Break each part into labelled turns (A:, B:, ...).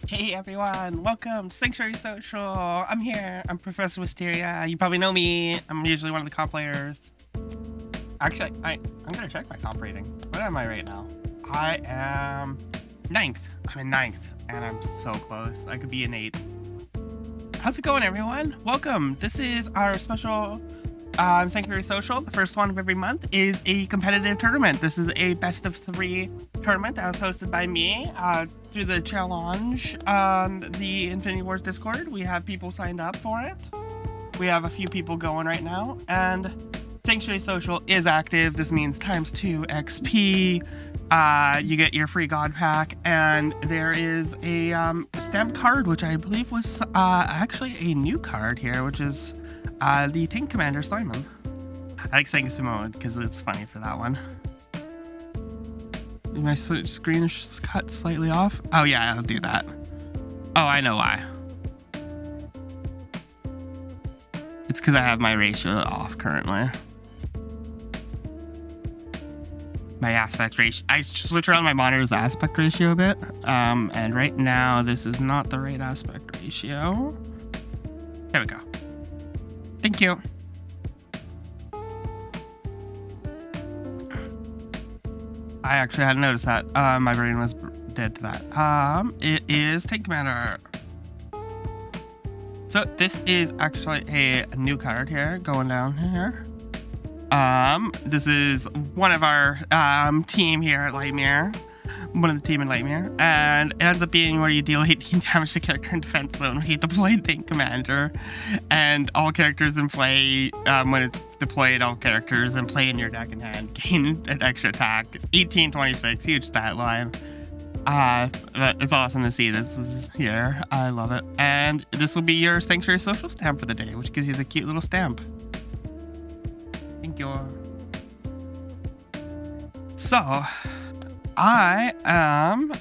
A: Hey everyone, welcome to Sanctuary Social. I'm here. I'm Professor Wisteria. You probably know me. I'm usually one of the comp players. Actually, I'm gonna check my comp rating. What am I right now? I am 9th. I'm in 9th, and I'm so close. I could be an 8. How's it going, everyone? Welcome. This is our special Sanctuary Social. The first one of every month is a competitive tournament. This is a best of 3 tournament that was hosted by me through the challenge on the Infinity Wars Discord. We have people signed up for it. We have a few people going right now, and Sanctuary Social is active. This means ×2 XP. You get your free god pack, and there is a stamped card, which I believe was actually a new card here, which is the Tank Commander Simon. I like saying Simone because it's funny for that one. My screen is cut slightly off. Oh yeah, I'll do that. Oh, I know why. It's because I have my ratio off currently. My aspect ratio. I switch around my monitor's aspect ratio a bit. And right now this is not the right aspect ratio. There we go. Thank you. I actually hadn't noticed that. My brain was dead to that. It is Tank Commander. So this is actually a new card here, going down here. This is one of our team here at Lightmere. One of the team in Lightmere, and it ends up being where you deal 18 damage to character in defense zone when you deploy Tank Commander, and all characters in play, when it's deployed, all characters in play in your deck and hand gain an extra attack. 1826, huge stat line. It's awesome to see this is here. I love it. And this will be your Sanctuary Social stamp for the day, which gives you the cute little stamp. Thank you. So I am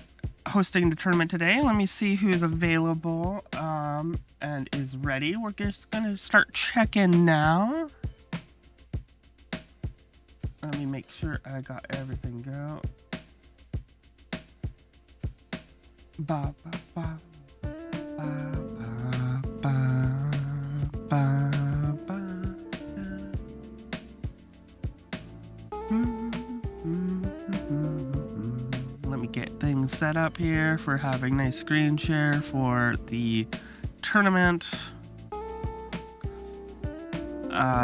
A: hosting the tournament today. Let me see who's available and is ready. We're just gonna start checking now. Let me make sure I got everything go. Ba ba ba ba ba ba ba ba. Let me get things set up here for having nice screen share for the tournament.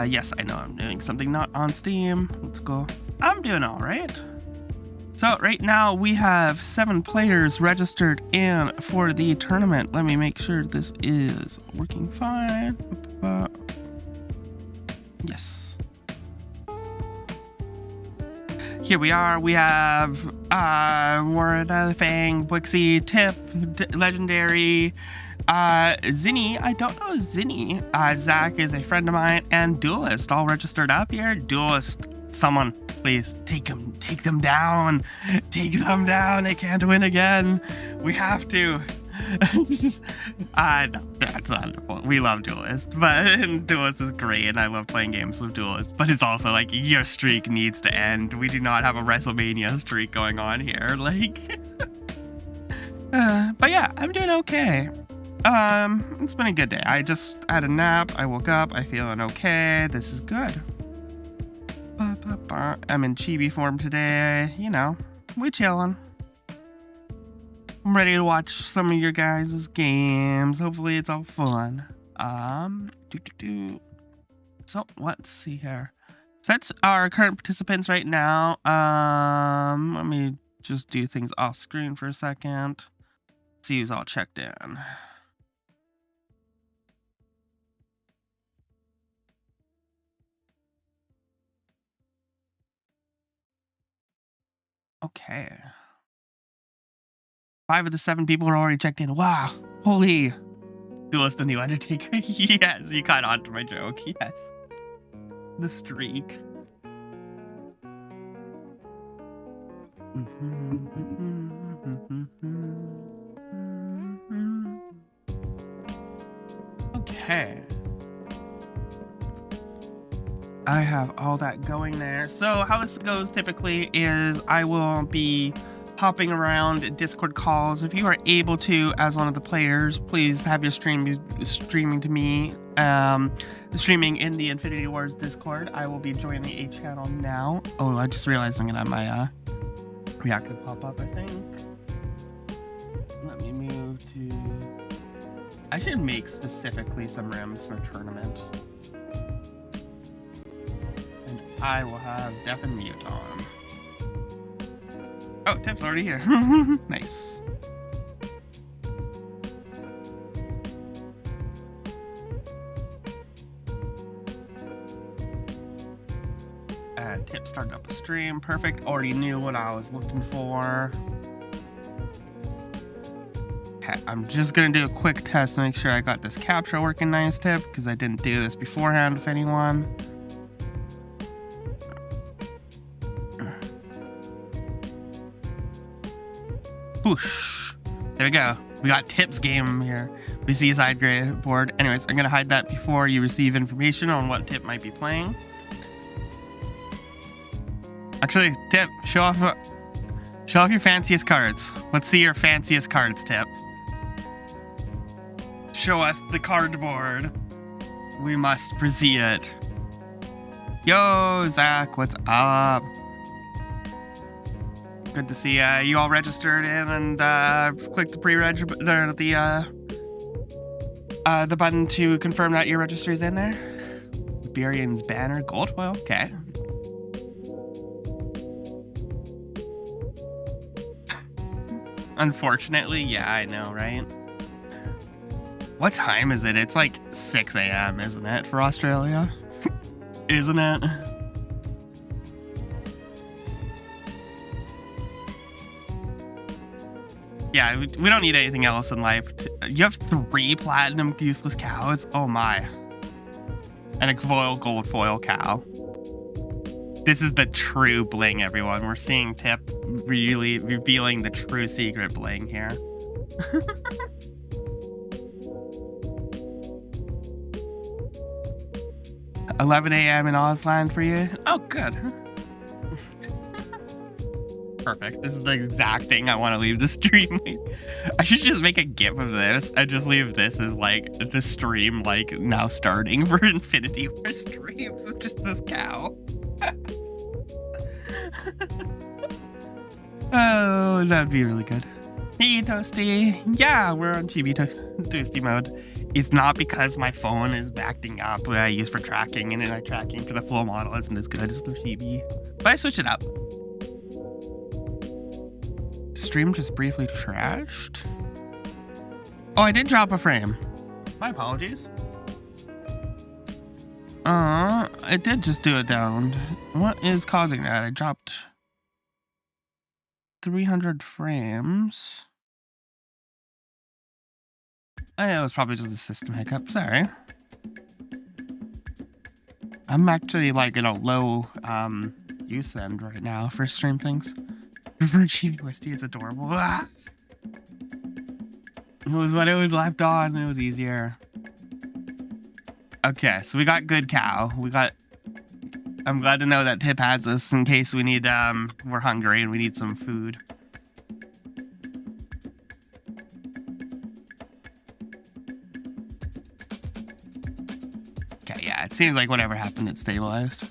A: Yes, I know I'm doing something not on Steam. Let's go. I'm doing all right. So right now we have 7 players registered in for the tournament. Let me make sure this is working fine. Yes. Here we are. We have Warren, Fang, Blixie, Tip, Legendary, Zinni. I don't know Zinni. Zach is a friend of mine, and Duelist all registered up here. Duelist, someone please take them down. Take them down. They can't win again. We have to. No, that's wonderful. We love Duelist, but Duelist is great, and I love playing games with Duelist. But it's also like your streak needs to end. We do not have a WrestleMania streak going on here. Like, but yeah, I'm doing okay. It's been a good day. I just had a nap. I woke up. I'm feeling okay. This is good. I'm in chibi form today. You know, we chilling. I'm ready to watch some of your guys' games. Hopefully it's all fun. So let's see here. So that's our current participants right now. Let me just do things off screen for a second. See who's all checked in. Okay. 5 of the 7 people are already checked in. Wow. Holy. Duelist the new Undertaker. Yes, you caught on to my joke. Yes. The streak. Okay. I have all that going there. So how this goes typically is I will be hopping around Discord calls. If you are able to, as one of the players, please have your stream be streaming to me. Streaming in the Infinity Wars Discord. I will be joining the 8 channel now. Oh, I just realized I'm gonna have my reactive pop up, I think. Let me move to... I should make specifically some rims for tournaments. And I will have Def and Mute on. Oh, Tip's already here. Nice. And Tip started up a stream. Perfect. Already knew what I was looking for. Okay, I'm just gonna do a quick test to make sure I got this capture working nice, Tip, because I didn't do this beforehand with anyone. Whoosh. There we go. We got Tip's game here. We see his side grade board. Anyways, I'm gonna hide that before you receive information on what Tip might be playing. Actually, Tip, show off your fanciest cards. Let's see your fanciest cards, Tip. Show us the card board. We must proceed it. Yo, Zach, what's up? Good to see you all registered in and click the pre-reg the button to confirm that your registry is in there. Barian's banner, gold foil, okay. Unfortunately, yeah, I know, right? What time is it? It's like 6 a.m., isn't it, for Australia? Isn't it? Yeah, we don't need anything else in life. You have 3 platinum useless cows? Oh my. And a gold foil cow. This is the true bling, everyone. We're seeing Tip really revealing the true secret bling here. 11 a.m. in Auslan for you? Oh, good. Perfect. This is the exact thing I want to leave the stream. I should just make a GIF of this and just leave this as like the stream like now starting for Infinity War streams. It's just this cow. Oh, that'd be really good. Hey, Toasty. Yeah, we're on Chibi Toasty mode. It's not because my phone is acting up what I use for tracking, and my tracking for the full model isn't as good as the Chibi. But I switch it up. Stream just briefly trashed. Oh, I did drop a frame. My apologies. I did just do it down. What is causing that? I dropped 300 frames. Oh, yeah, it was probably just a system hiccup. Sorry. I'm actually like in a low use end right now for stream things. For GBUSD is adorable. Ah! It was when it was left on, it was easier. Okay, so we got good cow. I'm glad to know that Tip has this in case we need we're hungry and we need some food. Okay, yeah, it seems like whatever happened, it stabilized.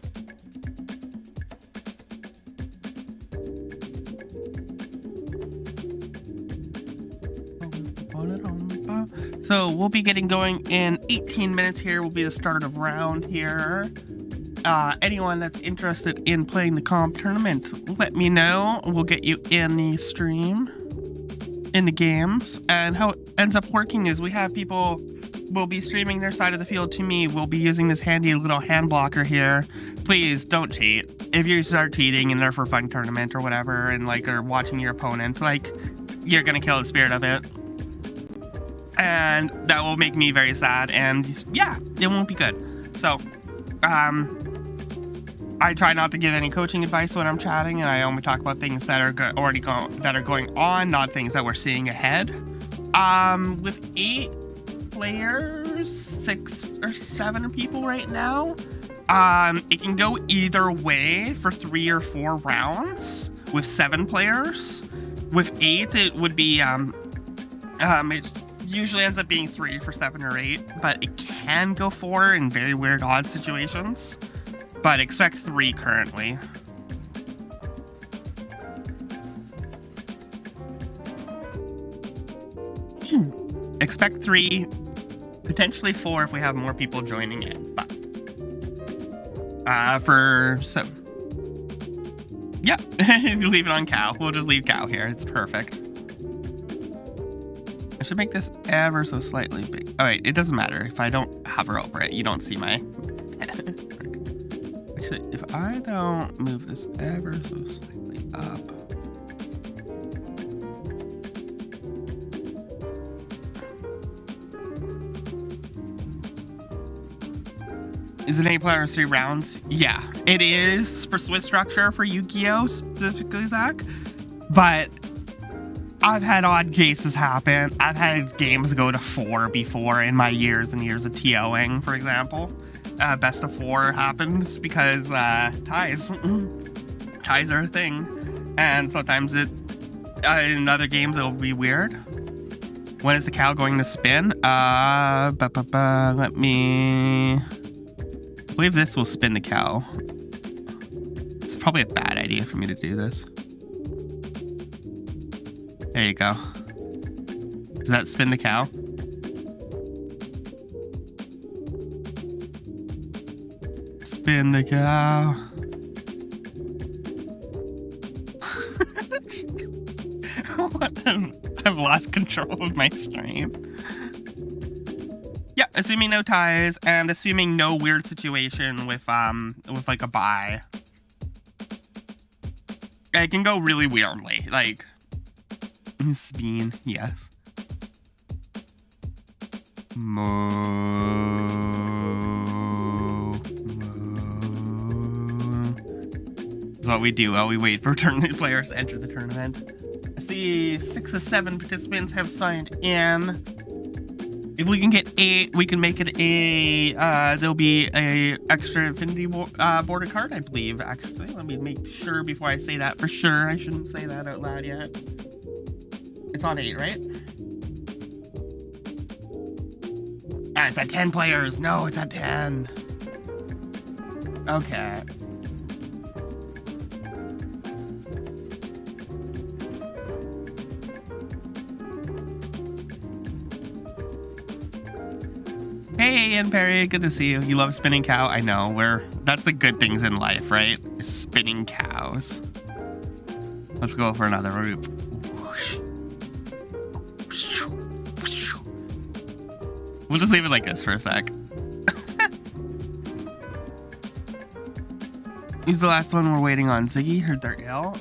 A: So we'll be getting going in 18 minutes here. Will be the start of round here. Anyone that's interested in playing the comp tournament, let me know. We'll get you in the stream, in the games. And how it ends up working is we have people will be streaming their side of the field to me. We'll be using this handy little hand blocker here. Please don't cheat. If you start cheating in their for fun tournament or whatever, and like are watching your opponent, like you're gonna kill the spirit of it. And that will make me very sad, and yeah, it won't be good. So, I try not to give any coaching advice when I'm chatting, and I only talk about things that are going on, not things that we're seeing ahead. With 8 players, 6 or 7 people right now, it can go either way for 3 or 4 rounds with 7 players. With 8, it would be it usually ends up being 3 for 7 or 8, but it can go 4 in very weird odd situations. But expect 3 currently. Expect 3, potentially 4 if we have more people joining in. But yeah, you leave it on cow. We'll just leave cow here. It's perfect. I should make this ever so slightly big. Oh wait, it doesn't matter if I don't hover over it. You don't see my. Actually, if I don't move this ever so slightly up. Is it 8 players, 3 rounds? Yeah, it is for Swiss structure for Yu-Gi-Oh! Specifically, Zach. But I've had odd cases happen. I've had games go to 4 before in my years and years of TOing, for example. Best of 4 happens because ties. Ties are a thing. And sometimes in other games it'll be weird. When is the cow going to spin? Let me... I believe this will spin the cow. It's probably a bad idea for me to do this. There you go. Does that spin the cow? Spin the cow. I've lost control of my stream. Yeah, assuming no ties and assuming no weird situation with like a buy. It can go really weirdly, like spin, yes. That's what we do while we wait for tournament players to enter the tournament. I see 6 of 7 participants have signed in. If we can get 8, we can make it a, there'll be a extra Infinity border card, I believe, actually. Let me make sure before I say that for sure. I shouldn't say that out loud yet. It's on 8, right? Ah, it's at 10 players. No, it's at 10. Okay. Hey, Ian Perry, good to see you. You love spinning cow? I know. That's the good things in life, right? Is spinning cows. Let's go for another loop. We'll just leave it like this for a sec. Who's the last one we're waiting on? Ziggy? Heard they're ill.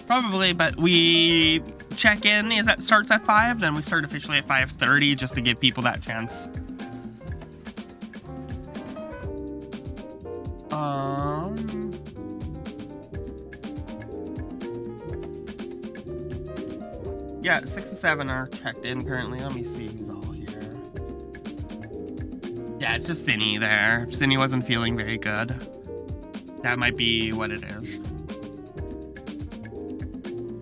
A: Probably, but we check in is that starts at 5, then we start officially at 5:30 just to give people that chance. Yeah, 6 and 7 are checked in currently. Let me see who's all here. Yeah, it's just Cinny there. Cinny wasn't feeling very good. That might be what it is.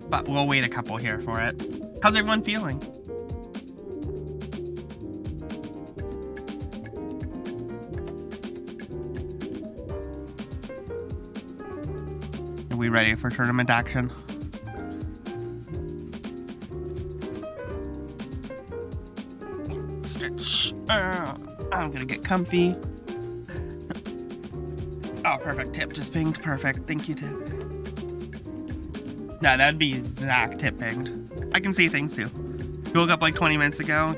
A: But we'll wait a couple here for it. How's everyone feeling? Are we ready for tournament action? Stretch. I'm gonna get comfy. Oh, perfect. Tip just pinged. Perfect. Thank you, Tip. Nah, that'd be Zach Tip pinged. I can see things too. You woke up like 20 minutes ago.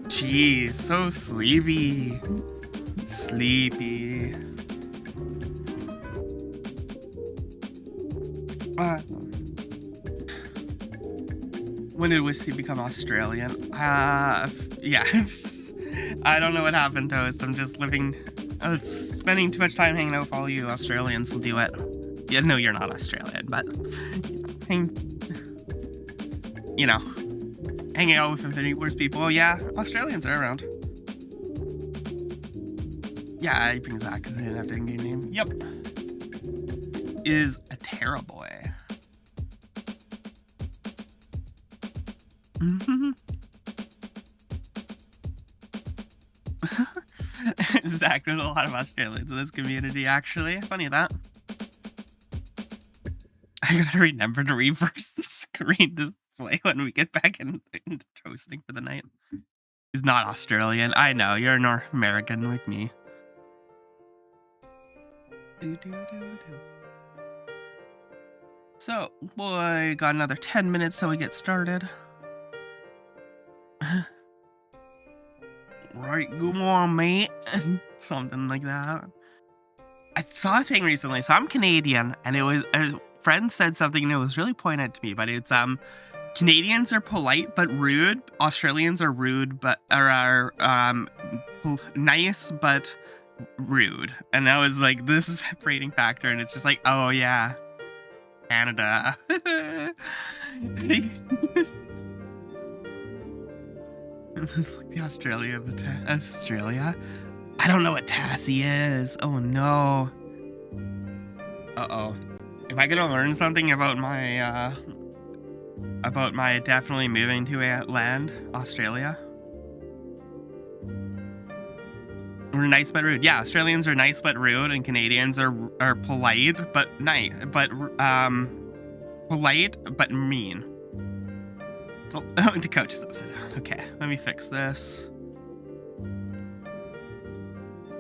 A: Jeez, so sleepy. Sleepy. When did Whiskey become Australian? Yeah, I don't know what happened, Toast. I'm just living, spending too much time hanging out with all you Australians will do it. Yeah, no, you're not Australian, but you know, hanging out with Infinity Wars people. Oh, yeah, Australians are around. Yeah, I bring Zach because they didn't have to in-game name. Yep. Is a Terra boy. Zach, there's a lot of Australians in this community, actually. Funny that. I gotta remember to reverse the screen display when we get back into toasting for the night. He's not Australian. I know, you're North American like me. So, boy, got another 10 minutes till we get started. Right, good on, mate. Something like that. I saw a thing recently. So I'm Canadian, and it was a friend said something, and it was really pointed to me. But it's Canadians are polite but rude. Australians are rude but are nice but rude. And I was like, this is a separating factor, and it's just like, oh yeah, Canada. It's like the Australia of Australia. I don't know what Tassie is. Oh no. Uh-oh. Am I gonna learn something about my definitely moving to a land, Australia? We're nice but rude. Yeah, Australians are nice but rude, and Canadians are polite but nice, but polite but mean. Oh, the couch is upside down. Okay, let me fix this.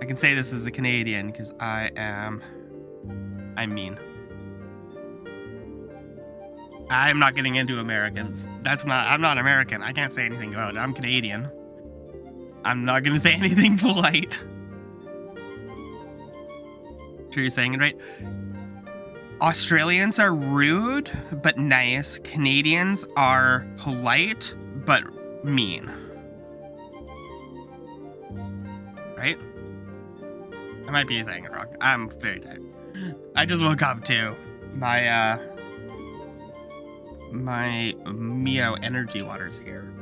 A: I can say this as a Canadian because I'm mean. I'm not getting into Americans. I'm not American. I can't say anything about it. I'm Canadian. I'm not gonna say anything polite. Sure you're saying it right? Australians are rude but nice. Canadians are polite but mean. Right? I might be saying it wrong. I'm very tired. I just woke up too. My Mio energy water's here.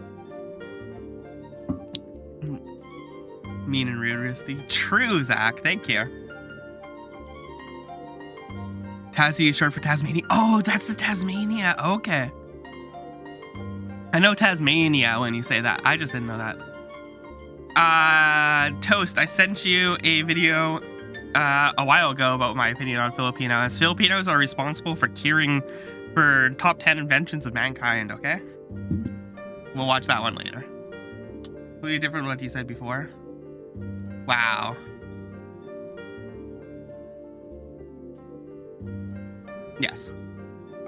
A: Mean and rude, Risty. True, Zach. Thank you. Tassie is short for Tasmania. Oh, that's the Tasmania. Okay. I know Tasmania when you say that. I just didn't know that. Toast, I sent you a video a while ago about my opinion on Filipinos. Filipinos are responsible for top 10 inventions of mankind, okay? We'll watch that one later. Completely different from what you said before. Wow. Yes.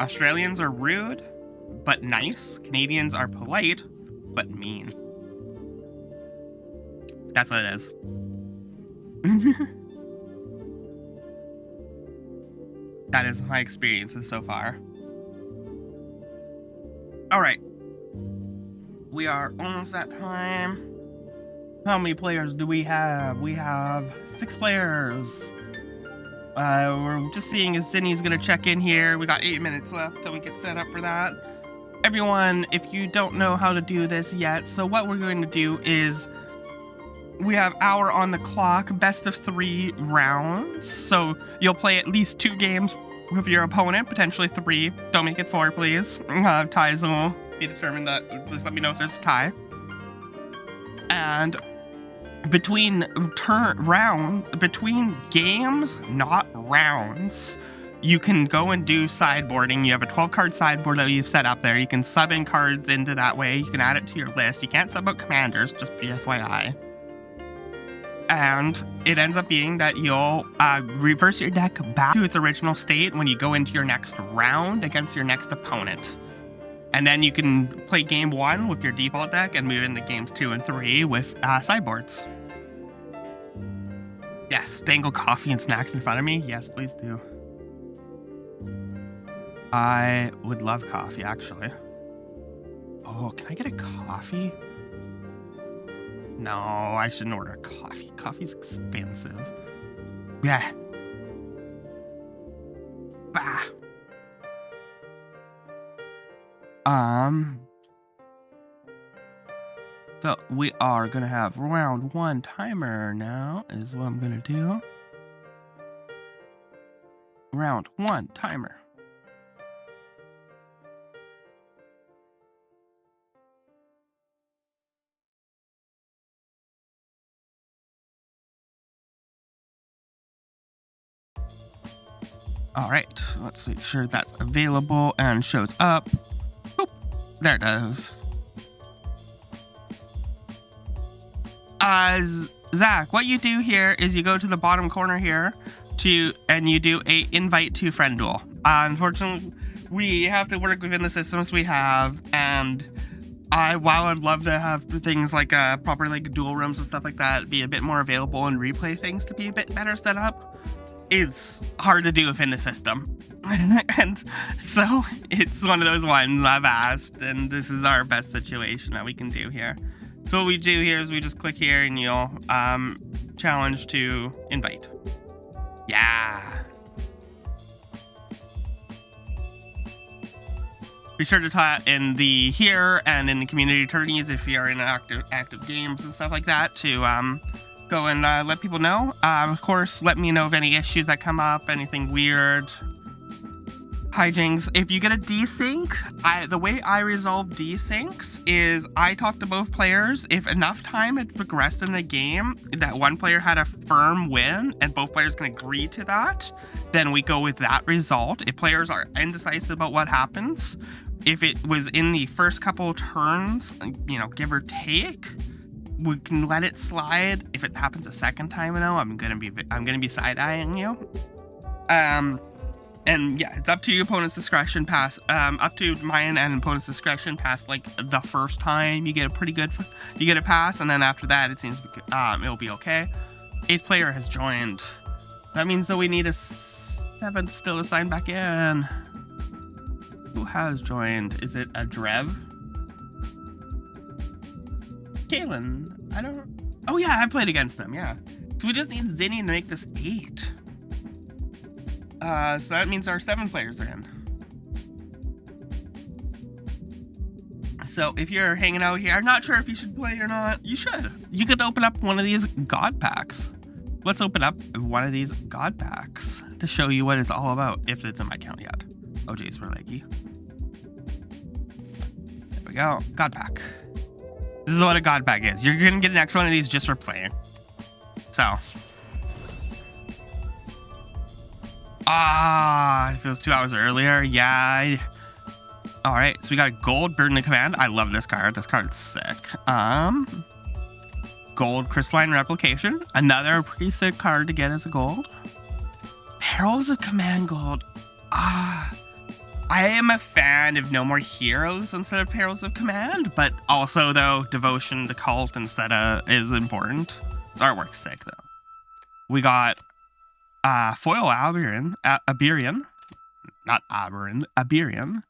A: Australians are rude, but nice. Canadians are polite, but mean. That's what it is. That is my experiences so far. All right. We are almost at time. How many players do we have? We have 6 players. We're just seeing if Zinni's gonna check in here. We got 8 minutes left till we get set up for that. Everyone, if you don't know how to do this yet, so what we're going to do is we have hour on the clock, best of 3 rounds. So you'll play at least 2 games with your opponent, potentially 3. Don't make it 4, please. Ties will be determined. Just let me know if there's a tie. And between games, not rounds, you can go and do sideboarding. You have a 12-card sideboard that you've set up there. You can sub in cards into that way. You can add it to your list. You can't sub out commanders, just FYI. And it ends up being that you'll reverse your deck back to its original state when you go into your next round against your next opponent. And then you can play game 1 with your default deck and move into games 2 and 3 with sideboards. Yes, dangle coffee and snacks in front of me. Yes, please do. I would love coffee, actually. Oh, can I get a coffee? No, I shouldn't order a coffee. Coffee's expensive. Yeah. Bah. So we are gonna have round 1 timer now, is what I'm gonna do. Round 1 timer. All right, let's make sure that's available and shows up. Boop. There it goes. Zach, what you do here is you go to the bottom corner here and you do a invite to friend duel. Unfortunately, we have to work within the systems we have, and while I'd love to have things like proper like dual rooms and stuff like that be a bit more available and replay things to be a bit better set up, it's hard to do within the system. And so it's one of those ones I've asked, and this is our best situation that we can do here. So what we do here is we just click here and you'll challenge to invite. Yeah. Be sure to talk in the here and in the community attorneys if you're in active games and stuff like that to go and let people know. Of course, let me know of any issues that come up, anything weird, hijinks. If you get a desync, the way I resolve desyncs is I talk to both players. If enough time had progressed in the game that one player had a firm win and both players can agree to that, then we go with that result. If players are indecisive about what happens, if it was in the first couple turns, you know, give or take, we can let it slide. If it happens a second time, you know, I'm gonna be side-eyeing you. And yeah, it's up to your opponent's discretion past, up to mine and opponent's discretion past like the first time you get a pass, and then after that it seems it'll be okay. 8th player has joined. That means that we need a 7th still to sign back in. Who has joined? Is it a Drev? Kalen, I don't. Oh yeah, I played against them. Yeah. So we just need Zinni to make this 8. So that means our 7 players are in. So if you're hanging out here, I'm not sure if you should play or not. You should. You could open up one of these God packs. Let's open up one of these God packs to show you what it's all about, if it's in my account yet. Oh geez, we're laggy. There we go. God pack. This is what a God pack is. You're gonna get an extra one of these just for playing. So. It feels 2 hours earlier. Yeah. All right, so we got a gold Burden of Command. I love this card. This card's sick. Gold Crystalline Replication. Another pretty sick card to get as a gold. Perils of Command gold. I am a fan of no more heroes instead of Perils of Command, but also though Devotion to Cult instead of is important. This artwork's sick though. We got foil Iberian, not Aberrant, Iberian,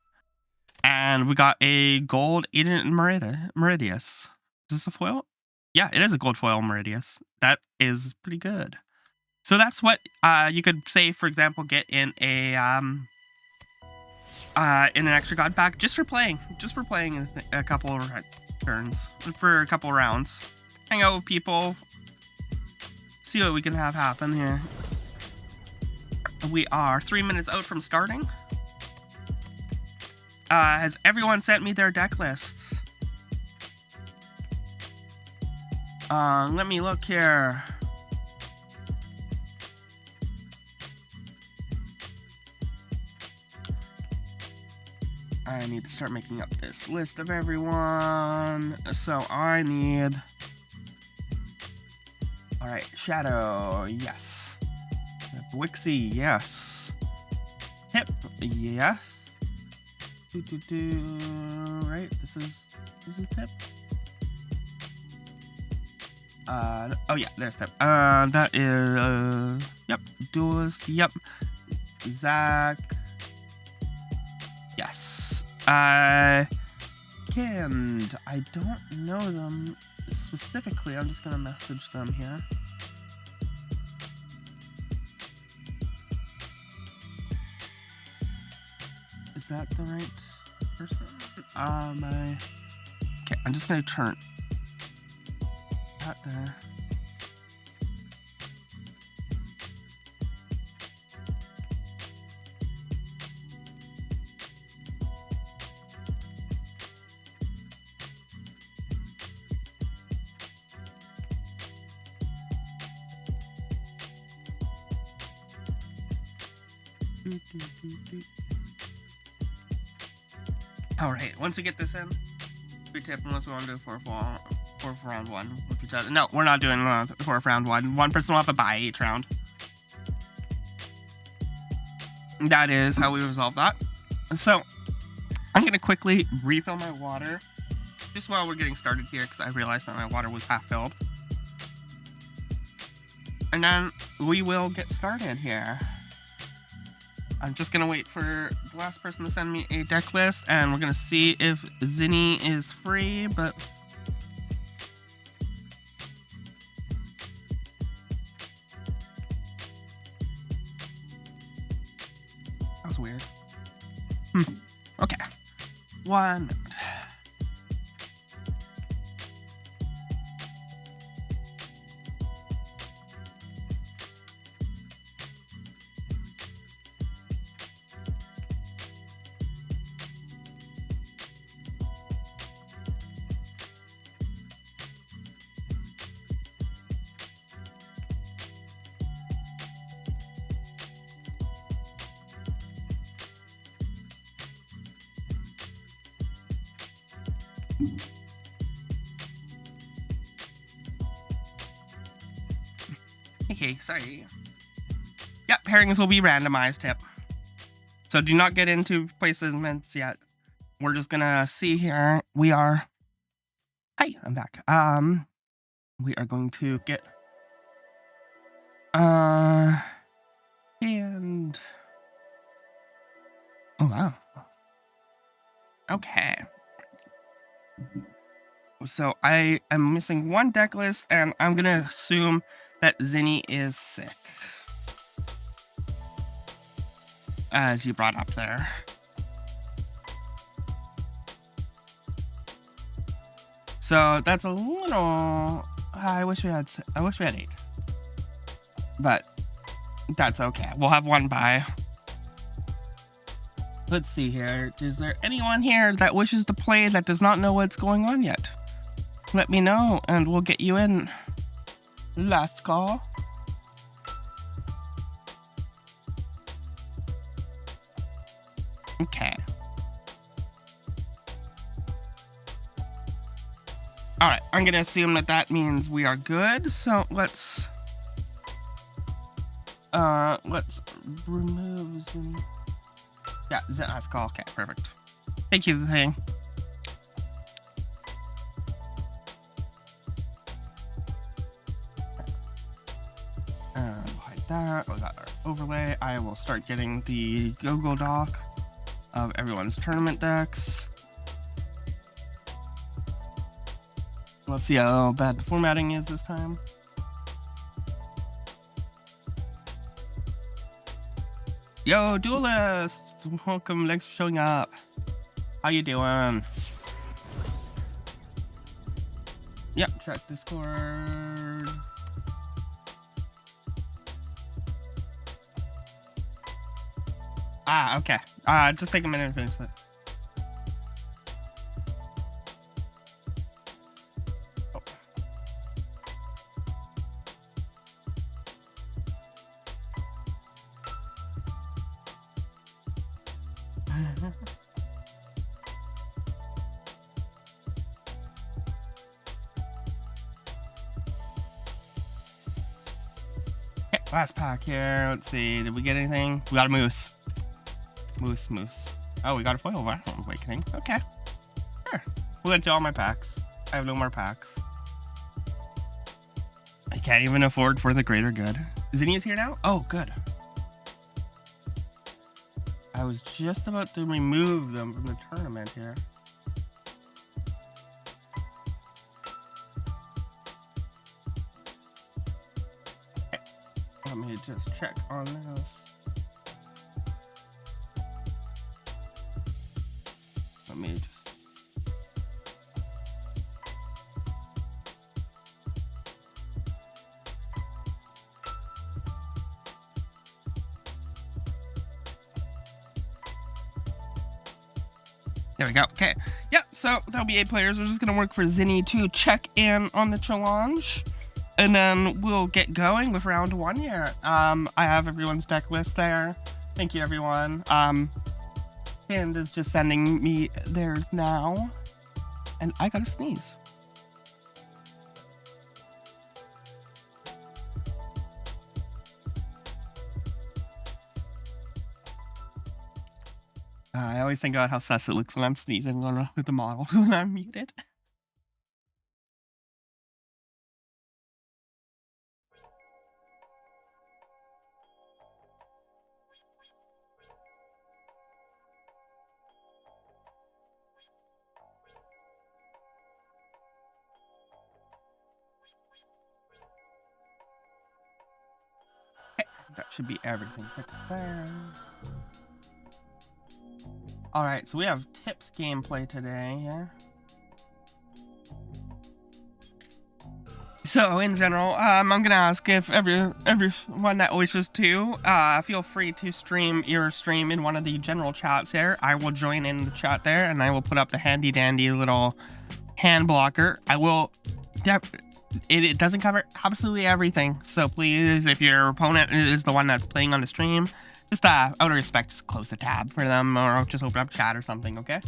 A: and we got a gold Agent Meridius. Is this a foil? Yeah, it is a gold foil Meridius. That is pretty good. So that's what you could say, for example, get in an extra God pack just for playing in a couple of turns, for a couple of rounds. Hang out with people, see what we can have happen here. We are 3 minutes out from starting. Has everyone sent me their deck lists? Let me look here. I need to start making up this list of everyone. So I need... All right, Shadow, yes. Wixie, yes. Tip, yes. Right, this is Tip. Oh yeah, there's Tip. That is, yep, Duelist, yep. Zach, yes. Canned, I don't know them specifically. I'm just gonna message them here. Is that the right person? Okay, I'm just gonna turn that there. All right, once we get this in, we tip unless we want to do four for round one with each other. No, we're not doing for round one. One person will have to buy each round. That is how we resolve that. So I'm gonna quickly refill my water just while we're getting started here, because I realized that my water was half filled. And then we will get started here. I'm just gonna wait for the last person to send me a deck list, and we're gonna see if Zinni is free, but that was weird. Okay. 1 minute. Okay, sorry. Yep, pairings will be randomized, tip. So do not get into placements yet. We're just gonna see here. We are... Hi, I'm back. We are going to get... And... Oh, wow. Okay. So I am missing one deck list, and I'm gonna assume that Zinni is sick, as you brought up there. So that's a little... I wish we had 8, but that's okay. We'll have one bye. Let's see here. Is there anyone here that wishes to play that does not know what's going on yet? Let me know, and we'll get you in. Last call. Okay. All right, I'm gonna assume that that means we are good. So let's remove Zinni. Yeah, last call. Okay, perfect. Thank you, Zing. Hide that. We got our overlay. I will start getting the Google Doc of everyone's tournament decks. Let's see how bad the formatting is this time. Yo, Duelist! Welcome, thanks for showing up. How you doing? Yep, check Discord. Ah, okay. Just take a minute to finish that. Oh. Okay, last pack here. Let's see. Did we get anything? We got a moose. Moose. Oh, we got a foil awakening. Okay. Sure. We'll get to all my packs. I have no more packs. I can't even afford for the greater good. Zinni is here now? Oh, good. I was just about to remove them from the tournament here. Okay. Let me just check on this. Let me just... There we go. Okay. Yeah, so that'll be 8 players. We're just going to work for Zinni to check in on the challenge. And then we'll get going with round 1 here. I have everyone's deck list there. Thank you, everyone. Panda's just sending me theirs now, and I gotta sneeze. I always think about how sus it looks when I'm sneezing with the model when I'm muted. Okay, that should be everything fixed there. Alright, so we have tips gameplay today here. So in general, I'm gonna ask if everyone that wishes to, feel free to stream your stream in one of the general chats here. I will join in the chat there, and I will put up the handy dandy little hand blocker. I will. It doesn't cover absolutely everything, so please, if your opponent is the one that's playing on the stream, just out of respect, just close the tab for them, or just open up chat or something, okay?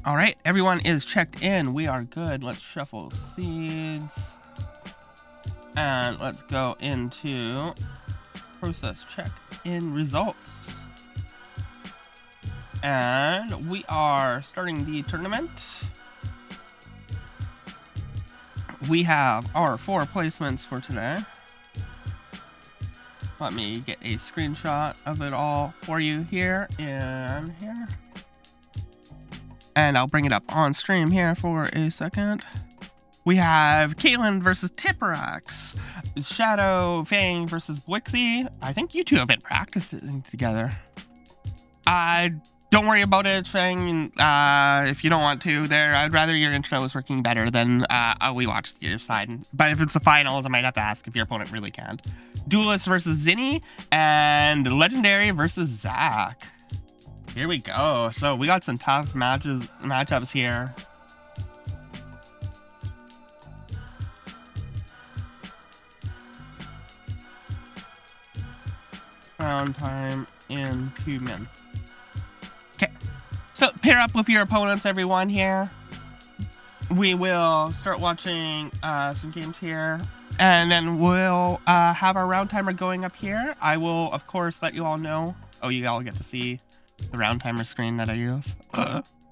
A: All right, everyone is checked in. We are good. Let's shuffle seeds. And let's go into process check in results. And we are starting the tournament. We have our 4 placements for today. Let me get a screenshot of it all for you here and here. And I'll bring it up on stream here for a second. We have Caitlin versus Tipperax, Shadow Fang versus Blixie. I think you two have been practicing together. Don't worry about it, Fang. If you don't want to, I'd rather your intro was working better than we watched the other side. But if it's the finals, I might have to ask if your opponent really can. Duelist versus Zinni, and Legendary versus Zach. Here we go. So we got some tough matchups here. Round time in 2 min. Okay, so pair up with your opponents, everyone here. We will start watching some games here, and then we'll have our round timer going up here. I will, of course, let you all know. Oh, you all get to see the round timer screen that I use.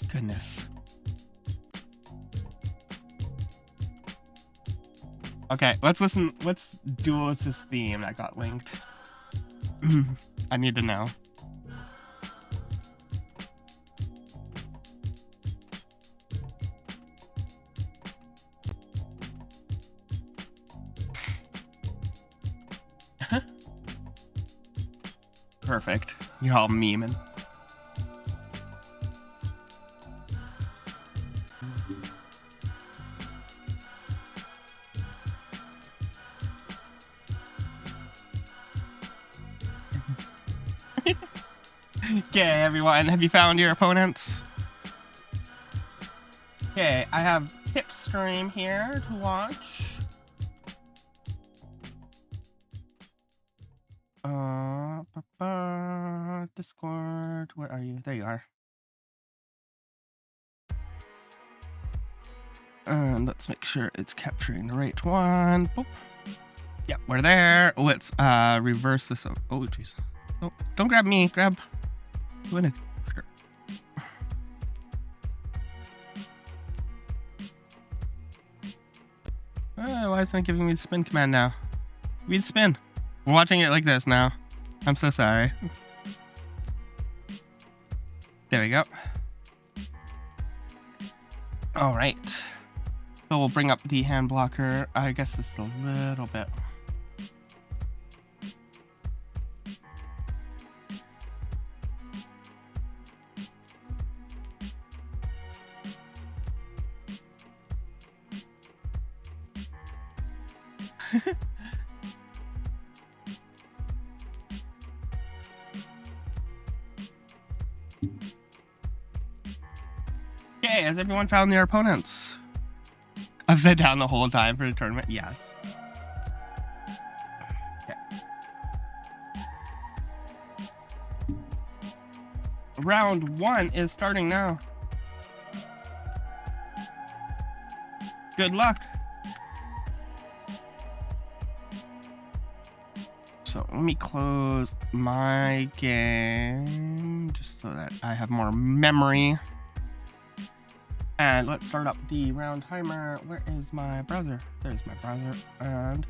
A: Goodness. Okay, let's listen. Let's duelist this theme that got linked. I need to know. Perfect. You're all memeing. Okay, everyone, have you found your opponents? Okay, I have tip stream here to watch. Discord, where are you? There you are. And let's make sure it's capturing the right one. Boop. Yep, we're there. Let's reverse this. Oh, jeez. Oh, don't grab me. Grab. Sure. Why isn't it giving me the spin command now? Give me the spin. We're watching it like this now. I'm so sorry. There we go. All right. So we'll bring up the hand blocker. I guess this is a little bit. Okay, has everyone found their opponents? Upside down the whole time for the tournament? Yes. Okay. Round 1 is starting now. Good luck. So let me close my game just so that I have more memory. And let's start up the round timer. Where is my browser? There's my browser. And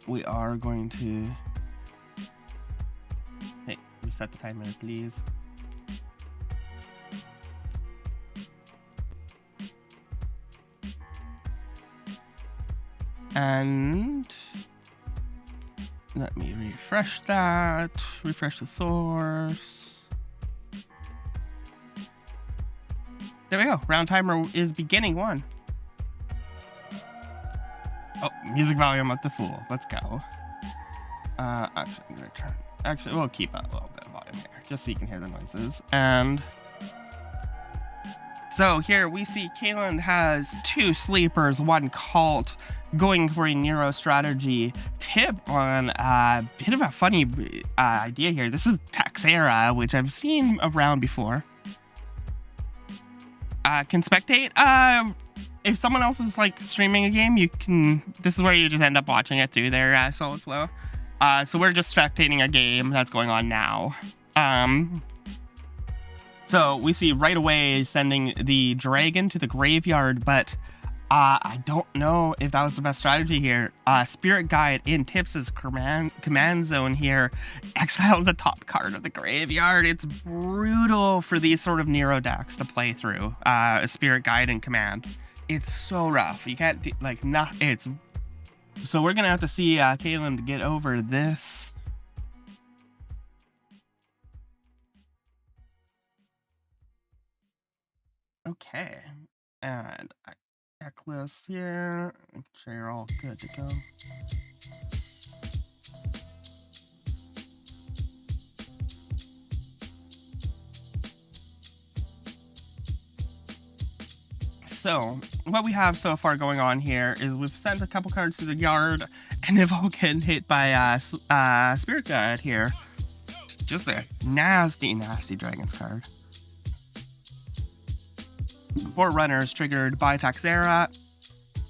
A: we are going to... Hey, reset the timer, please. And let me refresh that. Refresh the source. There we go. Round timer is beginning 1. Oh, music volume up to full. Let's go. Actually, I'm gonna turn. Actually, we'll keep a little bit of volume here, just so you can hear the noises. And so here we see Kalen has 2 sleepers, 1 cult, going for a Nero strategy. Tip on a bit of a funny idea here. This is Taxera, which I've seen around before. Can spectate. If someone else is like streaming a game, you can. This is where you just end up watching it through their Solid Flow. So we're just spectating a game that's going on now. So we see right away sending the dragon to the graveyard, but I don't know if that was the best strategy here. Spirit Guide in Tips' command zone here exiles the top card of the graveyard. It's brutal for these sort of Nero decks to play through. Spirit Guide and Command. It's so rough. You can't do, like, not. It's so we're gonna have to see Kaylin to get over this. Okay, and checklist here. Make sure you're all good to go. So what we have so far going on here is we've sent a couple cards to the yard, and they've all getting hit by Spirit Guide here. Just a nasty Dragons card. 4 runners triggered by Taxera.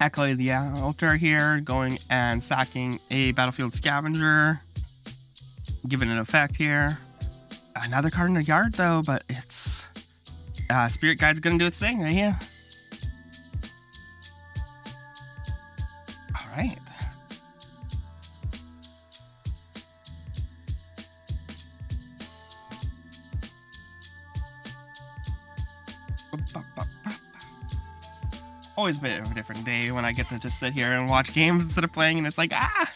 A: Echo the Altar here, going and sacking a Battlefield Scavenger. Giving an effect here. Another card in the yard though, but it's... Spirit Guide's gonna do its thing right here. Alright. Always a bit of a different day when I get to just sit here and watch games instead of playing, and it's like, ah!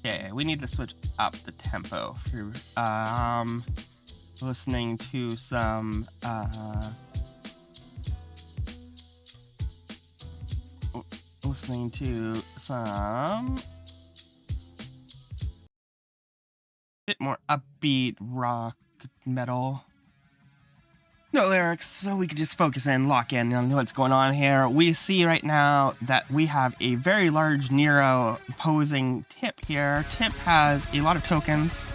A: Okay, we need to switch up the tempo for listening to some bit more upbeat rock metal. No lyrics, so we can just focus in, lock in on what's going on here. We see right now that we have a very large Nero opposing Tip here. Tip has a lot of tokens.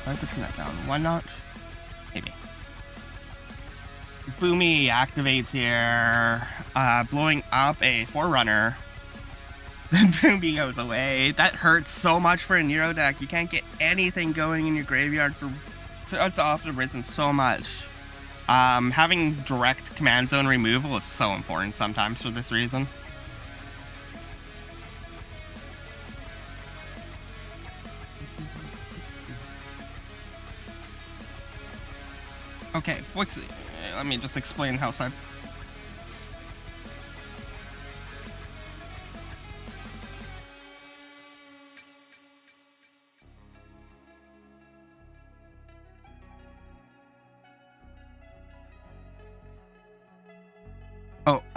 A: I have to turn that down 1 notch, maybe. Boomy activates here, blowing up a Forerunner. Then Boomy goes away. That hurts so much for a Nero deck. You can't get anything going in your graveyard for... It's often risen so much. Having direct command zone removal is so important sometimes for this reason. Okay, let me just explain how side.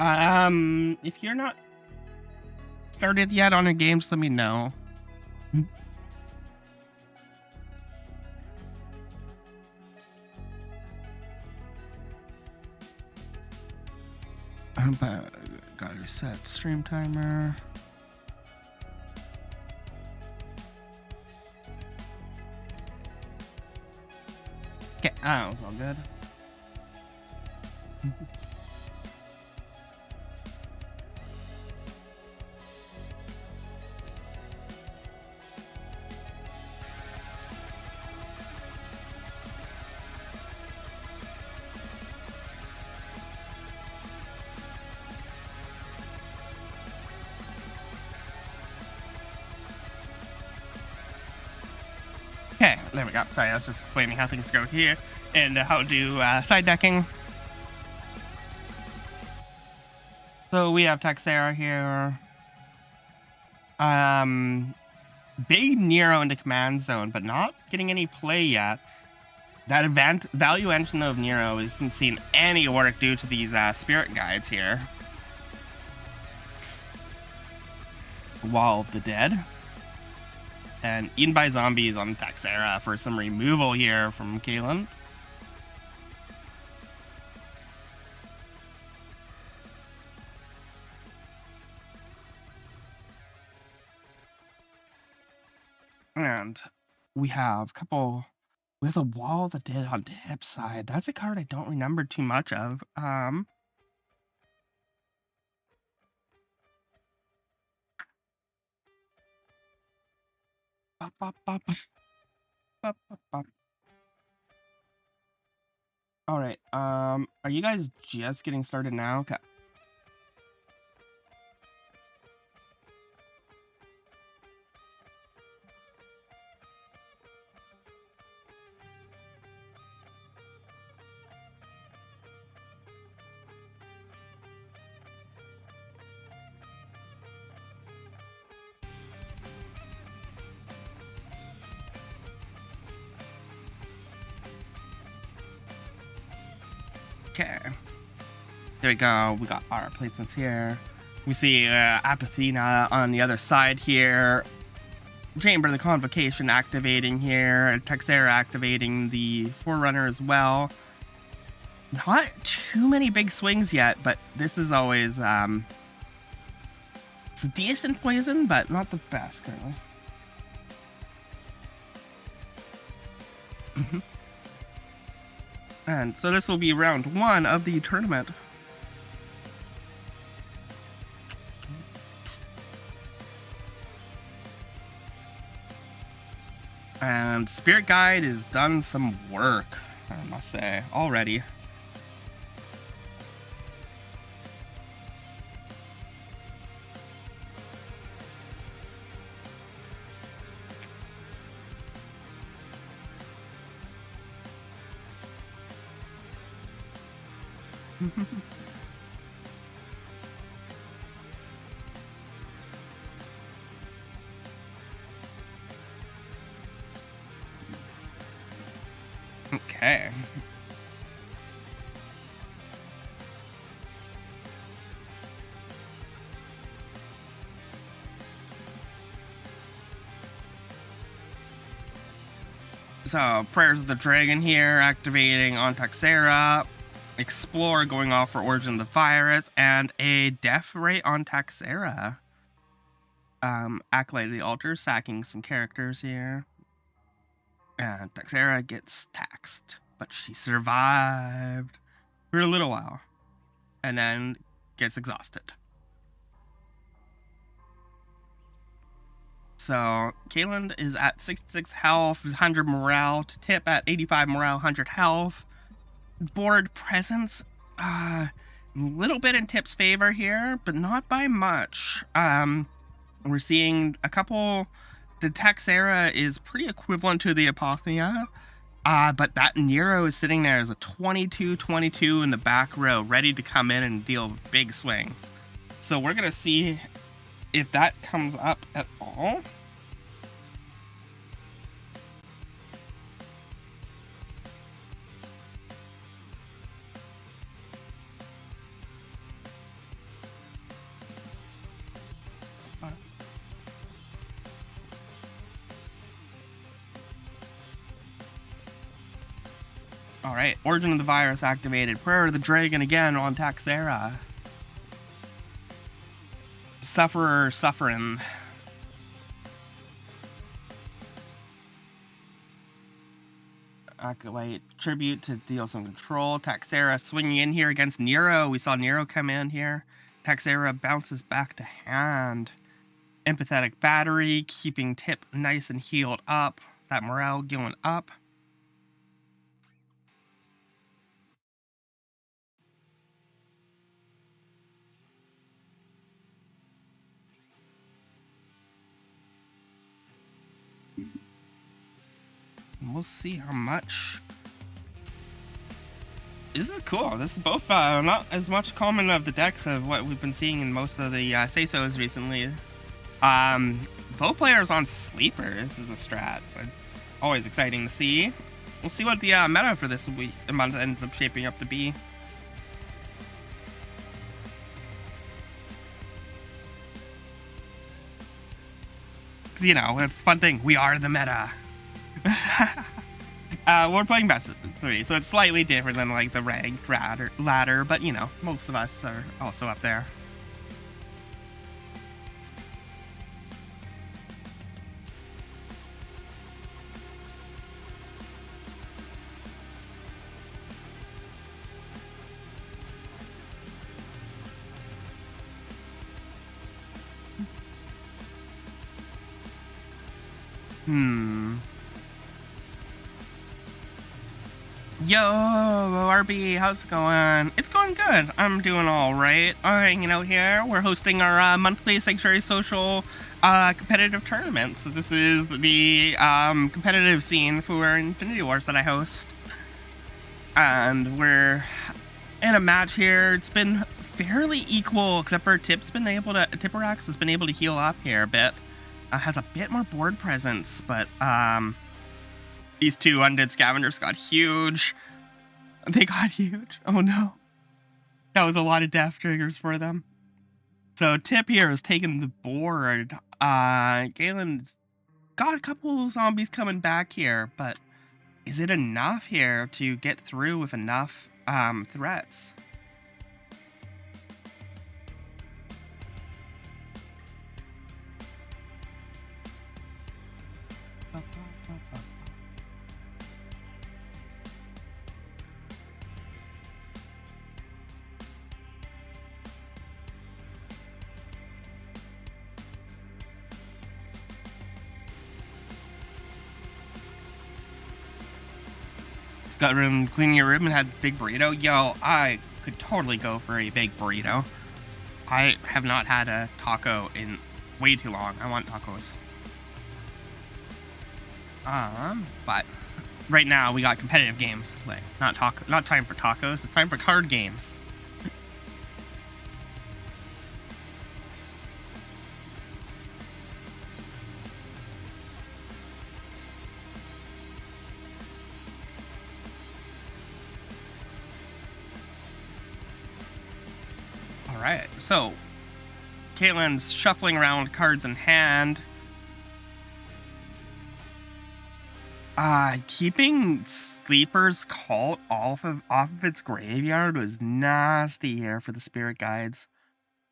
A: If you're not started yet on your games, let me know. But gotta reset stream timer. Okay, it's all good. Okay, there we go. Sorry, I was just explaining how things go here and how to do side decking. So we have Texera here. Big Nero into command zone, but not getting any play yet. That value engine of Nero isn't seeing any work due to these spirit guides here. Wall of the Dead. And eaten by zombies on Texera for some removal here from Kalen. And we have a couple with a Wall of the Dead on tip side. That's a card I don't remember too much of. All right. Are you guys just getting started now? Okay. Okay. There we go. We got our placements here. We see Apathena on the other side here. Chamber of the Convocation activating here. Texera activating the Forerunner as well. Not too many big swings yet, but this is always it's a decent poison, but not the best currently. And so this will be round 1 of the tournament. And Spirit Guide has done some work, I must say, already. Okay. So, Prayers of the Dragon here, activating on Texera. Explore going off for Origin of the Virus, and a Death Ray on Texera. Acolyte of the Altar, sacking some characters here. And Texera gets taxed, but she survived for a little while, and then gets exhausted. So, Kalen is at 66 health, 100 morale, to Tip at 85 morale, 100 health. Board presence, a little bit in Tip's favor here, but not by much. We're seeing a couple. The Texera is pretty equivalent to the Apothea, but that Nero is sitting there as a 22-22 in the back row, ready to come in and deal a big swing. So we're gonna see if that comes up at all. All right, Origin of the Virus activated. Prayer of the Dragon again on Taxera. Sufferer suffering. Activate Tribute to deal some control. Taxera swinging in here against Nero. We saw Nero come in here. Taxera bounces back to hand. Empathetic Battery, keeping Tip nice and healed up. That morale going up. We'll see how much. This is cool. This is both not as much common of the decks of what we've been seeing in most of the say-sos recently. Both players on sleepers is a strat, but always exciting to see. We'll see what the meta for this week month ends up shaping up to be. Because, you know, it's a fun thing. We are the meta. We're playing best of 3, so it's slightly different than like the ranked ladder, but you know, most of us are also up there. Yo, RB, how's it going? It's going good. I'm doing all right. Hanging out here. We're hosting our monthly Sanctuary Social competitive tournament. So this is the competitive scene for Infinity Wars that I host. And we're in a match here. It's been fairly equal, except for Tipperax has been able to heal up here a bit. Has a bit more board presence, but these two undead scavengers got huge. They got huge. Oh no. That was a lot of death triggers for them. So Tip here has taken the board. Galen's got a couple zombies coming back here, but is it enough here to get through with enough threats? Got room cleaning your room and had big burrito. Yo, I could totally go for a big burrito. I have not had a taco in way too long. I want tacos. But right now we got competitive games to play. Not time for tacos. It's time for card games. Alright, so Caitlin's shuffling around cards in hand. Keeping Sleeper's Cult off of its graveyard was nasty here for the Spirit Guides.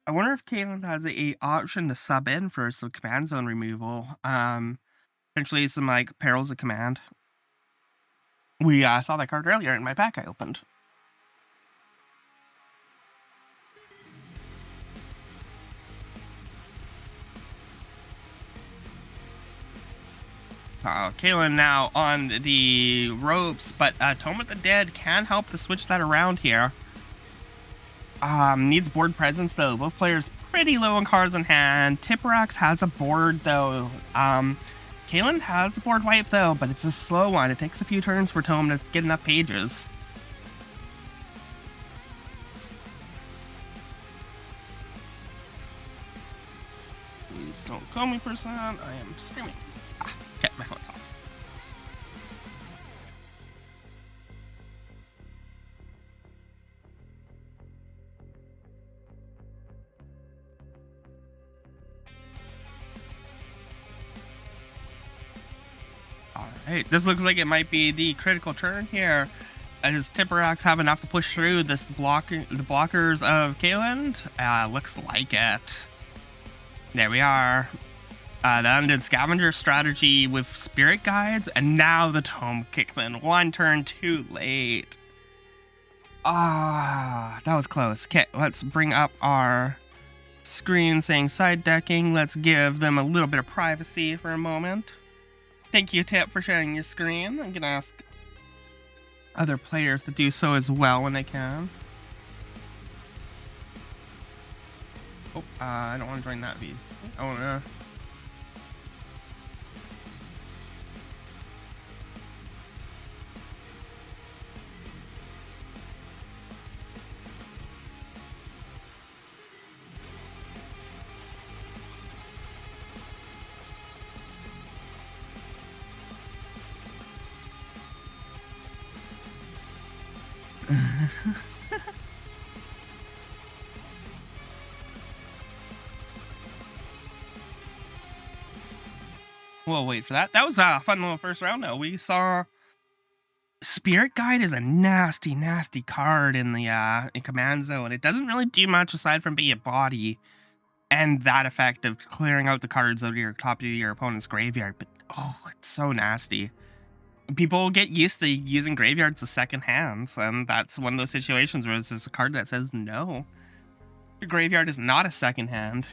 A: I wonder if Caitlin has a option to sub in for some command zone removal. Potentially some like Perils of Command. We saw that card earlier in my pack I opened. Kaylin now on the ropes, but Tome of the Dead can help to switch that around here. Needs board presence though. Both players pretty low on cards in hand. Tipperax has a board though. Kaylin has a board wipe though, but it's a slow one. It takes a few turns for Tome to get enough pages. Please don't call me person. I am streaming. Okay, my phone's off. Alright, this looks like it might be the critical turn here. Does Tipperax have enough to push through the blockers of Kaland? Looks like it. There we are. The Undead Scavenger strategy with Spirit Guides, and now the Tome kicks in. One turn too late. Ah, that was close. Okay, let's bring up our screen saying side decking. Let's give them a little bit of privacy for a moment. Thank you, Tip, for sharing your screen. I'm gonna ask other players to do so as well when they can. Oh, I don't want to join that VC. I want to. We'll wait for that. That was a fun little first round though. We saw Spirit Guide is a nasty, nasty card in the in command zone. It doesn't really do much aside from being a body and that effect of clearing out the cards out of your top of your opponent's graveyard. But oh, it's so nasty. People get used to using graveyards as second hands, and that's one of those situations where there's a card that says no. Your graveyard is not a second hand.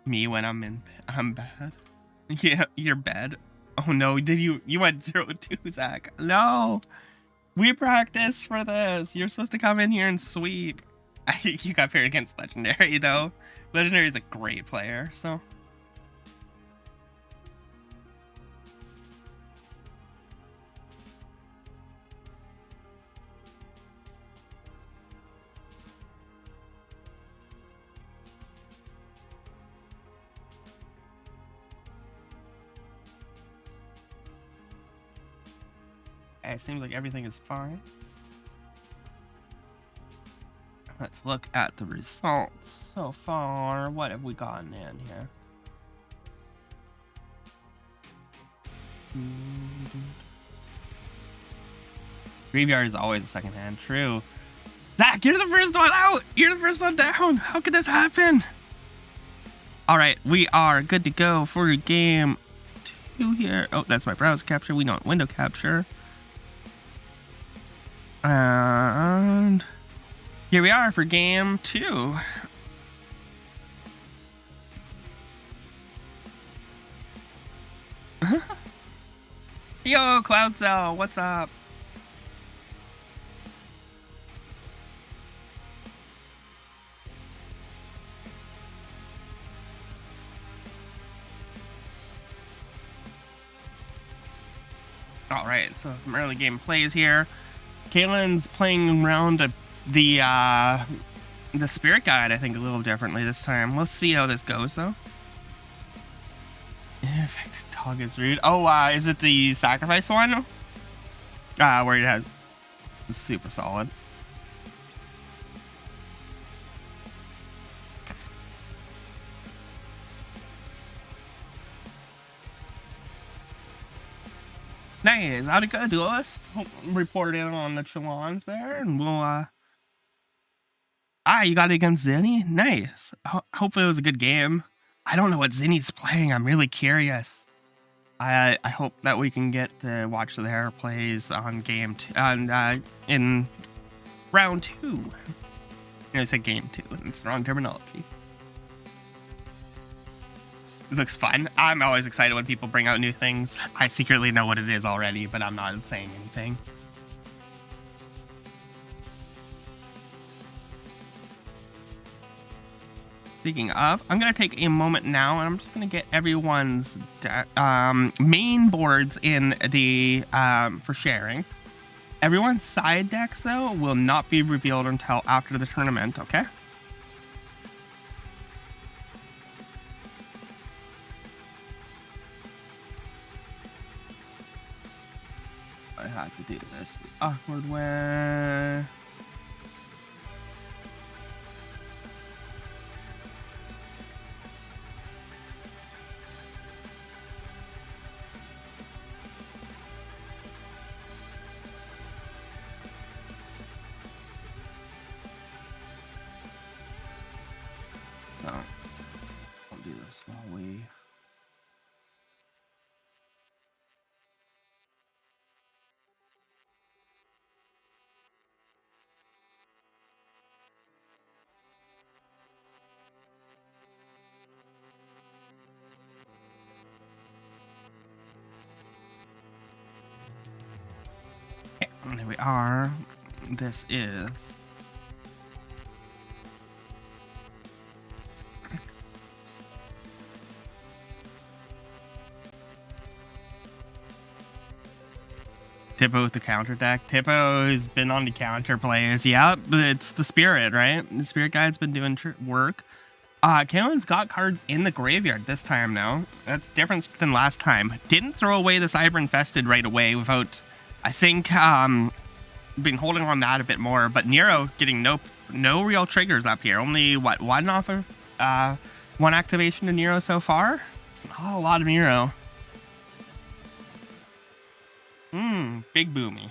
A: Me when I'm bad. Yeah, you're bad. Oh no, you went 0-2, Zach? No, we practiced for this. You're supposed to come in here and sweep. You got paired against Legendary though. Legendary is a great player, so. It seems like everything is fine. Let's look at the results so far. What have we gotten in here? Graveyard is always a second hand. True. Zach, you're the first one out. You're the first one down. How could this happen? All right, we are good to go for game 2 here. Oh, that's my browser capture. We don't window capture. And here we are for game 2. Yo, Cloud Cell, what's up? All right, so some early game plays here. Kalen's playing around the Spirit Guide, I think, a little differently this time. Let's see how this goes, though. Infected dog is rude. Oh, is it the sacrifice one? Where it has super solid. Nice. How'd it go, Duelist? Report in on the challenge there, and we'll, you got it against Zinni? Nice. Hopefully it was a good game. I don't know what Zinni's playing. I'm really curious. I hope that we can get to watch their plays on game 2, in round 2. I said game 2, and it's the wrong terminology. It looks fun. I'm always excited when people bring out new things. I secretly know what it is already, but I'm not saying anything. Speaking of, I'm going to take a moment now, and I'm just going to get everyone's main boards in the for sharing. Everyone's side decks, though, will not be revealed until after the tournament, okay? I have to do this the awkward way. And there we are. This is... Tippo with the counter deck. Tippo has been on the counter plays. Yeah, but it's the Spirit, right? The Spirit Guide's been doing work. Kalen's got cards in the graveyard this time now. That's different than last time. Didn't throw away the Cyber Infested right away without, I think, been holding on that a bit more. But Nero getting no real triggers up here. Only, what, one offer? One activation to Nero so far? It's not a lot of Nero. Big boomy.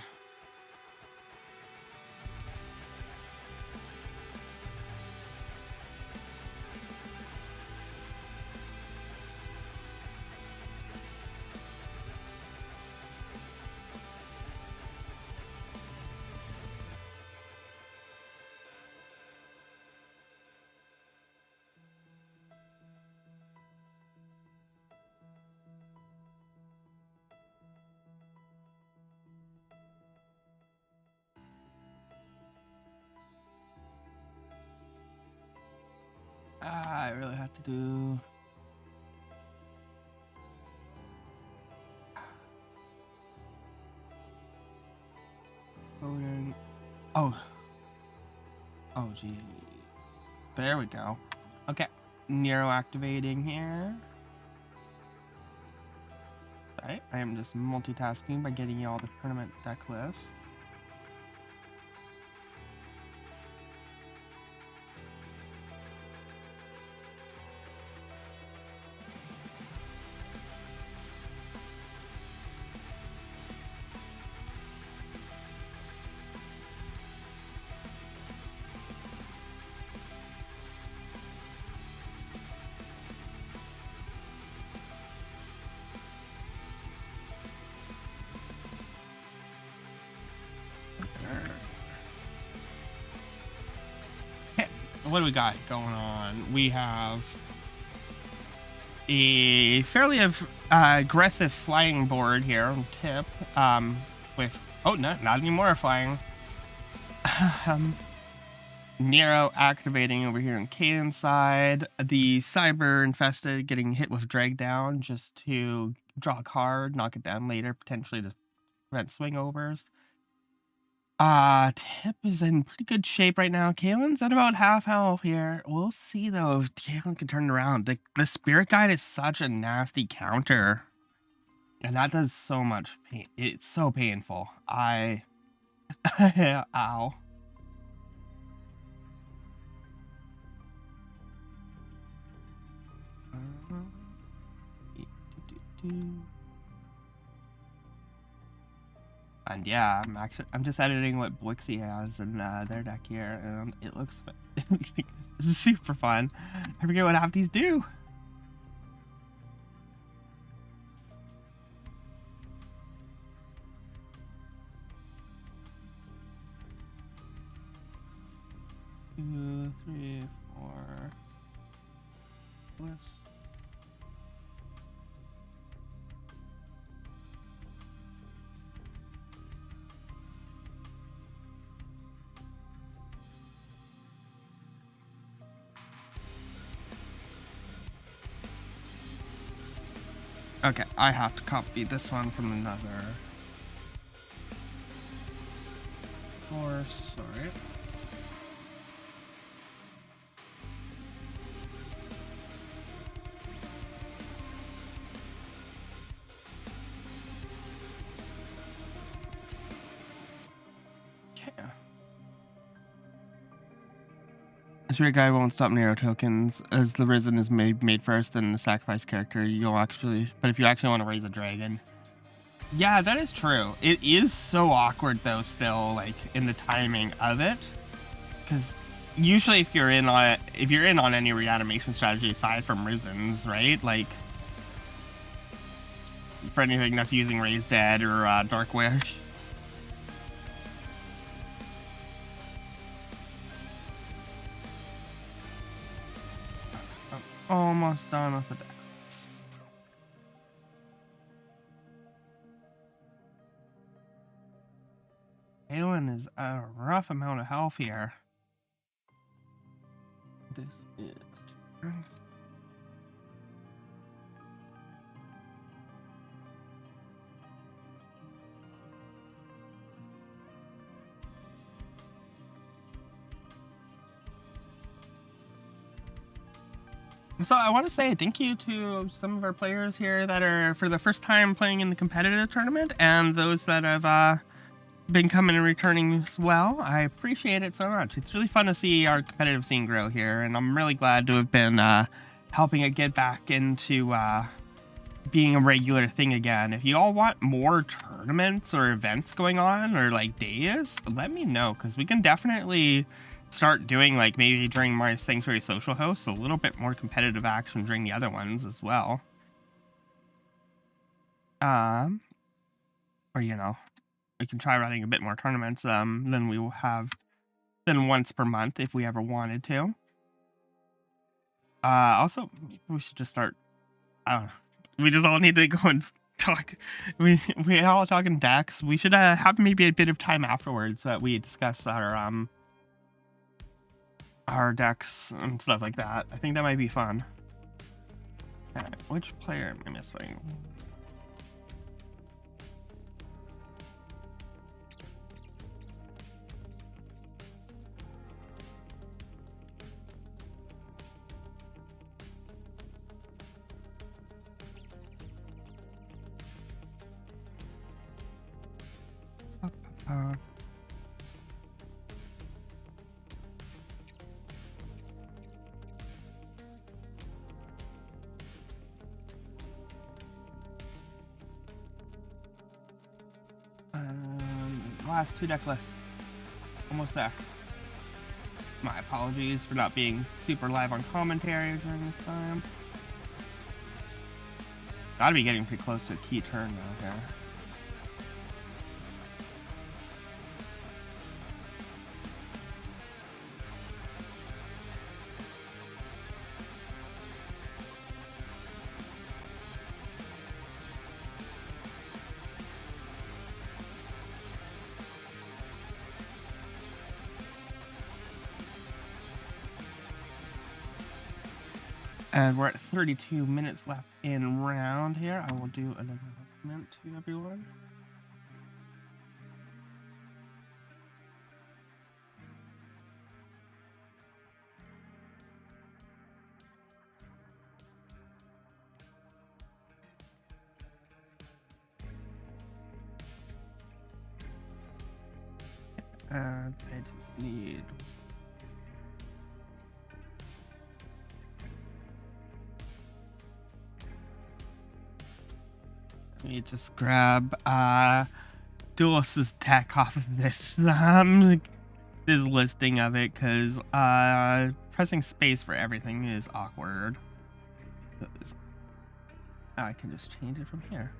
A: I really have to do... Oh, gee. There we go. Okay. Nero activating here. Sorry, I am just multitasking by getting you all the tournament deck lists. What do we got going on? We have a fairly aggressive flying board here on tip. With no, not anymore flying. Nero activating over here on Kaden's side. The Cyber Infested getting hit with Drag Down just to draw a card, knock it down later, potentially to prevent swing overs. Tip is in pretty good shape right now. Kalen's at about half health here. We'll see though if Kalen can turn it around. The Spirit Guide is such a nasty counter. And that does so much pain. It's so painful. Ow. And yeah, I'm just editing what Blixie has in their deck here, and it looks this is super fun. I forget what half these do. Two, three, four. Plus. Okay, I have to copy this one from another source. Sorry. Okay. Spirit Guide won't stop Nero tokens as the Risen is made first, then the sacrifice character you'll actually. But if you actually want to raise a dragon, yeah, that is true. It is so awkward though, still, like in the timing of it, because usually if you're in on any reanimation strategy aside from Risens, right? Like for anything that's using Raise Dead or Dark Wish. Almost done with the deck. Alan is a rough amount of health here. This is... So I want to say thank you to some of our players here that are for the first time playing in the competitive tournament, and those that have been coming and returning as well. I appreciate it so much. It's really fun to see our competitive scene grow here, and I'm really glad to have been helping it get back into being a regular thing again. If you all want more tournaments or events going on, or like days, let me know, because we can definitely start doing, like, maybe during my Sanctuary Social hosts, a little bit more competitive action during the other ones as well. Or, you know, we can try running a bit more tournaments than we will have than once per month if we ever wanted to. Also, we should just start, we just all need to go and talk. We all talking decks. We should have maybe a bit of time afterwards that we discuss our decks and stuff like that. I think that might be fun. Okay, which player am I missing? Last two deck lists. Almost there. My apologies for not being super live on commentary during this time. Gotta be getting pretty close to a key turn now here. And we're at 32 minutes left in round here. I will do an announcement to everyone. And I just need... Let me just grab Duelist's deck off of this this listing of it, because pressing space for everything is awkward. I can just change it from here.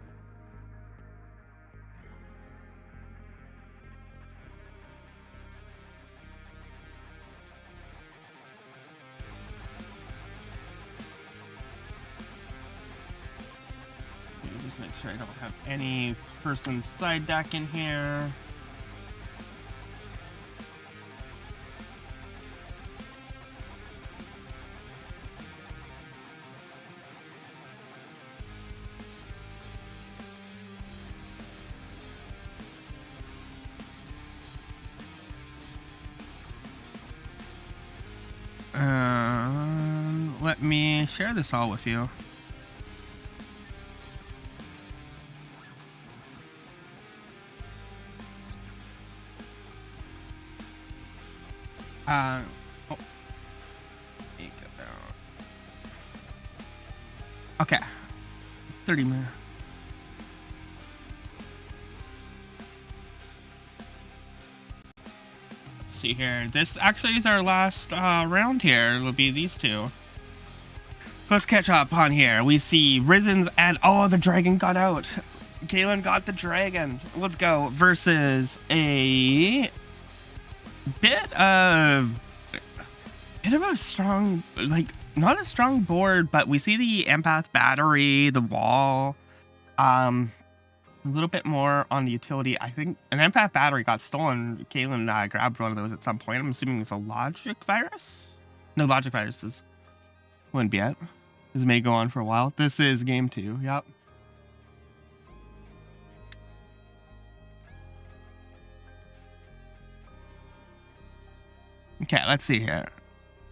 A: Just make sure I don't have any person's side deck in here. Let me share this all with you. Oh. Okay. 30 minutes. Let's see here. This actually is our last round here. It'll be these two. Let's catch up on here. We see Risen's and oh, the dragon got out. Galen got the dragon. Let's go. Versus a bit of a strong, like, not a strong board, but we see the empath battery, the wall, A little bit more on the utility. I think an empath battery got stolen. Kaylin grabbed one of those at some point. I'm assuming with a logic virus? No, logic viruses. Wouldn't be it. This may go on for a while. This is game 2. Yep. Okay, let's see here.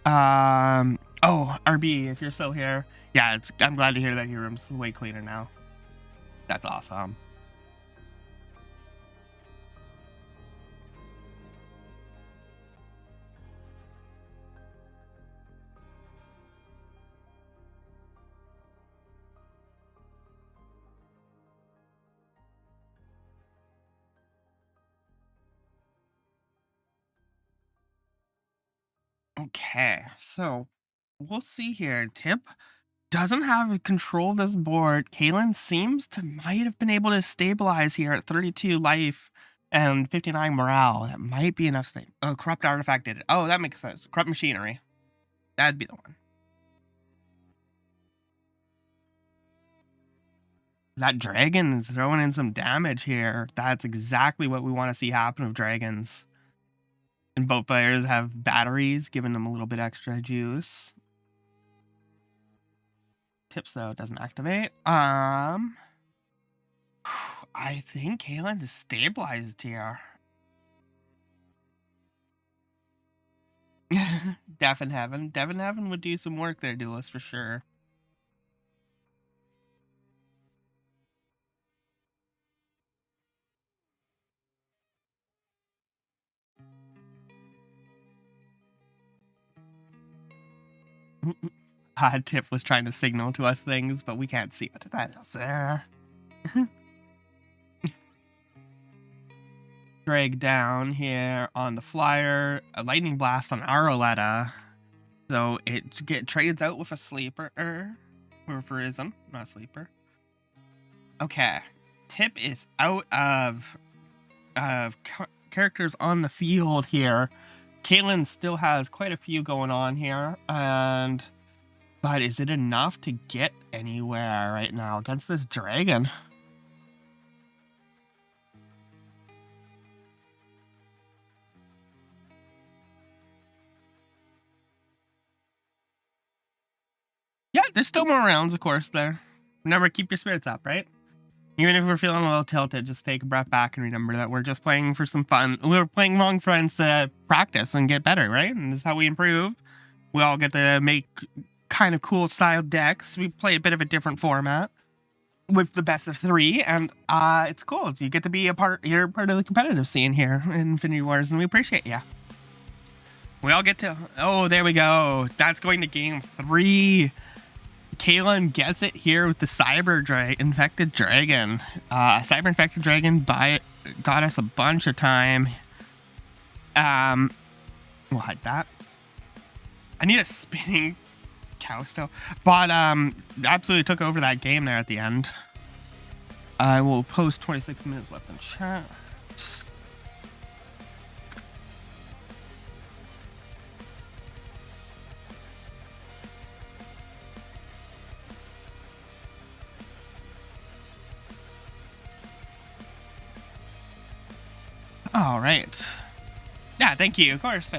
A: Oh, RB, if you're still here. Yeah, I'm glad to hear that your room's way cleaner now. That's awesome. Okay, so we'll see here. Tip doesn't have control of this board. Kaylin seems to might have been able to stabilize here at 32 life and 59 morale. That might be enough. Oh, corrupt artifact did it. Oh, that makes sense. Corrupt machinery. That'd be the one. That dragon is throwing in some damage here. That's exactly what we want to see happen with dragons. And both players have batteries, giving them a little bit extra juice. Tips though doesn't activate. I think Kaylin is stabilized here. Devin Heaven would do some work there, Duelist, for sure. Tip was trying to signal to us things, but we can't see what that is there. Drag down here on the flyer. A lightning blast on Aroletta. So it trades out with a sleeper. Or Verism, not a sleeper. Okay. Tip is out of characters on the field here. Kaylin still has quite a few going on here, but is it enough to get anywhere right now against this dragon? Yeah, there's still more rounds, of course, there. Remember, keep your spirits up, right? Even if we're feeling a little tilted, just take a breath back and remember that we're just playing for some fun. We're playing among friends to practice and get better, right? And this is how we improve. We all get to make kind of cool style decks. We play a bit of a different format with the best of 3, and it's cool. You get to be you're part of the competitive scene here in Infinity Wars, and we appreciate you. We all get to, oh, there we go. That's going to game 3. Kaylin gets it here with the Infected Dragon. Cyber Infected Dragon got us a bunch of time. We'll hide that. I need a spinning cow still. But absolutely took over that game there at the end. I will post 26 minutes left in chat. All right. Yeah, thank you. Of course.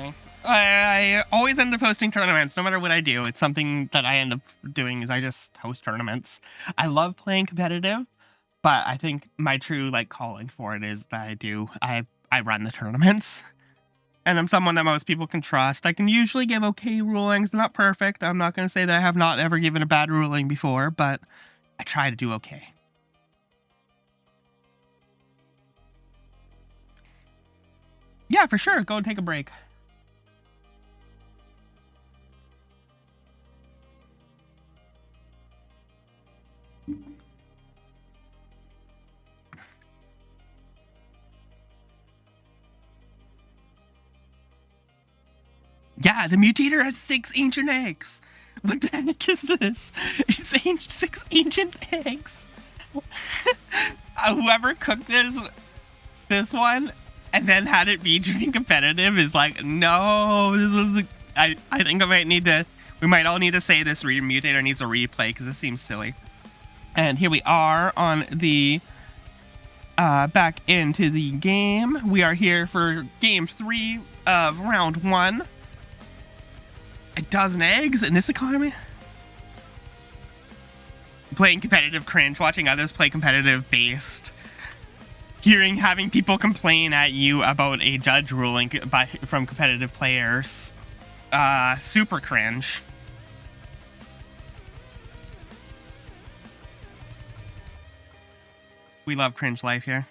A: I always end up hosting tournaments, no matter what I do. It's something that I end up doing is I just host tournaments. I love playing competitive, but I think my true calling for it is that I run the tournaments. And I'm someone that most people can trust. I can usually give okay rulings. They're not perfect. I'm not going to say that I have not ever given a bad ruling before, but I try to do okay. Yeah, for sure. Go and take a break. Yeah, the mutator has 6 ancient eggs. What the heck is this? It's 6 ancient eggs. Whoever cooked this one and then had it be dream competitive is like, no, this is. I think we might all need to say this mutator needs a replay because this seems silly. And here we are on the back into the game. We are here for game 3 of round 1. A dozen eggs in this economy? Playing competitive cringe, watching others play competitive based. Having people complain at you about a judge ruling from competitive players. Super cringe. We love cringe life here.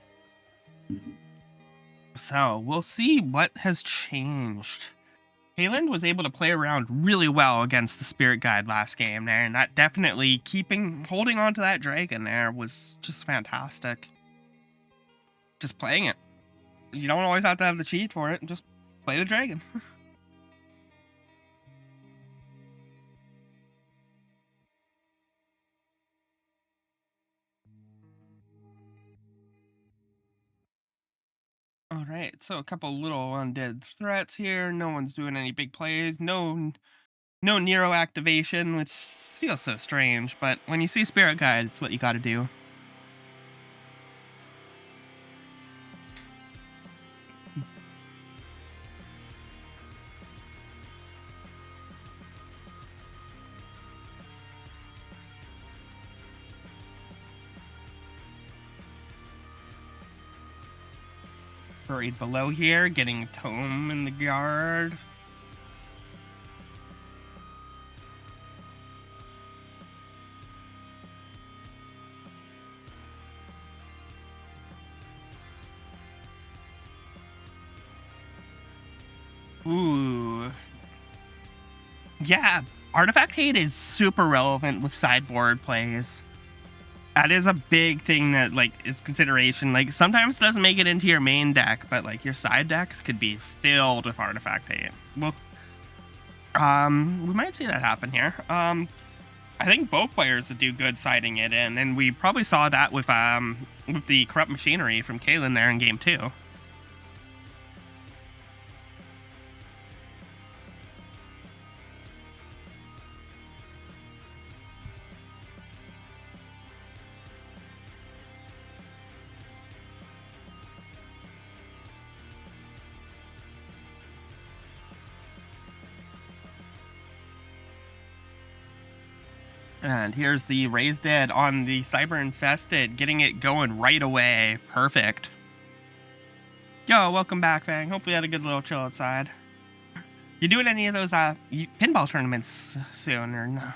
A: So we'll see what has changed. Kayland was able to play around really well against the Spirit Guide last game there, and that definitely holding on to that dragon there was just fantastic. Just playing it. You don't always have to have the cheat for it, just play the dragon. All right, so a couple little undead threats here. No one's doing any big plays. No Nero activation, which feels so strange, but when you see Spirit Guide, it's what you got to do. Buried below here, getting Tome in the yard. Ooh. Yeah, Artifact Hate is super relevant with sideboard plays. That is a big thing that is consideration. Sometimes it doesn't make it into your main deck, but your side decks could be filled with Artifact Hate. Well, we might see that happen here. I think both players would do good siding it in, and we probably saw that with the Corrupt Machinery from Kayland there in game 2. And here's the Raised Dead on the Cyber Infested, getting it going right away. Perfect. Yo, welcome back, Fang. Hopefully you had a good little chill outside. You doing any of those pinball tournaments soon or no?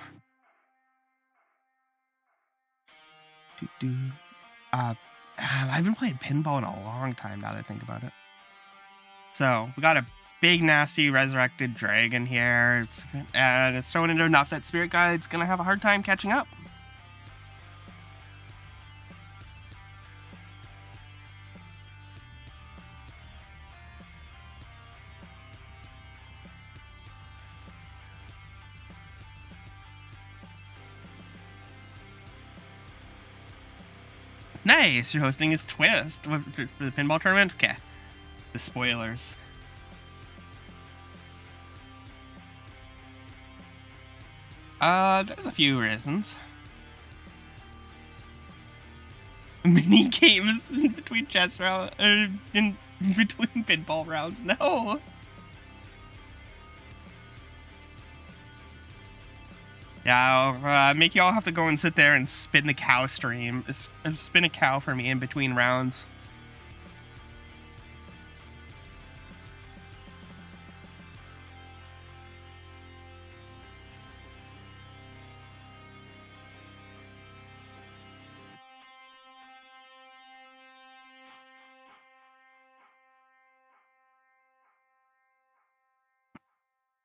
A: I haven't played pinball in a long time now that I think about it. So we got a big nasty resurrected dragon here. It's thrown into enough that Spirit Guide's gonna have a hard time catching up. Nice, you're hosting his twist for the pinball tournament. Okay, the spoilers. There's a few reasons. Mini games in between chess rounds, in between pinball rounds. No. Yeah, I'll make y'all have to go and sit there and spin the cow stream. Spin a cow for me in between rounds.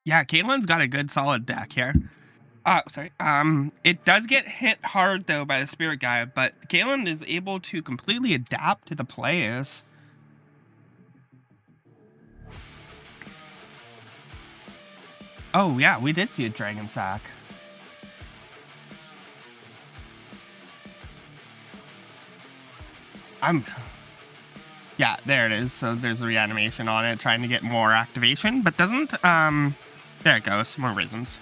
A: Yeah, Caitlin's got a good solid deck here. Sorry. It does get hit hard though by the Spirit Guide, but Caitlin is able to completely adapt to the plays. Oh yeah, we did see a Dragon Sack. Yeah, there it is. So there's a reanimation on it, trying to get more activation, but doesn't, there it goes, more Risms.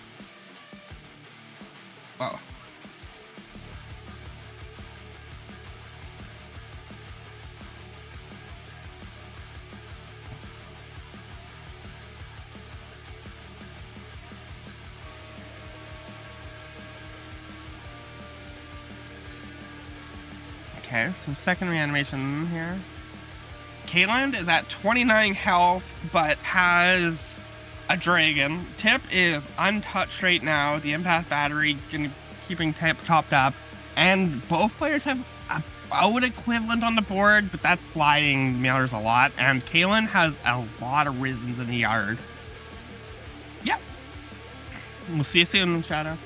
A: Oh. Okay, so second reanimation here. Kayland is at 29 health, but has a dragon. Tip is untouched right now. The empath battery keeping Tip topped up. And both players have about equivalent on the board, but that flying matters a lot. And Kayland has a lot of Risens in the yard. Yep. We'll see you soon, Shadow.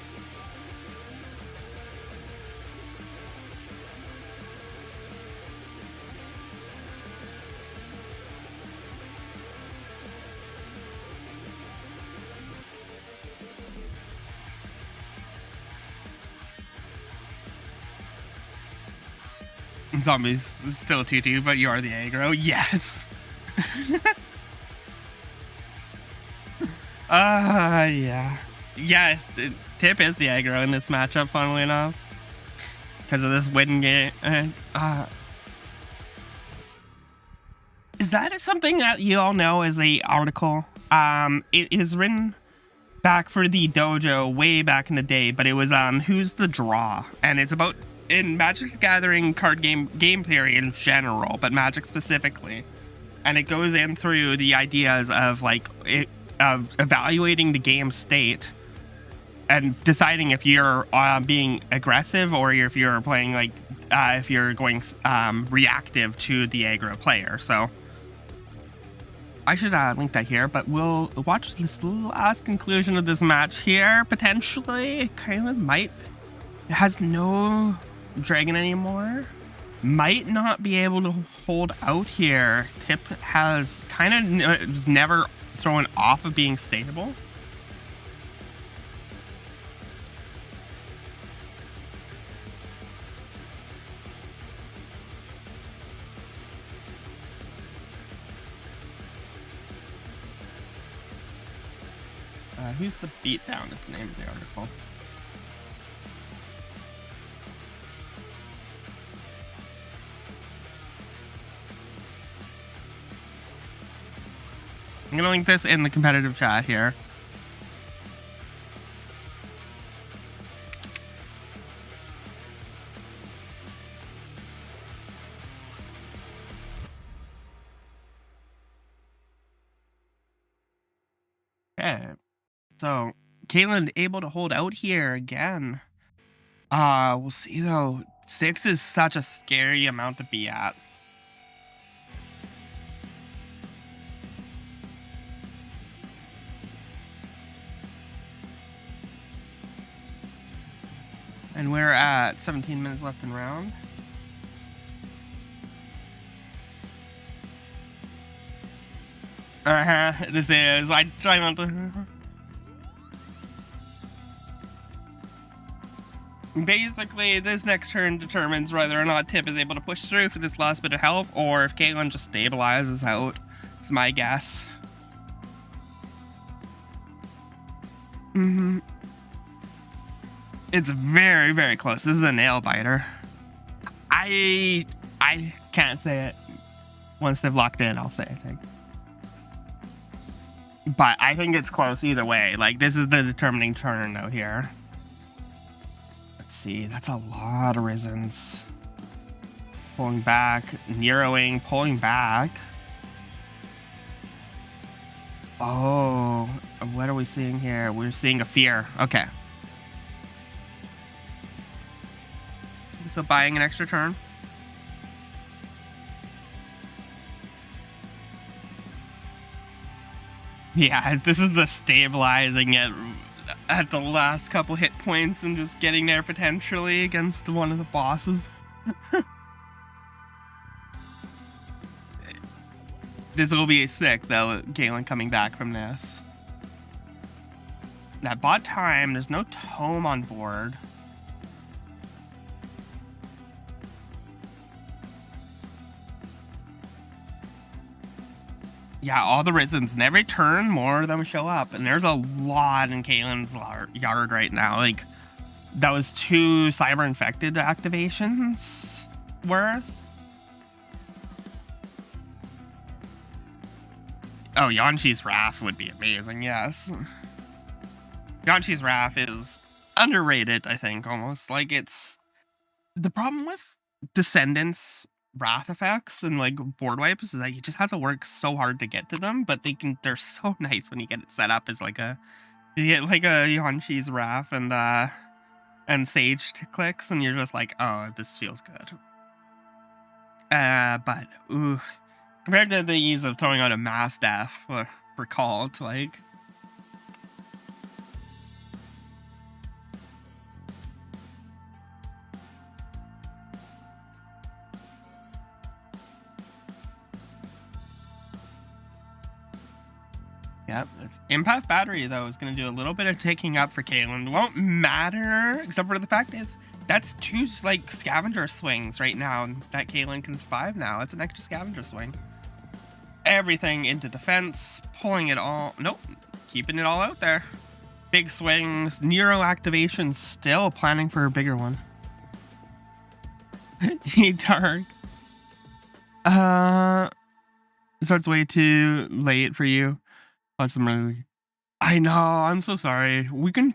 A: Zombies still 2-2, but you are the aggro. Yes. Yeah. Yeah, Tip is the aggro in this matchup, funnily enough. Because of this win game. Is that something that you all know is a article? It is written back for the dojo way back in the day, but it was Who's the Draw? And it's about in Magic the Gathering card game theory in general, but Magic specifically. And it goes in through the ideas of like of evaluating the game state and deciding if you're being aggressive or if you're playing like if you're going reactive to the aggro player. So I should link that here, but we'll watch this last conclusion of this match here. Potentially, Kylan has no dragon anymore. Might not be able to hold out here. Tip has kind of never thrown off of being stable. Who's the Beatdown is the name of the article. I'm gonna link this in the competitive chat here. Okay. So, Caitlin able to hold out here again. We'll see though. 6 is such a scary amount to be at. And we're at 17 minutes left in round. This is, I try not to. Basically, this next turn determines whether or not Tip is able to push through for this last bit of health, or if Caitlin just stabilizes out. It's my guess. It's very, very close. This is the nail biter. I can't say it. Once they've locked in, I'll say, I think. But I think it's close either way. Like, this is the determining turn out here. Let's see. That's a lot of Risens. Pulling back. Neroing. Pulling back. Oh. What are we seeing here? We're seeing a fear. Okay. So buying an extra turn. Yeah, this is the stabilizing it at the last couple hit points and just getting there potentially against one of the bosses. This will be sick though, Galen coming back from this. That bot time, there's no tome on board. Yeah, all the Risens, and every turn more of them show up, and there's a lot in Caitlin's yard right now. Like, that was 2 cyber infected activations worth. Oh, Yanshi's Wrath would be amazing, yes. Yanshi's Wrath is underrated, I think, almost. Like, it's... The problem with Descendants wrath effects and like board wipes is that you just have to work so hard to get to them, but they're so nice when you get it set up as like you get like a Yonshi's wrath and Sage clicks, and you're just like, oh, this feels good. But ooh, compared to the ease of throwing out a mass death for Cult, like. Yep, it's Empath Battery, though, is going to do a little bit of taking up for Caitlyn. Won't matter, except for the fact is, that's 2, like, scavenger swings right now, and that Caitlyn can survive now. It's an extra scavenger swing. Everything into defense, pulling it all. Nope, keeping it all out there. Big swings, Nero activation, still planning for a bigger one. He dark. It starts way too late for you. Watch them really. I know. I'm so sorry. We can,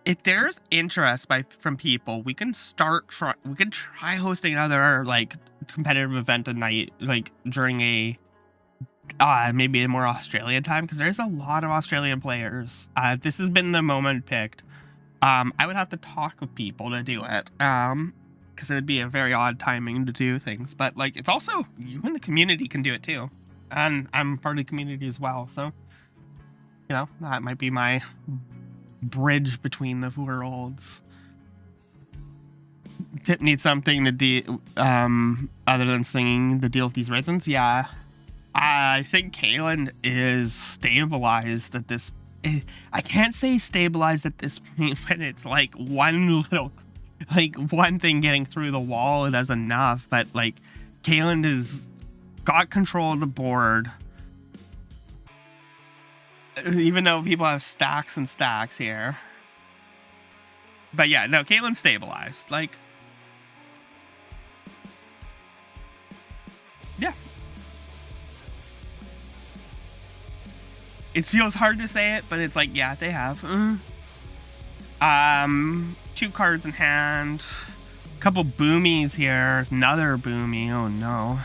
A: if there's interest from people, we can we can try hosting another like competitive event a night, like during a maybe a more Australian time, because there's a lot of Australian players. This has been the moment picked. I would have to talk with people to do it. Because it would be a very odd timing to do things, but like it's also you in the community can do it too. And I'm part of the community as well, so you know that might be my bridge between the worlds. Tip needs something to do other than singing the deal with these resins. Yeah, I think Caitlyn is stabilized at this. I can't say stabilized at this point, but it's like one thing getting through the wall and that's enough. But like Caitlyn has got control of the board, even though people have stacks and stacks here. But yeah, no, Caitlyn's stabilized. Like, yeah. It feels hard to say it, but it's like, yeah, they have. 2 cards in hand. Couple boomies here. Another boomie. Oh no.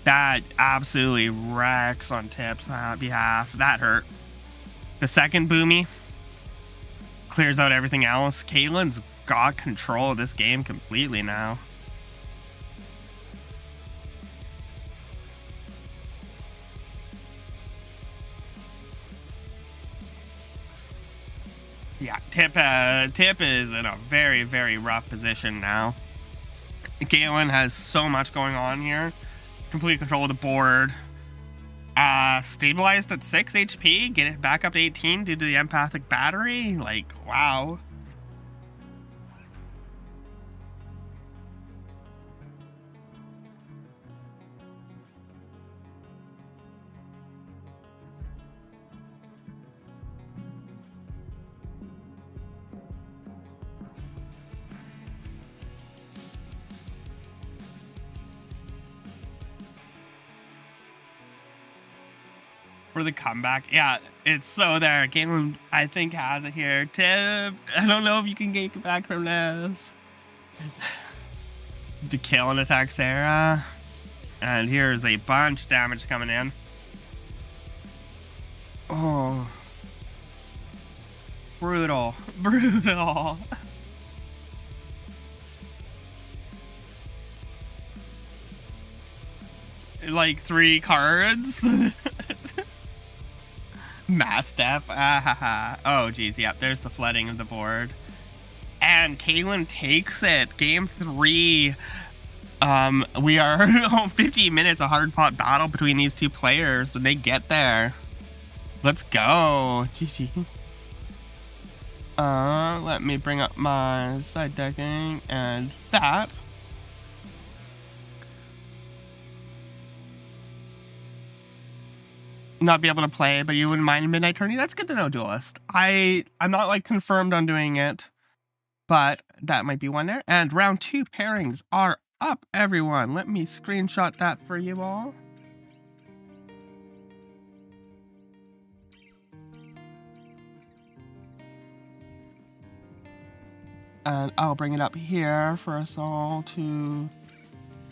A: That absolutely wrecks on Tip's behalf. That hurt. The second boomie clears out everything else. Caitlyn's got control of this game completely now. Yeah, Tip is in a very, very rough position now. Caitlyn has so much going on here. Complete control of the board. Stabilized at 6 HP. Get it back up to 18 due to the empathic battery. Like, wow. For the comeback. Yeah, it's so there. Caitlyn, I think, has it here. Tip, I don't know if you can get it back from this. The kill and attack Sarah. And here's a bunch of damage coming in. Oh. Brutal. Brutal. Like 3 cards. Mass death. Oh geez, yep, there's the flooding of the board. And Caitlyn takes it. Game 3. We are 50 minutes of hard fought battle between these 2 players when they get there. Let's go. GG. Let me bring up my side decking and that. Not be able to play, but you wouldn't mind Midnight Tourney. That's good to know, Duelist. I'm not like confirmed on doing it, but that might be one there. And round 2 pairings are up, everyone. Let me screenshot that for you all. And I'll bring it up here for us all to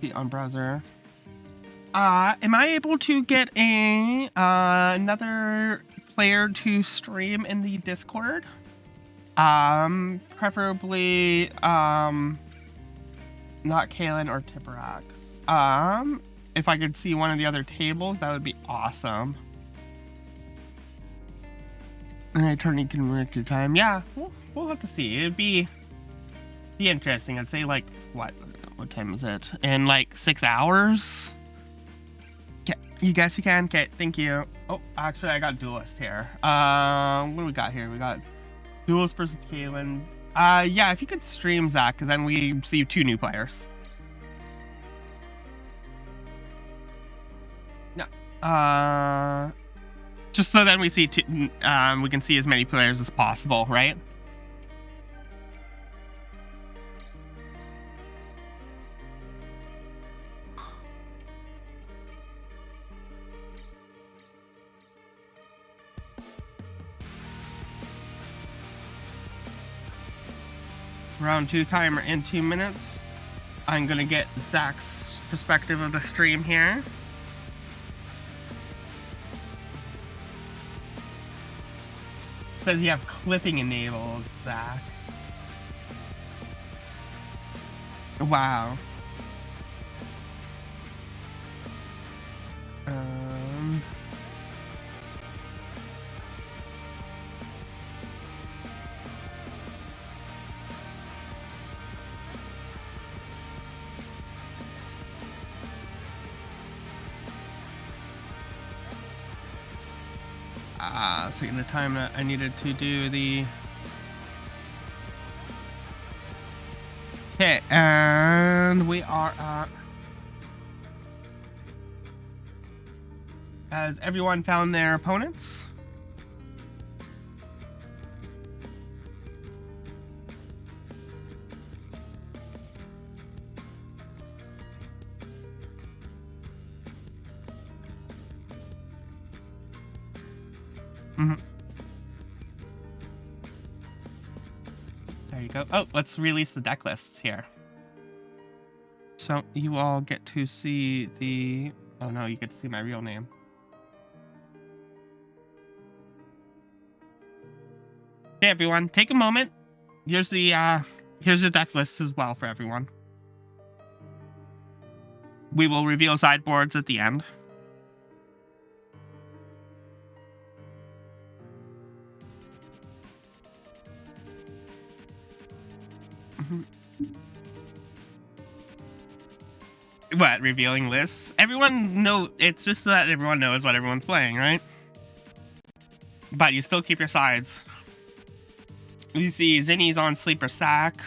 A: see on browser. Am I able to get a another player to stream in the Discord? Preferably not Kaylin or Tipperax. If I could see one of the other tables, that would be awesome. An attorney can work your time. Yeah, we'll have to see. It'd be interesting. I'd say like what time is it? In like 6 hours. Okay, you guess you can. Okay, thank you. Oh, actually, I got Duelist here. What do we got here? We got Duelist versus Kaylin. Yeah, if you could stream Zach, because then we see 2 new players. No. Just so then we see we can see as many players as possible, right? Round 2 timer in 2 minutes. I'm gonna get Zach's perspective of the stream here. Says you have clipping enabled, Zach. Wow. Taking the time that I needed to do the... Okay, and we are at... Has everyone found their opponents? There you go. Oh, let's release the deck lists here. So you all get to see the... Oh no, you get to see my real name. Okay, everyone, take a moment. Here's the deck list as well for everyone. We will reveal sideboards at the end. What, revealing lists? Everyone know, it's just so that everyone knows what everyone's playing, right? But you still keep your sides. You see Zinni's on Sleeper Sack.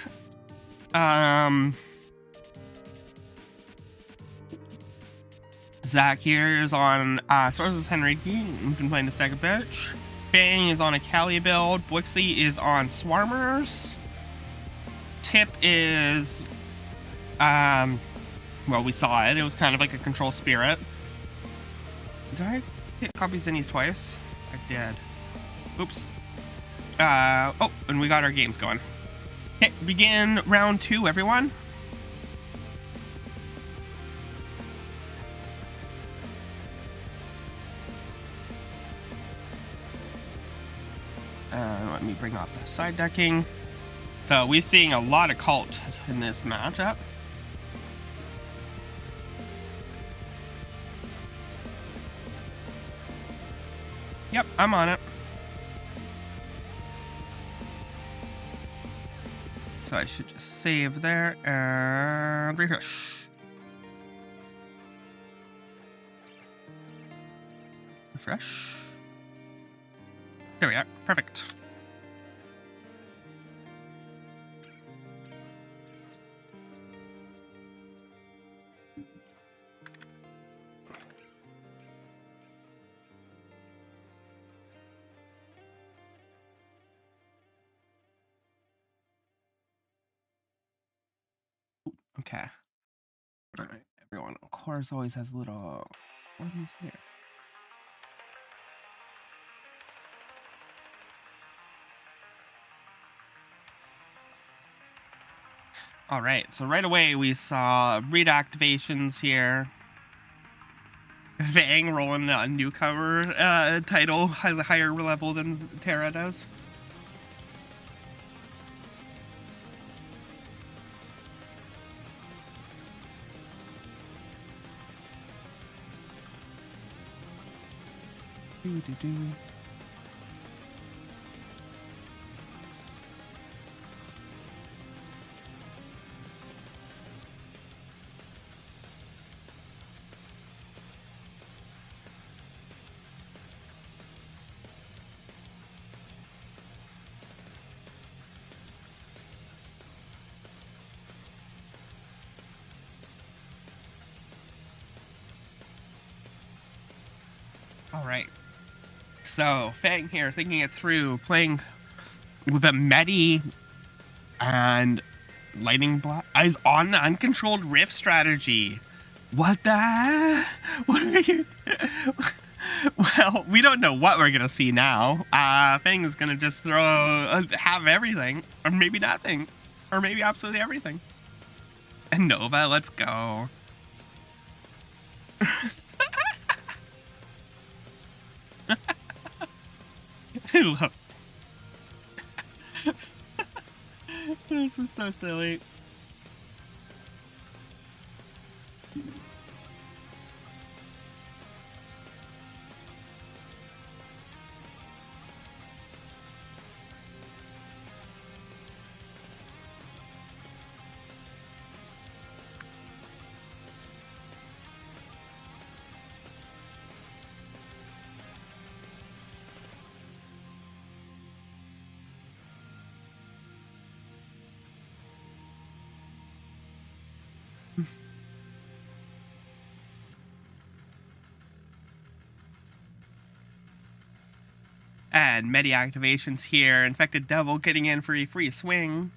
A: Zach here is on Sources Henry. You've been playing the Stack of Bitch. Bang is on a Kali build. Blixie is on Swarmers. Tip is well, we saw it. It was kind of like a Control Spirit. Did I hit copy Zinni's twice? I did. Oops. Oh, and we got our games going. Okay, begin round 2, everyone. Let me bring off the side decking. So we're seeing a lot of cult in this matchup. Yep, I'm on it. So I should just save there and refresh. Refresh. There we are. Perfect. Okay. All right. Everyone, of course, always has little ones here. All right, so right away we saw read activations here. Vang rolling a newcomer title, has a higher level than Terra does. Doo-doo-doo. All right. So Fang here, thinking it through, playing with a Medi and lightning blast is on the uncontrolled rift strategy. What the? What are you? Well, we don't know what we're gonna see now. Fang is gonna just have everything, or maybe nothing, or maybe absolutely everything. And Nova, let's go. I love. This is so silly. And Medi activations here. Infected Devil getting in for a free swing.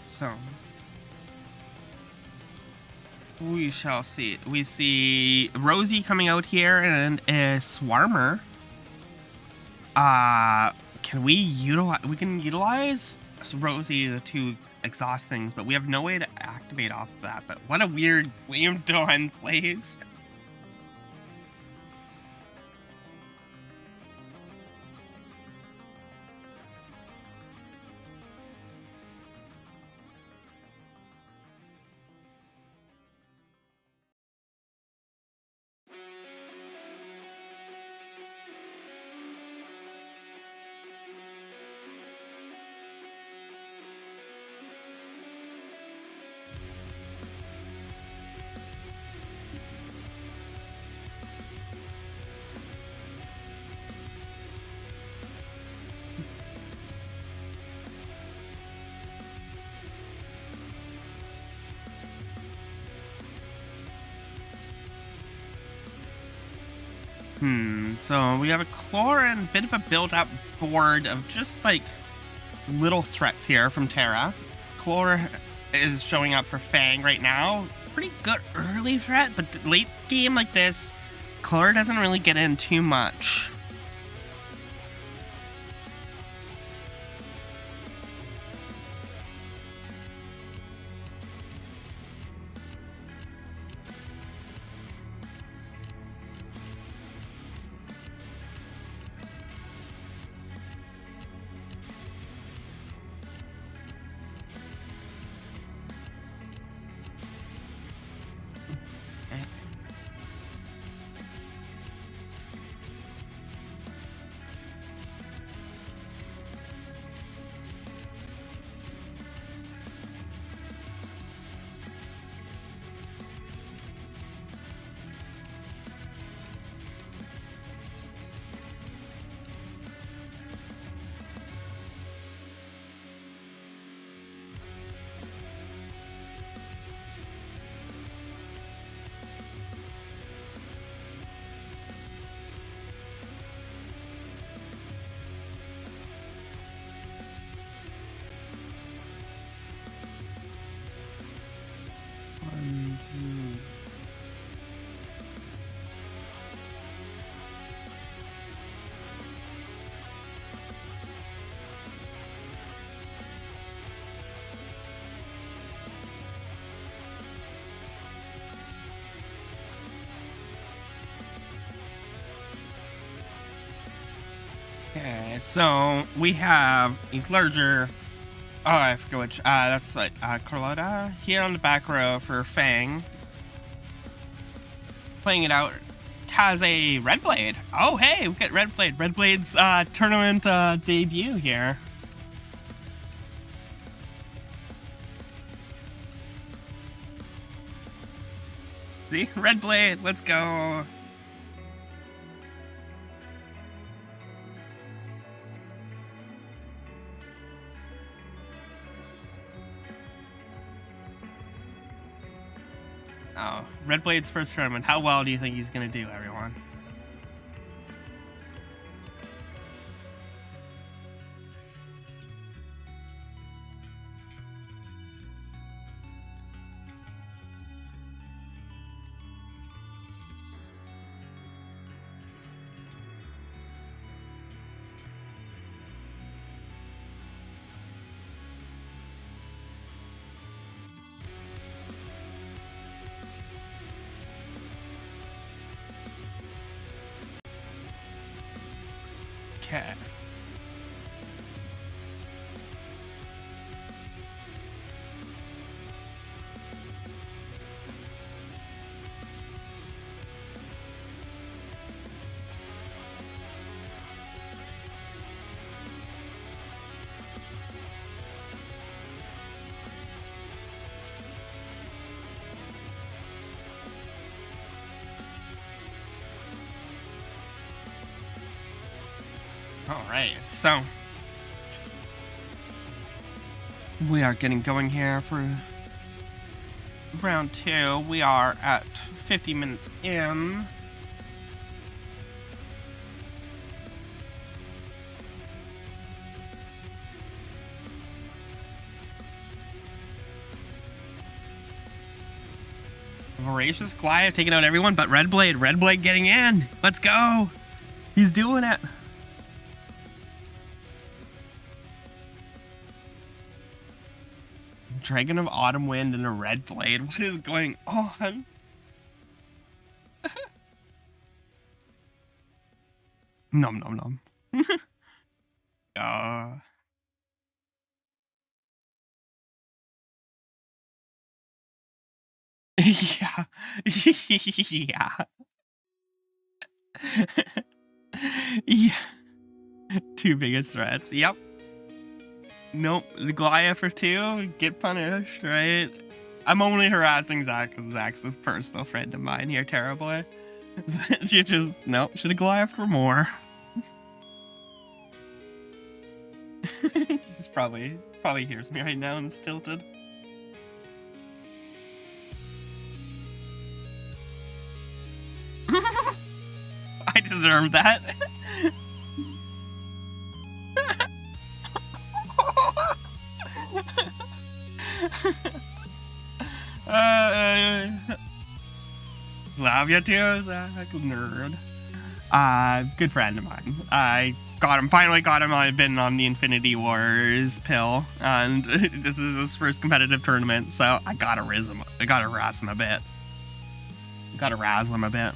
A: So we shall see. We see Rosie coming out here and a Swarmer. Can we utilize? We can utilize Rosie to exhaust things, but we have no way to activate off of that. But what a weird William Dawn plays. So we have a Chlor and bit of a build-up board of just like little threats here from Terra. Chlor is showing up for Fang right now. Pretty good early threat, but late game like this, Chlor doesn't really get in too much. Okay, so we have a larger. Oh, I forget which. That's like Carlotta here on the back row for Fang. Playing it out has a Red Blade. Oh, hey, we got Red Blade. Red Blade's tournament debut here. See, Red Blade, let's go. Oh, Red Blade's first tournament. How well do you think he's going to do, everyone? Okay. All right, so we are getting going here for round 2. We are at 50 minutes in. Voracious Goliath taking out everyone but Red Blade getting in. Let's go. He's doing it. Dragon of Autumn Wind and a Red Blade. What is going on? Nom nom nom. Yeah. Yeah. Yeah. 2 biggest threats. Yep. Nope. The Goliath for 2. Get punished, right? I'm only harassing Zach because Zach's a personal friend of mine here, terribly. You just nope. Should have Goliath for more. He's probably hears me right now and is tilted. I deserve that. Love you too, Zach, nerd. Good friend of mine. I finally got him. I've been on the Infinity Wars pill, and this is his first competitive tournament, so I gotta razz him a bit. Gotta razzle him a bit.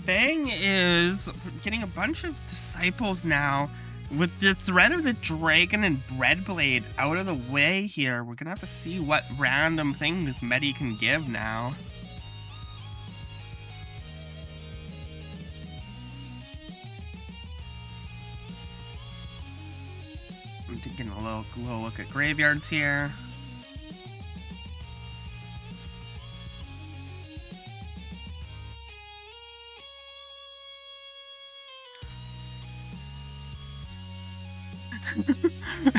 A: Fang is getting a bunch of disciples now. With the threat of the dragon and Red Blade out of the way here, we're gonna have to see what random things Medi can give now. I'm taking a little look at graveyards here.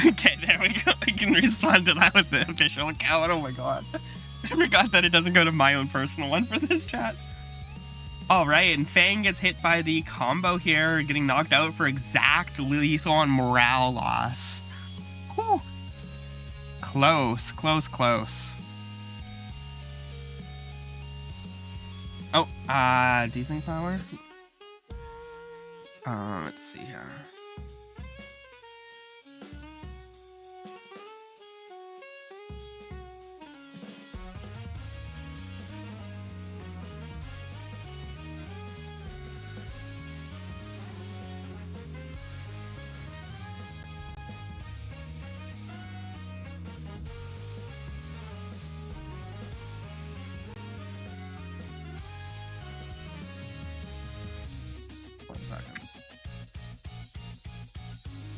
A: Okay, there we go. I can respond to that with the official account. Oh my god. I forgot that it doesn't go to my own personal one for this chat. Alright, and Fang gets hit by the combo here, getting knocked out for exact lethal and morale loss. Whew. Close. Oh, desync power? Let's see here.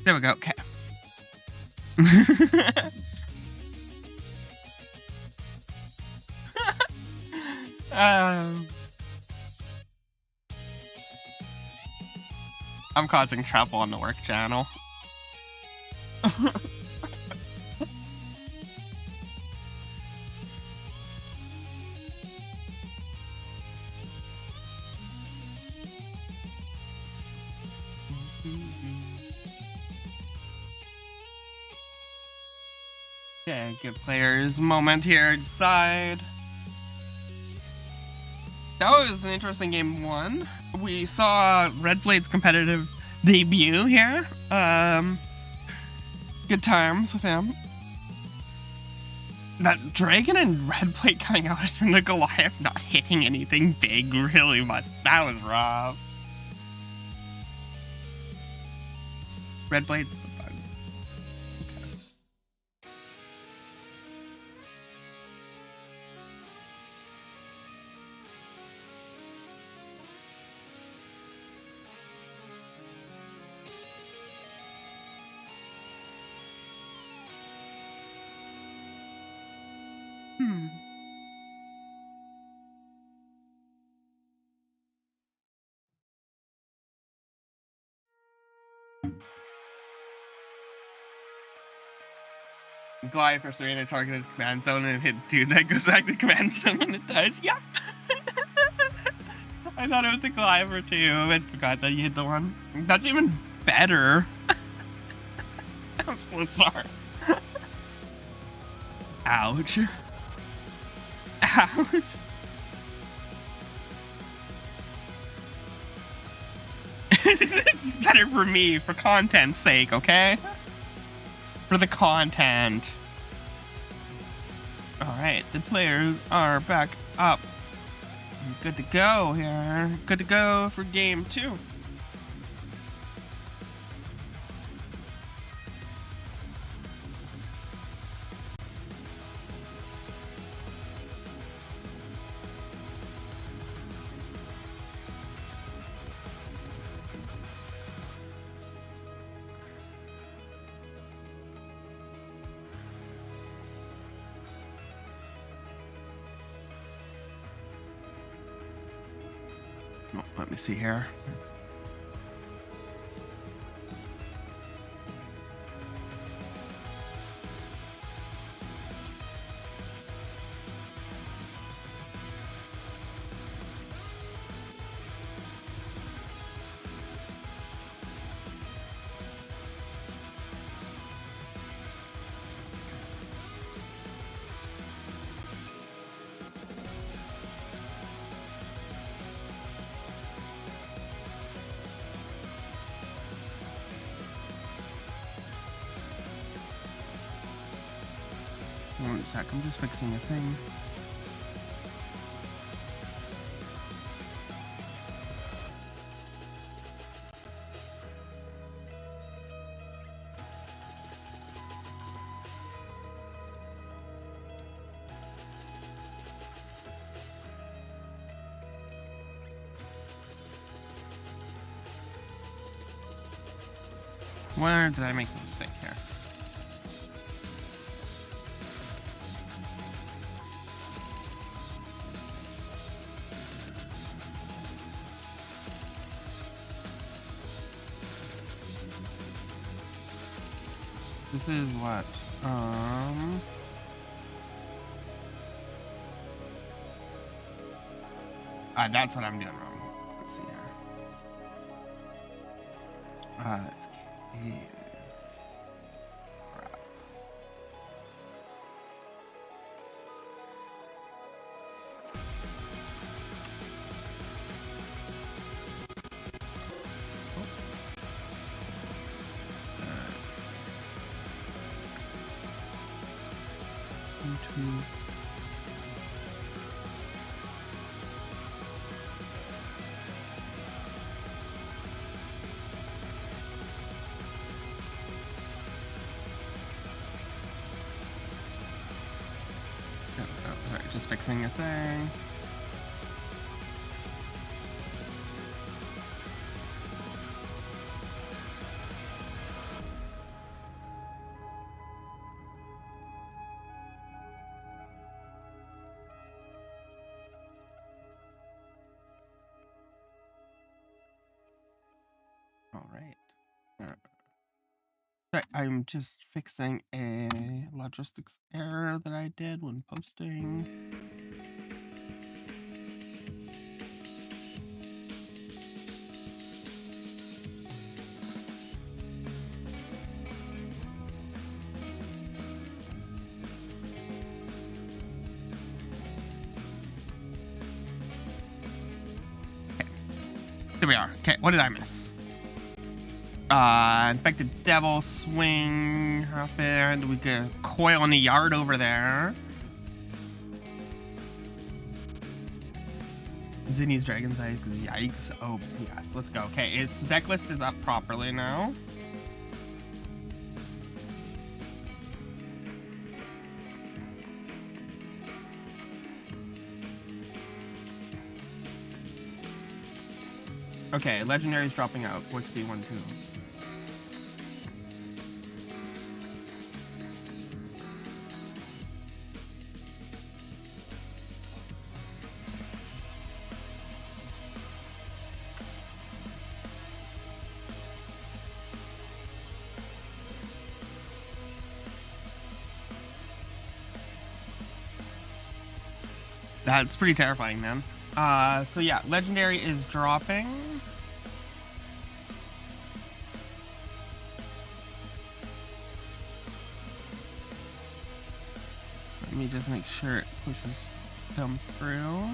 A: There we go. Okay. um, I'm causing trouble on the work channel. Yeah, give players a moment here to decide. That was an interesting game one. We saw Red Blade's competitive debut here. Good times with him. That Dragon and Red Blade coming out as the Goliath not hitting anything big really must. That was rough. Red Blade's the bug. Okay. Goliath for 3 and targeted command zone and hit dude that goes back to command zone when it dies. Yeah. I thought it was a Goliath for 2. I forgot that you hit the one. That's even better. I'm so sorry. Ouch. Ouch. It's better for me, for content's sake, okay? For the content. Alright, the players are back up. Good to go here. Good to go for game 2. Oh, let me see here. One sec, I'm just fixing a thing. Where did I make a mistake here? This is what? That's what I'm doing wrong. Let's see here. It's cave. Sorry, just fixing a thing. Sorry, I'm just fixing a logistics error that I did when posting. Here we are. Okay, what did I miss? Infected devil swing happened. We got a coil in the yard over there. Zinni's Dragon's Eyes, yikes. Oh, yes, let's go. Okay, its deck list is up properly now. Okay, Legendary's dropping out. Wixie 1-2. That's pretty terrifying, man. So yeah, Legendary is dropping. Let me just make sure it pushes them through.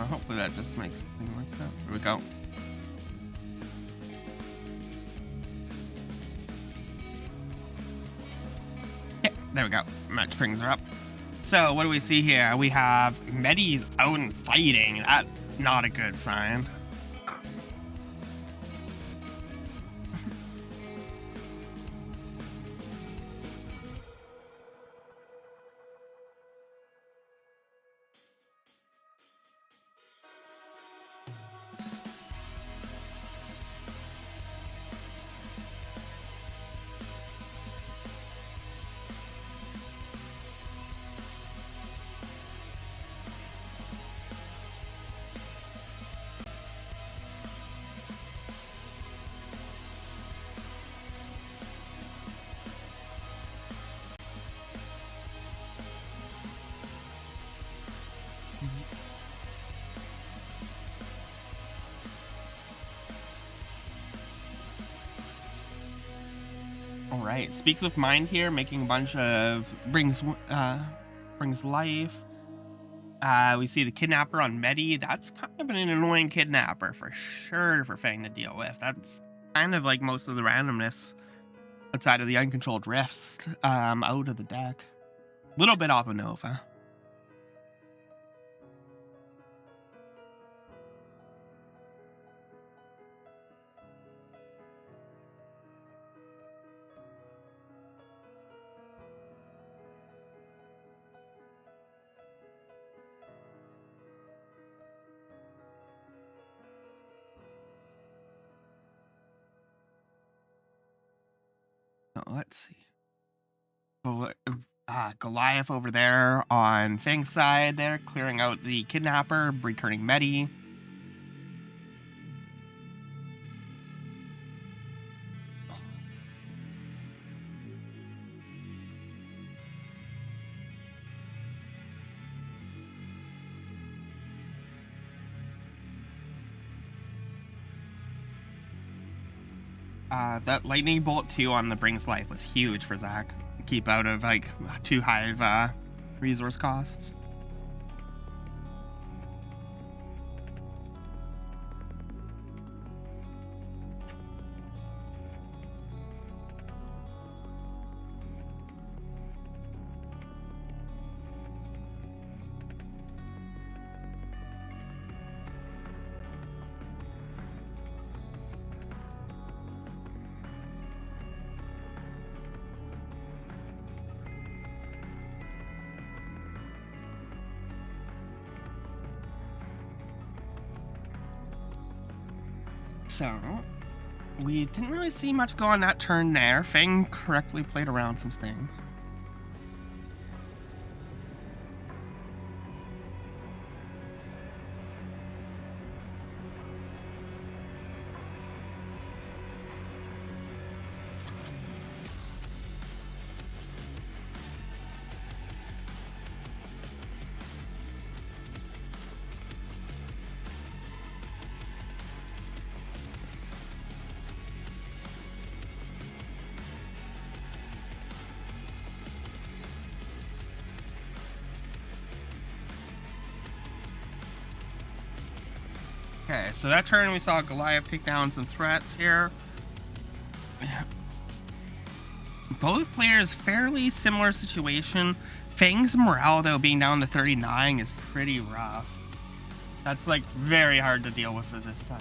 A: Hopefully that just makes something like that. There we go. Yeah, there we go. Match springs are up. So what do we see here? We have Medi's out and fighting. That's not a good sign. All right, speaks with mind here, making a bunch of brings life. We see the kidnapper on Medi. That's kind of an annoying kidnapper for sure for Fang to deal with. That's kind of like most of the randomness outside of the uncontrolled rifts out of the deck. A little bit off of Nova. So let's see. Goliath over there on Fang's side there, clearing out the kidnapper, returning Medi. That lightning bolt too on the Brings Life was huge for Zach. Keep out of like too high of resource costs. So, we didn't really see much go on that turn there. Fang correctly played around some things. Okay, so that turn we saw Goliath take down some threats here. Both players fairly similar situation. Fang's morale though being down to 39 is pretty rough. That's like very hard to deal with for this style.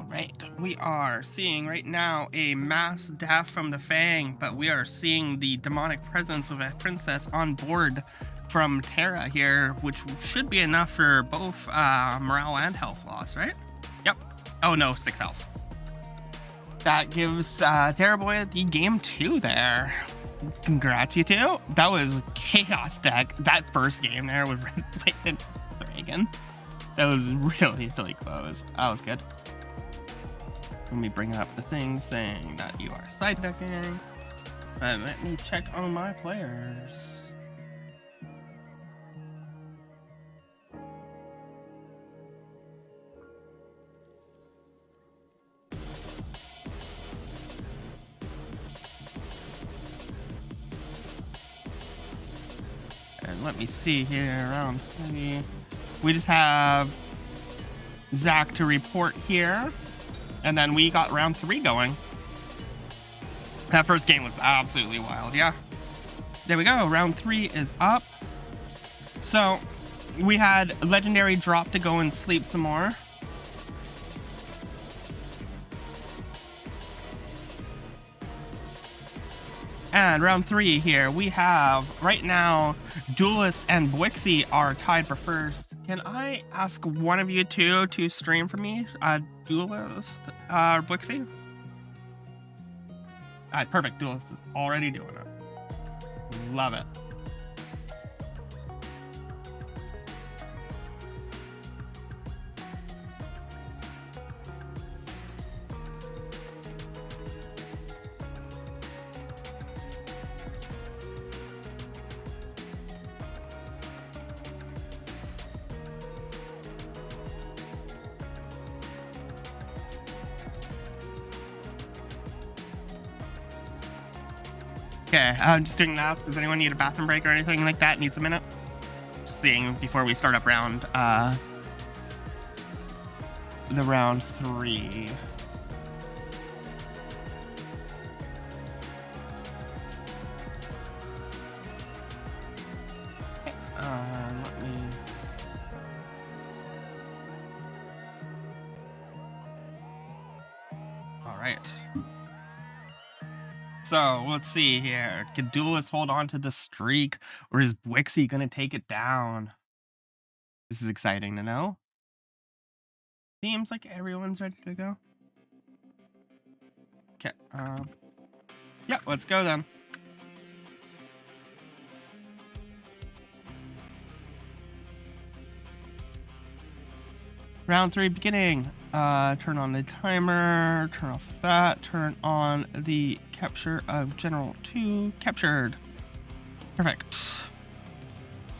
A: Right, we are seeing right now a mass death from the Fang, but we are seeing the demonic presence of a princess on board from Terra here, which should be enough for both morale and health loss, right? Yep. Oh no, 6 health. That gives Terra Boy the game 2 there. Congrats, you two. That was chaos deck. That first game there with Red Blade and Dragon. That was really, really close. That was good. Let me bring up the thing saying that you are side decking. And let me check on my players. And let me see here around 3. We just have Zach to report here. And then we got round 3 going. That first game was absolutely wild, yeah. There we go, round 3 is up. So, we had Legendary drop to go and sleep some more. And round 3 here, we have, right now, Duelist and Blixie are tied for first. Can I ask one of you two to stream for me? Duelist, Blixie? Alright, perfect. Duelist is already doing it. Love it. Okay, I'm just doing that. Does anyone need a bathroom break or anything like that? Needs a minute? Just seeing before we start up round, the round 3. Okay, let me... All right. So let's see here. Can Duelist hold on to the streak, or is Blixie gonna take it down? This is exciting to know. Seems like everyone's ready to go. Okay. Yeah, let's go then. Round 3 beginning. Turn on the timer, turn off that, turn on the capture of General 2. Captured. Perfect.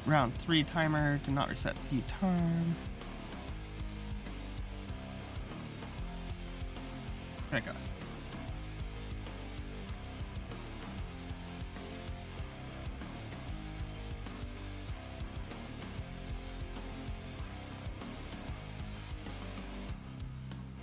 A: Round 3 timer, did not reset the time. There it goes.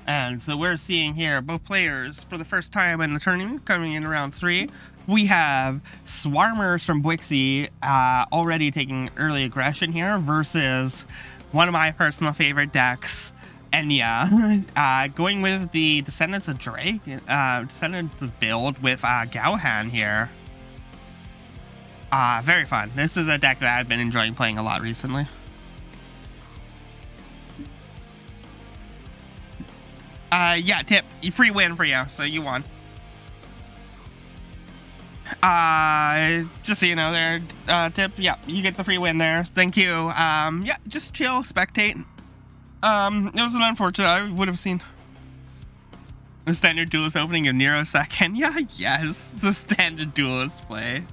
A: And so we're seeing here both players for the first time in the tournament coming in round 3. We have Swarmers from Wixie already taking early aggression here versus one of my personal favorite decks, Enya, going with the Descendants of Drake, Descendants of build with Gauhan here. Very fun. This is a deck that I've been enjoying playing a lot recently. Yeah, Tip, free win for you, so you won. Just so you know there, Tip, yeah, you get the free win there. Thank you. Yeah, just chill, spectate. It was an unfortunate, I would have seen the standard duelist opening of Nero second. Yeah, yes, it's a standard duelist play.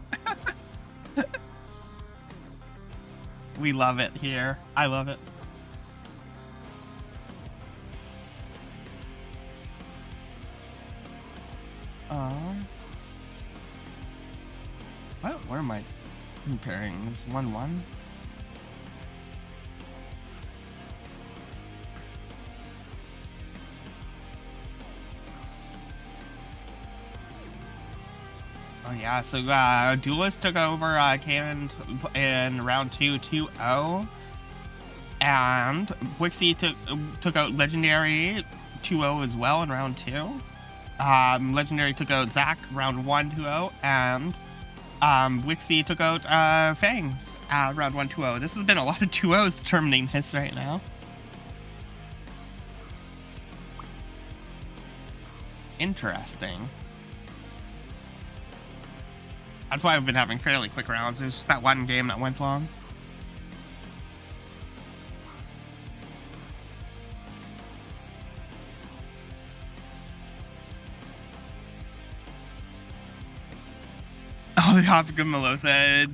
A: We love it here. I love it. Where am I comparing? Is 1-1? Oh yeah, so Duelist took over Cannon in round 2, 2-0. And Wixie took out Legendary 2-0 as well in round 2. Legendary took out Zach round 1, 2-0, and Wixie took out Fang round 1, 2-0. This has been a lot of 2-0s determining this right now. Interesting. That's why I've been having fairly quick rounds. It was just that one game that went long. Oh, the topic of Melosa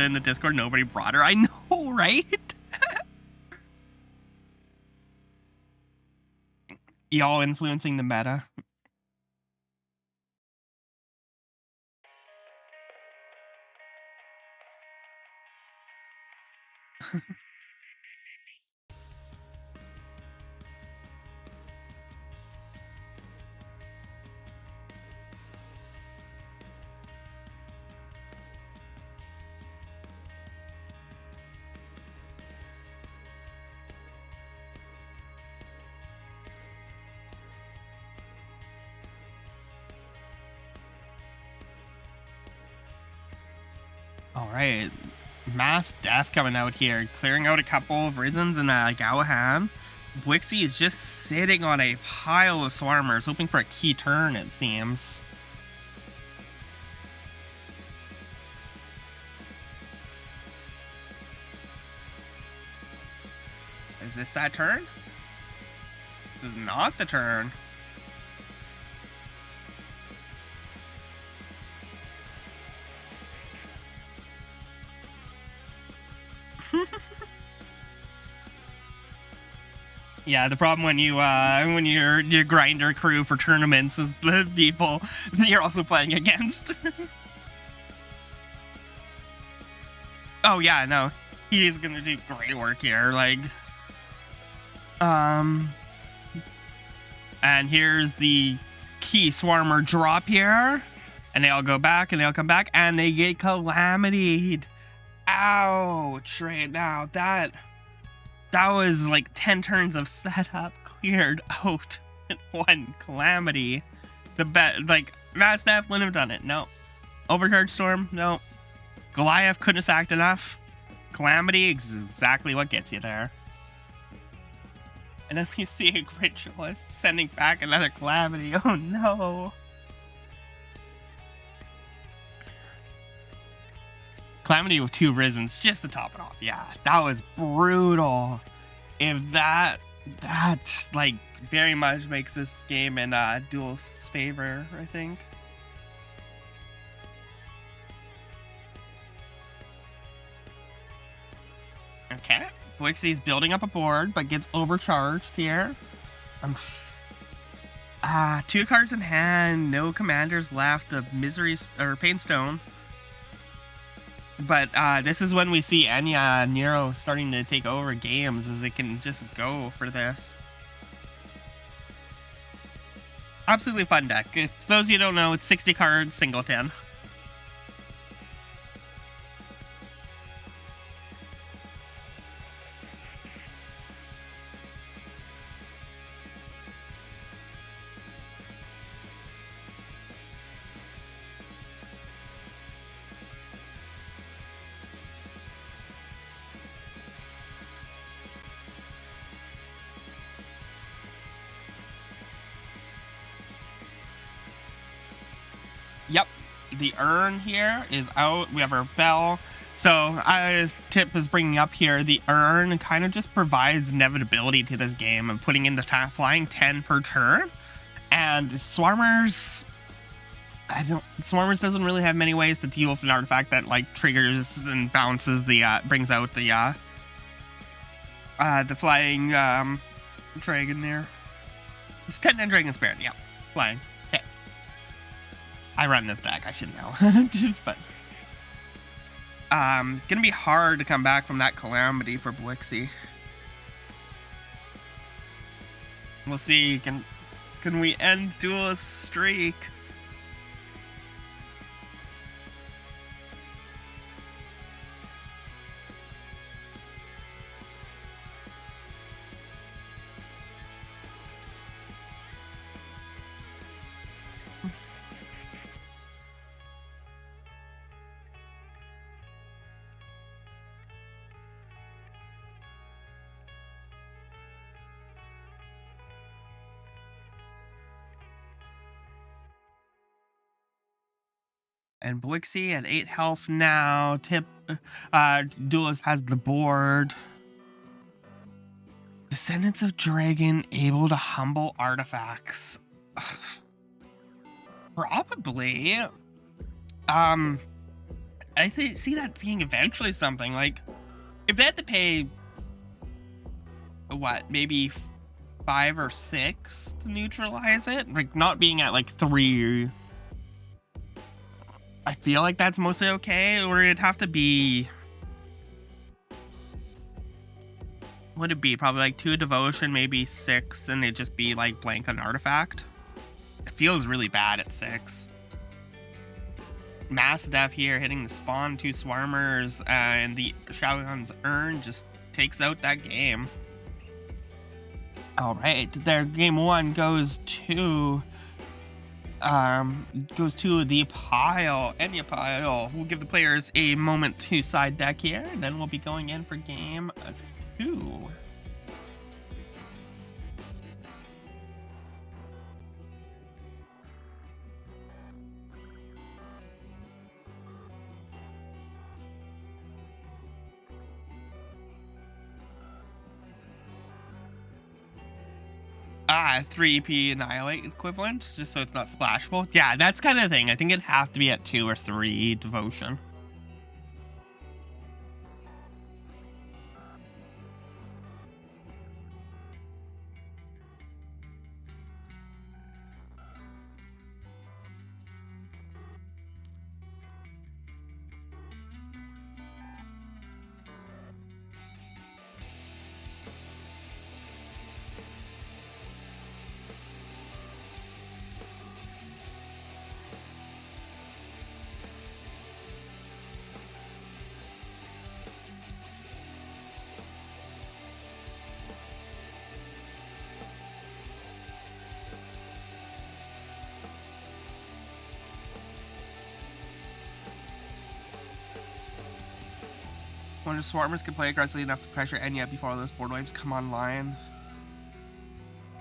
A: in the Discord, nobody brought her. I know, right? Y'all influencing the meta. All right, Mass Death coming out here, clearing out a couple of Risens and Gauhan. Wixie is just sitting on a pile of Swarmers, hoping for a key turn, it seems. Is this that turn? This is not the turn. Yeah, the problem when you're grinder crew for tournaments is the people you're also playing against. Oh yeah, no, he's gonna do great work here. Like, and here's the key Swarmer drop here, and they all go back and they all come back and they get calamity'd. Ouch! Right now, that was like 10 turns of setup cleared out in one calamity. The bet, like, Mass Death wouldn't have done it. No. Overcharge Storm, no. Goliath couldn't have sacked enough. Calamity is exactly what gets you there. And then we see a Ritualist sending back another Calamity. Oh no. Calamity with 2 Risens just to top it off. Yeah, that was brutal. if that like very much makes this game in Duel's favor, I think. Okay, Blixie's building up a board, but gets overcharged here. 2 cards in hand, no commanders left of Misery or Painstone. But this is when we see Enya and Nero starting to take over games, as they can just go for this. Absolutely fun deck. If those of you don't know, it's 60 cards, singleton. Yep, the urn here is out. We have our bell. So as Tip is bringing up here, the urn kind of just provides inevitability to this game and putting in the flying 10 per turn. And Swarmers, Swarmers doesn't really have many ways to deal with an artifact that like triggers and bounces the brings out the flying dragon there. It's 10 Dragon Spirit. Yeah, flying. Okay. I run this deck, I should know. But gonna be hard to come back from that calamity for Blixie. We'll see. Can we end Duel's streak? And Blixie at 8 health now. Tip, Duelist has the board. Descendants of Dragon able to humble artifacts. Probably. I see that being eventually something. Like, if they had to pay, what, maybe 5 or 6 to neutralize it? Like, not being at, like, 3... I feel like that's mostly okay, or it'd have to be... Would it be? Probably like 2 devotion, maybe 6, and it'd just be like blank on artifact. It feels really bad at 6. Mass Death here, hitting the spawn 2 Swarmers, and the Shadowhound's Urn just takes out that game. Alright, their game 1 goes to... the pile, Enya pile. We'll give the players a moment to side deck here, and then we'll be going in for game 2. Ah, 3 EP Annihilate equivalent, just so it's not splashable. Yeah, that's kind of the thing. I think it'd have to be at 2 or 3 devotion. Wonder if Swarmers can play aggressively enough to pressure Enya before those board wipes come online.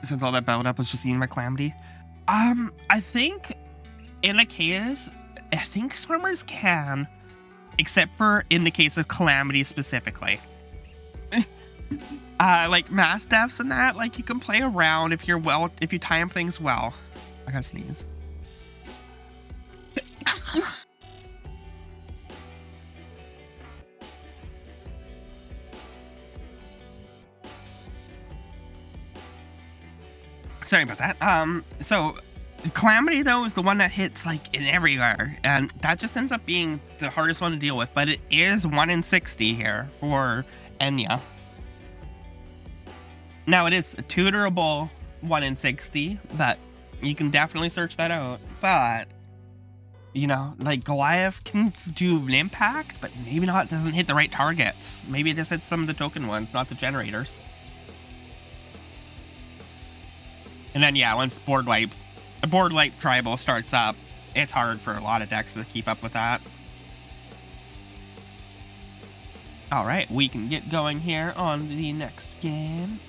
A: Since all that build up was just eating my calamity. I think in a case, I think Swarmers can, except for in the case of calamity specifically. Like mass deaths and that, like you can play around if you time things well. I gotta sneeze. Sorry about that. So Calamity though is the one that hits like in everywhere, and that just ends up being the hardest one to deal with. But it is 1 in 60 here for Enya. Now it is a tutorable 1 in 60, but you can definitely search that out. But you know, like Goliath can do an impact, but maybe not. Doesn't hit the right targets. Maybe it just hits some of the token ones, not the generators. And then yeah, once a board wipe tribal starts up, it's hard for a lot of decks to keep up with that. All right, we can get going here on the next game.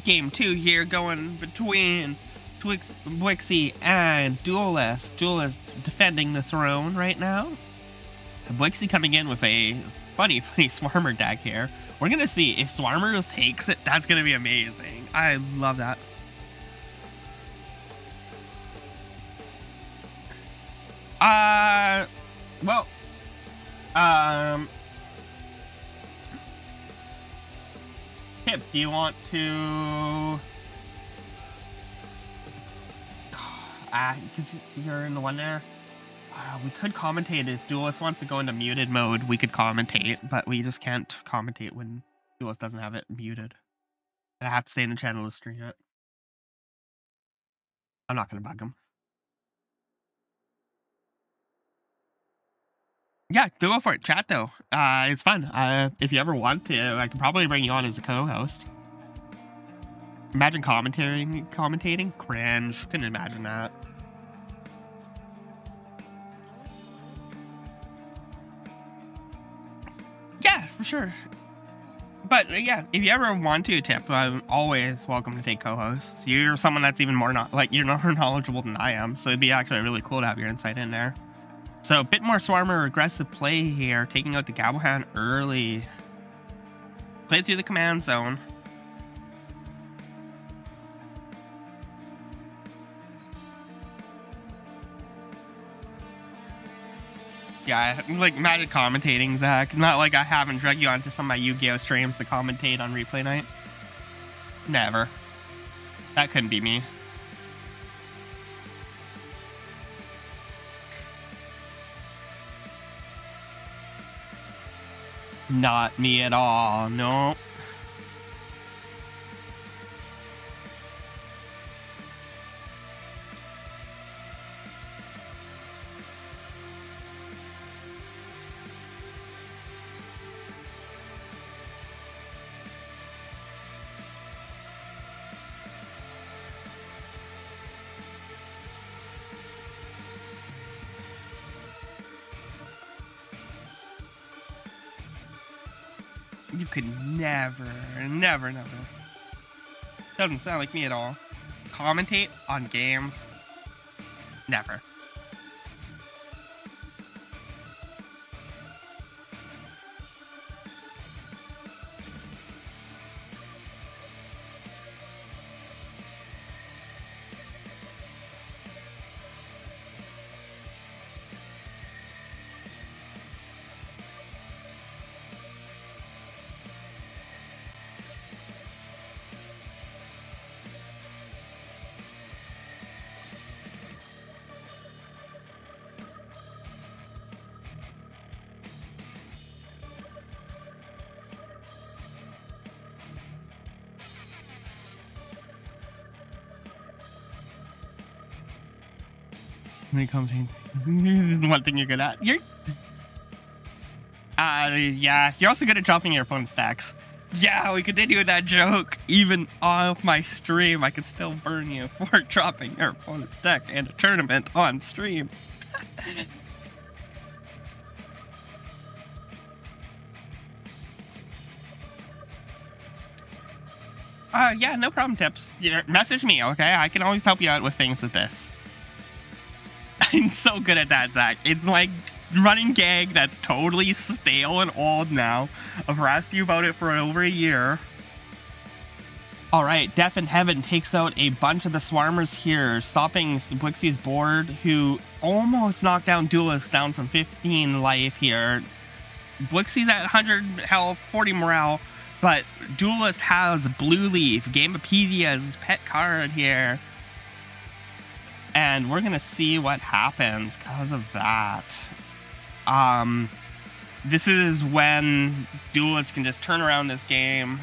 A: Game 2 here, going between Blixie and Duelist. Duelist defending the throne right now. Blixie coming in with a funny Swarmer deck here. We're gonna see if Swarmer just takes it. That's gonna be amazing. I love that. Well, Pip, do you want to, because you're in the one there, we could commentate if Duelist wants to go into muted mode. We could commentate, but we just can't commentate when Duelist doesn't have it muted. I have to stay in the channel to stream it. I'm not gonna bug him. Yeah, go for it. Chat though. It's fun. If you ever want to, I could probably bring you on as a co-host. Imagine commentating. Cringe. Couldn't imagine that. Yeah, for sure. But yeah, if you ever want to, Tip, I'm always welcome to take co-hosts. You're someone that's even more you're more knowledgeable than I am, so it'd be actually really cool to have your insight in there. So a bit more Swarmer aggressive play here, taking out the Gavelhand early. Play through the command zone. Yeah, like magic commentating, Zach. Not like I haven't dragged you onto some of my Yu-Gi-Oh streams to commentate on replay night. Never. That couldn't be me. Not me at all, no. You could never. Doesn't sound like me at all. Commentate on games? Never. One thing you're good at. Yeah, you're also good at dropping your opponent's stacks. Yeah, we continue with that joke. Even off my stream, I could still burn you for dropping your opponent's deck and a tournament on stream. Yeah, no problem, Tips. Yeah, message me, okay? I can always help you out with things with this. I'm so good at that, Zach. It's like running gag that's totally stale and old now. I've harassed you about it for over a year. All right, Death in Heaven takes out a bunch of the Swarmers here, stopping Blixie's board, who almost knocked down Duelist down from 15 life here. Blixie's at 100 health, 40 morale, but Duelist has Blue Leaf, Gamepedia's pet card here. And we're going to see what happens because of that. This is when Duelist can just turn around this game.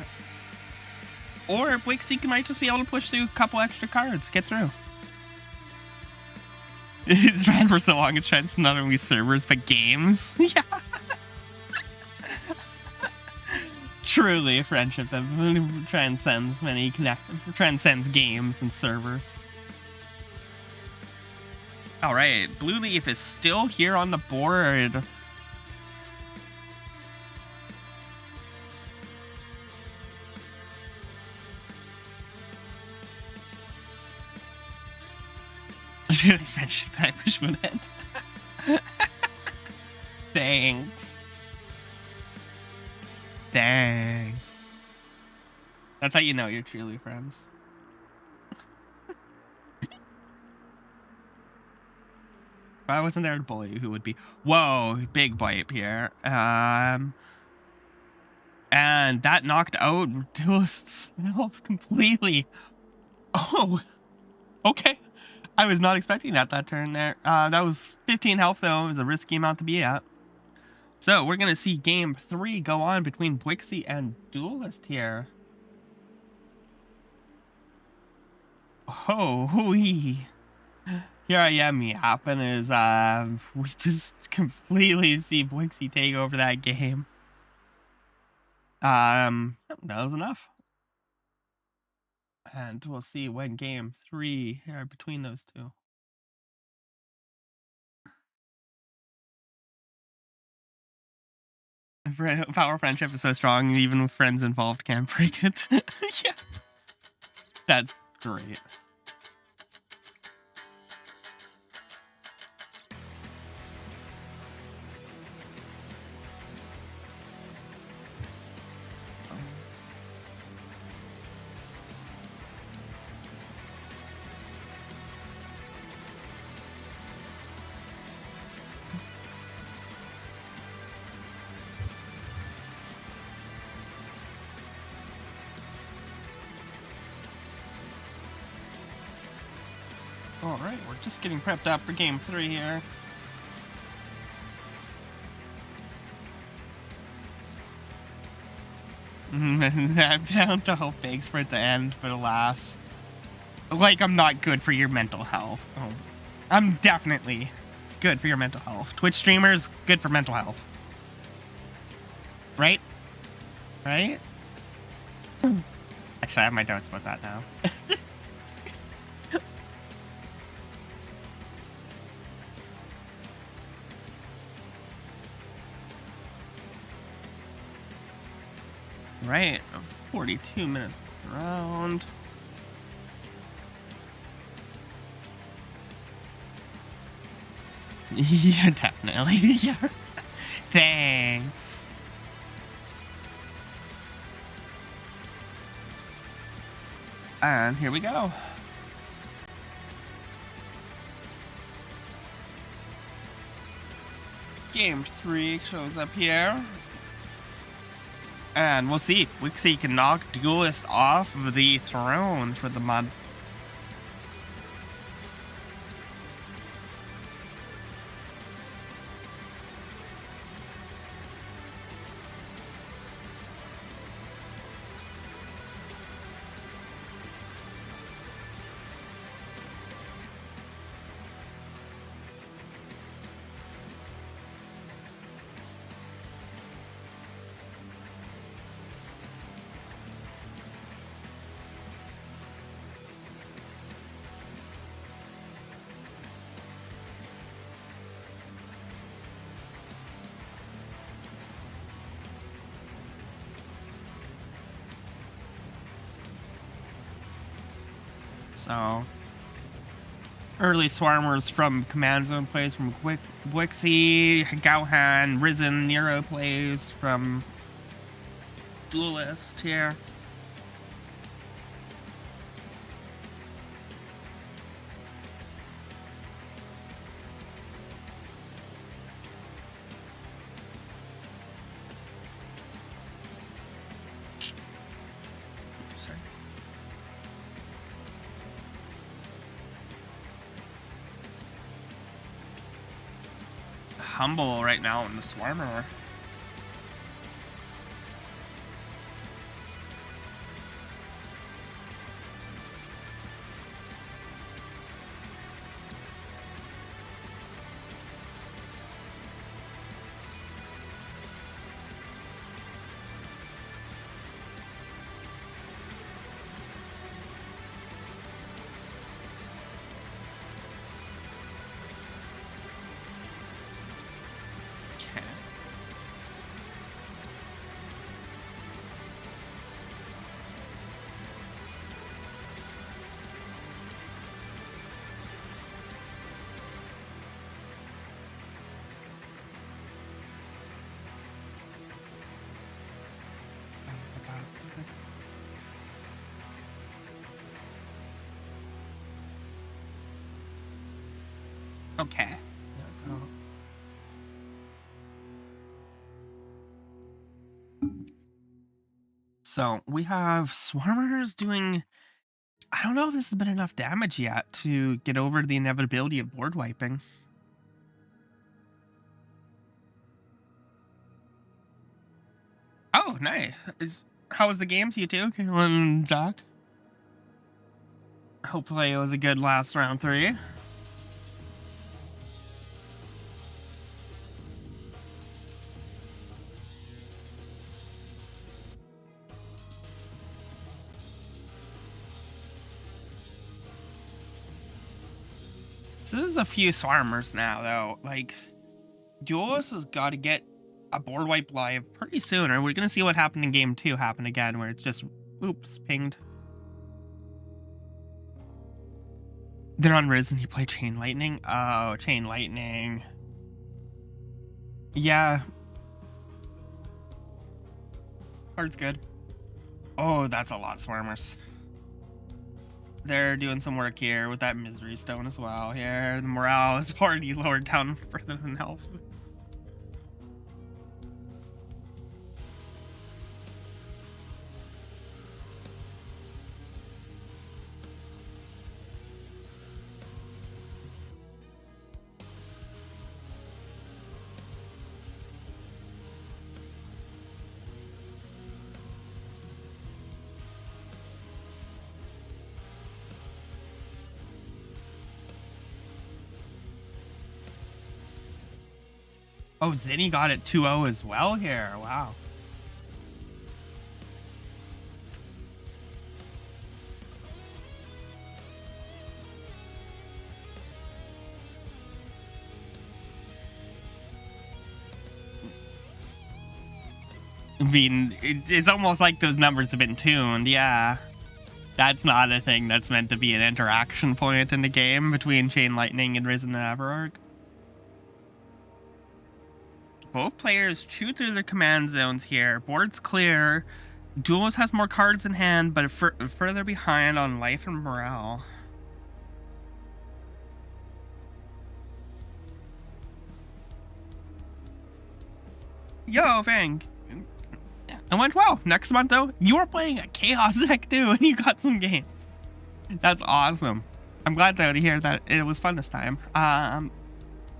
A: Or Blixie might just be able to push through a couple extra cards, get through. It's ran for so long, it's trying to not only servers, but games. Yeah. Truly a friendship that transcends transcends games and servers. All right, Blue Leaf is still here on the board. Really friendship that I wish would end. Thanks. Thanks. That's how you know you're truly friends. If I wasn't there to bully you, who would be? Whoa, big bite here. And that knocked out Duelist's health completely. Oh, okay. I was not expecting that turn there. That was 15 health, though. It was a risky amount to be at. So we're going to see game 3 go on between Blixie and Duelist here. Oh, hooey. Here I am yapping as we just completely see Blixie take over that game. That was enough. And we'll see when game 3 here between those two. Power friendship is so strong, even with friends involved can't break it. Yeah. That's great. All right, we're just getting prepped up for game 3 here. I'm down to hope begs for it to end, but alas. Like, I'm not good for your mental health. Oh, I'm definitely good for your mental health. Twitch streamers, good for mental health. Right? Right? Actually, I have my doubts about that now. Right, 42 minutes round. Yeah, definitely. Yeah. Thanks. And here we go. Game 3 shows up here. And we'll see if Blixie can knock Duelist off of the throne for the mod. So, early Swarmers from Command Zone plays from Blixie, Gauhan, Risen, Nero plays from Duelist here. humble right now in the Swarmer. Okay. So we have Swarmers doing. I don't know if this has been enough damage yet to get over the inevitability of board wiping. Oh, nice. How was the games, you two? And Zach? Hopefully it was a good last round 3. So this is a few Swarmers now, though. Like, Duelist has got to get a board wipe live pretty soon, or we're going to see what happened in game 2 happen again, where it's just, oops, pinged. They're on Riz and you play Chain Lightning? Oh, Chain Lightning. Yeah. Card's good. Oh, that's a lot of Swarmers. They're doing some work here with that Misery Stone as well. Here, the morale is already lowered down further than health. Oh, Zinni got it 2-0 as well here. Wow. I mean, it's almost like those numbers have been tuned, yeah. That's not a thing that's meant to be an interaction point in the game between Chain Lightning and Risen and Averarg. Both players chew through their command zones here. Board's clear. Duelist has more cards in hand, but further behind on life and morale. Yo, Fang. It went well. Next month, though, you were playing a Chaos deck, too, and you got some games. That's awesome. I'm glad to hear that it was fun this time.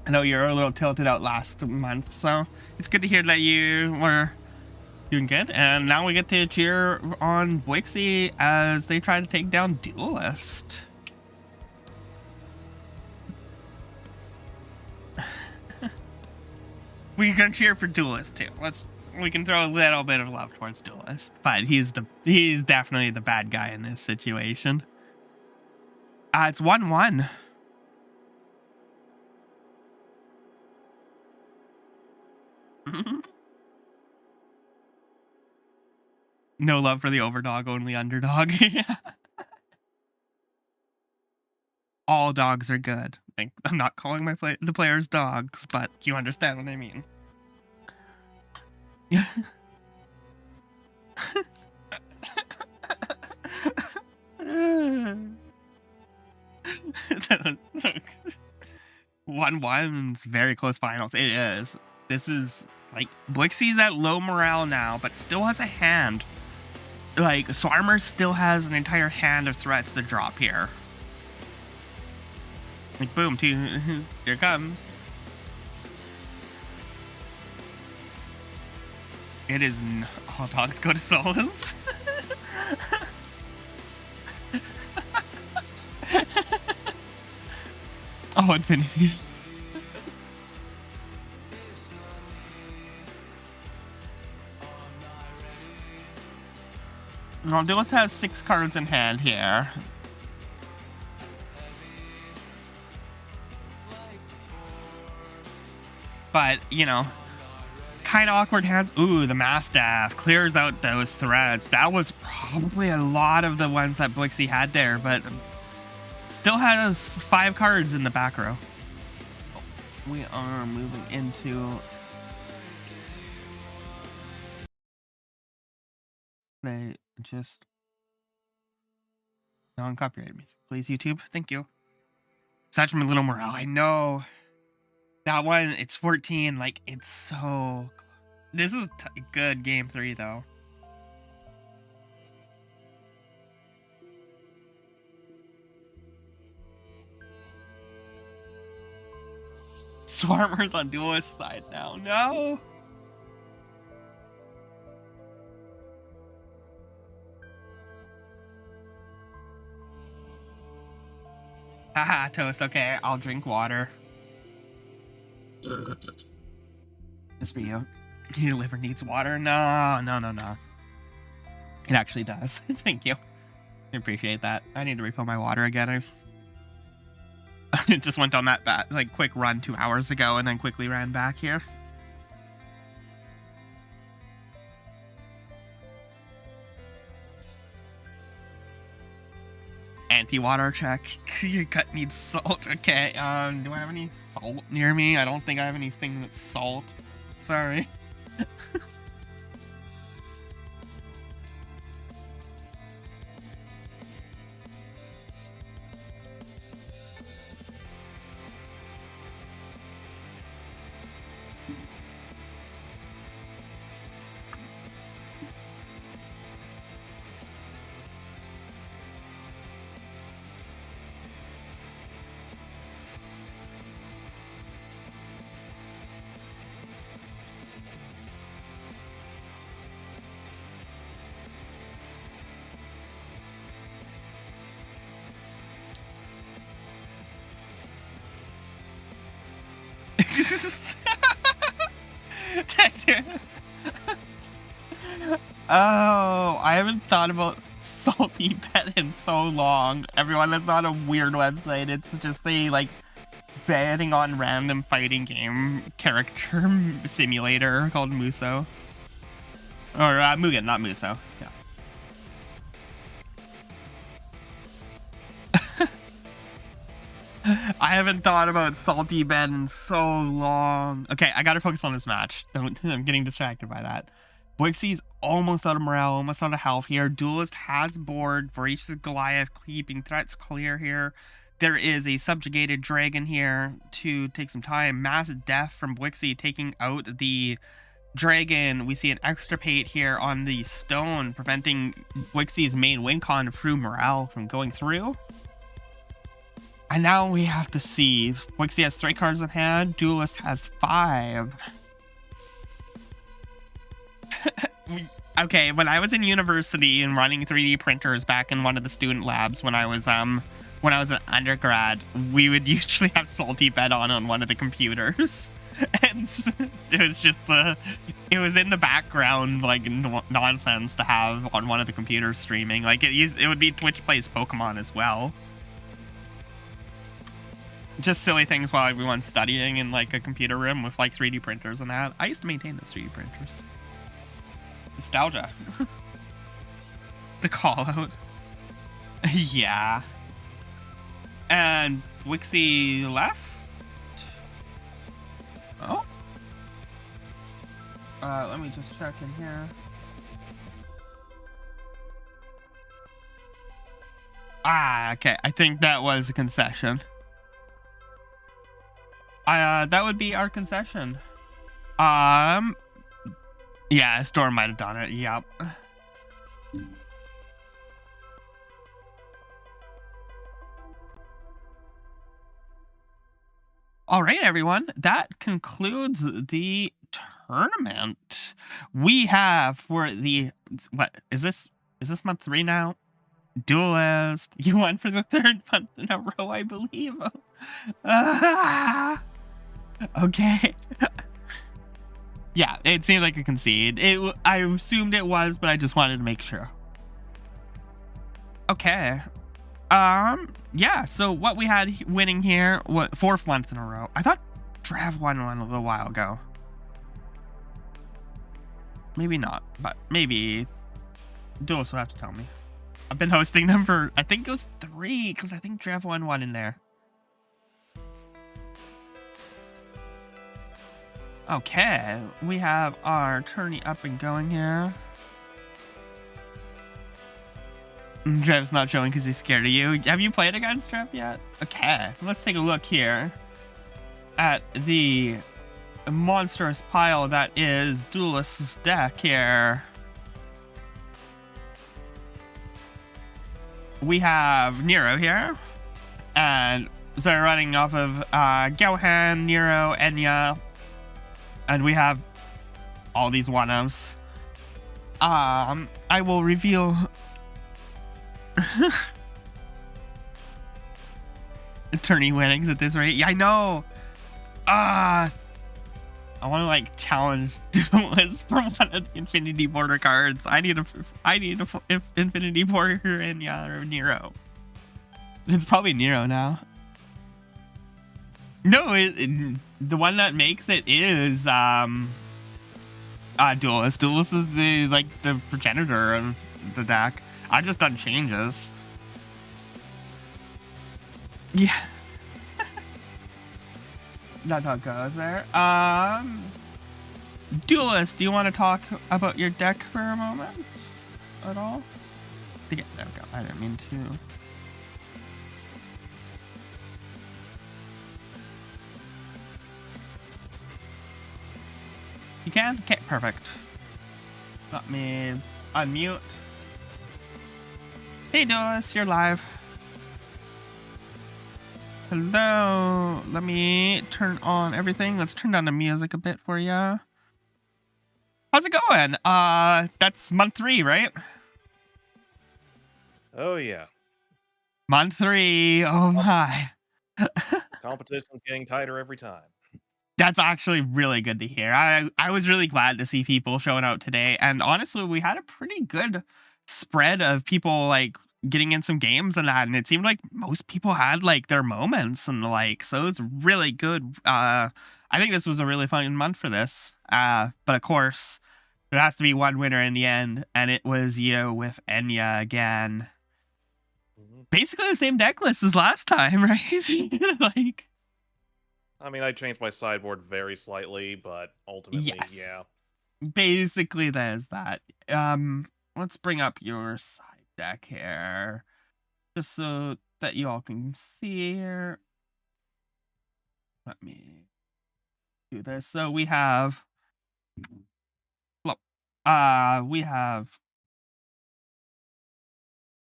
A: I know you were a little tilted out last month, so it's good to hear that you were doing good. And now we get to cheer on Boixie as they try to take down Duelist. We can cheer for Duelist too. We can throw a little bit of love towards Duelist, but he's definitely the bad guy in this situation. It's 1-1. No love for the overdog, only underdog. All dogs are good. I'm not calling the players dogs, but you understand what I mean. One-one's very close finals. It is. This is like Blixie's at low morale now, but still has a hand. Like Swarmer still has an entire hand of threats to drop here. Like boom, here it comes. It is all dogs go to Solons. Oh, Infinity. Well, Duelist has 6 cards in hand here. But, you know, kind of awkward hands. Ooh, the Mastiff clears out those threats. That was probably a lot of the ones that Blixie had there, but still has 5 cards in the back row. We are moving into... They just... Non-copyrighted music. Please, YouTube. Thank you. Such a little morale. I know. That one, it's 14. Like, it's so... This is good game 3, though. Swarmer's on Duelist side now. No! Haha, Toast. Okay, I'll drink water. Just for you. Your liver needs water? No. It actually does. Thank you. I appreciate that. I need to refill my water again. I just went on that quick run 2 hours ago and then quickly ran back here. Anti-water check. Your gut needs salt. Okay, do I have any salt near me? I don't think I have anything that's salt. Sorry. Oh, I haven't thought about Salty Bet in so long. Everyone, that's not a weird website. It's just a betting on random fighting game character simulator called Muso. Or Mugen, not Muso. Yeah. I haven't thought about Salty Bet in so long. Okay, I gotta focus on this match. I'm getting distracted by that. Blixie's almost out of morale, almost out of health here. Duelist has board. Voracious Goliath keeping threats clear here. There is a subjugated dragon here to take some time. Mass death from Blixie taking out the dragon. We see an extirpate here on the stone, preventing Blixie's main win con through morale from going through. And now we have to see. Blixie has 3 cards in hand. Duelist has 5. Okay, when I was in university and running 3D printers back in one of the student labs when I was an undergrad, we would usually have Salty Bet on one of the computers. And it was just it was in the background nonsense to have on one of the computers streaming. It would be Twitch Plays Pokemon as well. Just silly things while everyone's studying in a computer room with 3D printers and that. I used to maintain those 3D printers. Nostalgia. The call out. Yeah. And Blixie left. Oh. Let me just check in here. Okay. I think that was a concession. That would be our concession. Yeah, Storm might have done it. Yep. All right, everyone. That concludes the tournament, we have for the what is this? Is this month 3 now? Duelist. You won for the 3rd month in a row, I believe. Ah, okay. Yeah, it seemed like a concede. I assumed it was, but I just wanted to make sure. Okay. Yeah, so what we had winning here, what 4th month in a row. I thought Trav won one a little while ago. Maybe not, but maybe Duelist will have to tell me. I've been hosting them for, I think it was 3, because I think Trav won one in there. Okay, we have our tourney up and going here. Trev's not showing because he's scared of you. Have you played against Trev yet? Okay, let's take a look here at the monstrous pile that is Duelist's deck here. We have Nero here, and so we're running off of Gohan, Nero, Enya, and we have all these one-ofs. I will reveal tourney winnings at this rate. Yeah, I know. I want to like challenge Duelist from one of the Infinity Border cards. I need a Infinity Border Enya or Nero. It's probably Nero now. No, the one that makes it is Duelist. Duelist is the progenitor of the deck. I've just done changes. Yeah. That's how it goes there. Duelist, do you want to talk about your deck for a moment at all? There we go. I didn't mean to. You can? Okay, perfect. Let me unmute. Hey Duelist, you're live. Hello. Let me turn on everything. Let's turn down the music a bit for you. How's it going? That's month 3, right?
B: Oh yeah.
A: Month 3. Oh my.
B: Competition's getting tighter every time.
A: That's actually really good to hear. I was really glad to see people showing out today, and honestly, we had a pretty good spread of people like getting in some games and that, and it seemed like most people had like their moments and like, so it's really good. I think this was a really fun month for this. But of course, there has to be one winner in the end, and it was you with Enya again. Basically the same deck list as last time, right? Like,
B: I mean, I changed my sideboard very slightly, but ultimately,
A: yes.
B: yeah.
A: Basically, there's that. Let's bring up your side deck here, just so that you all can see here. Let me do this. So we have, we have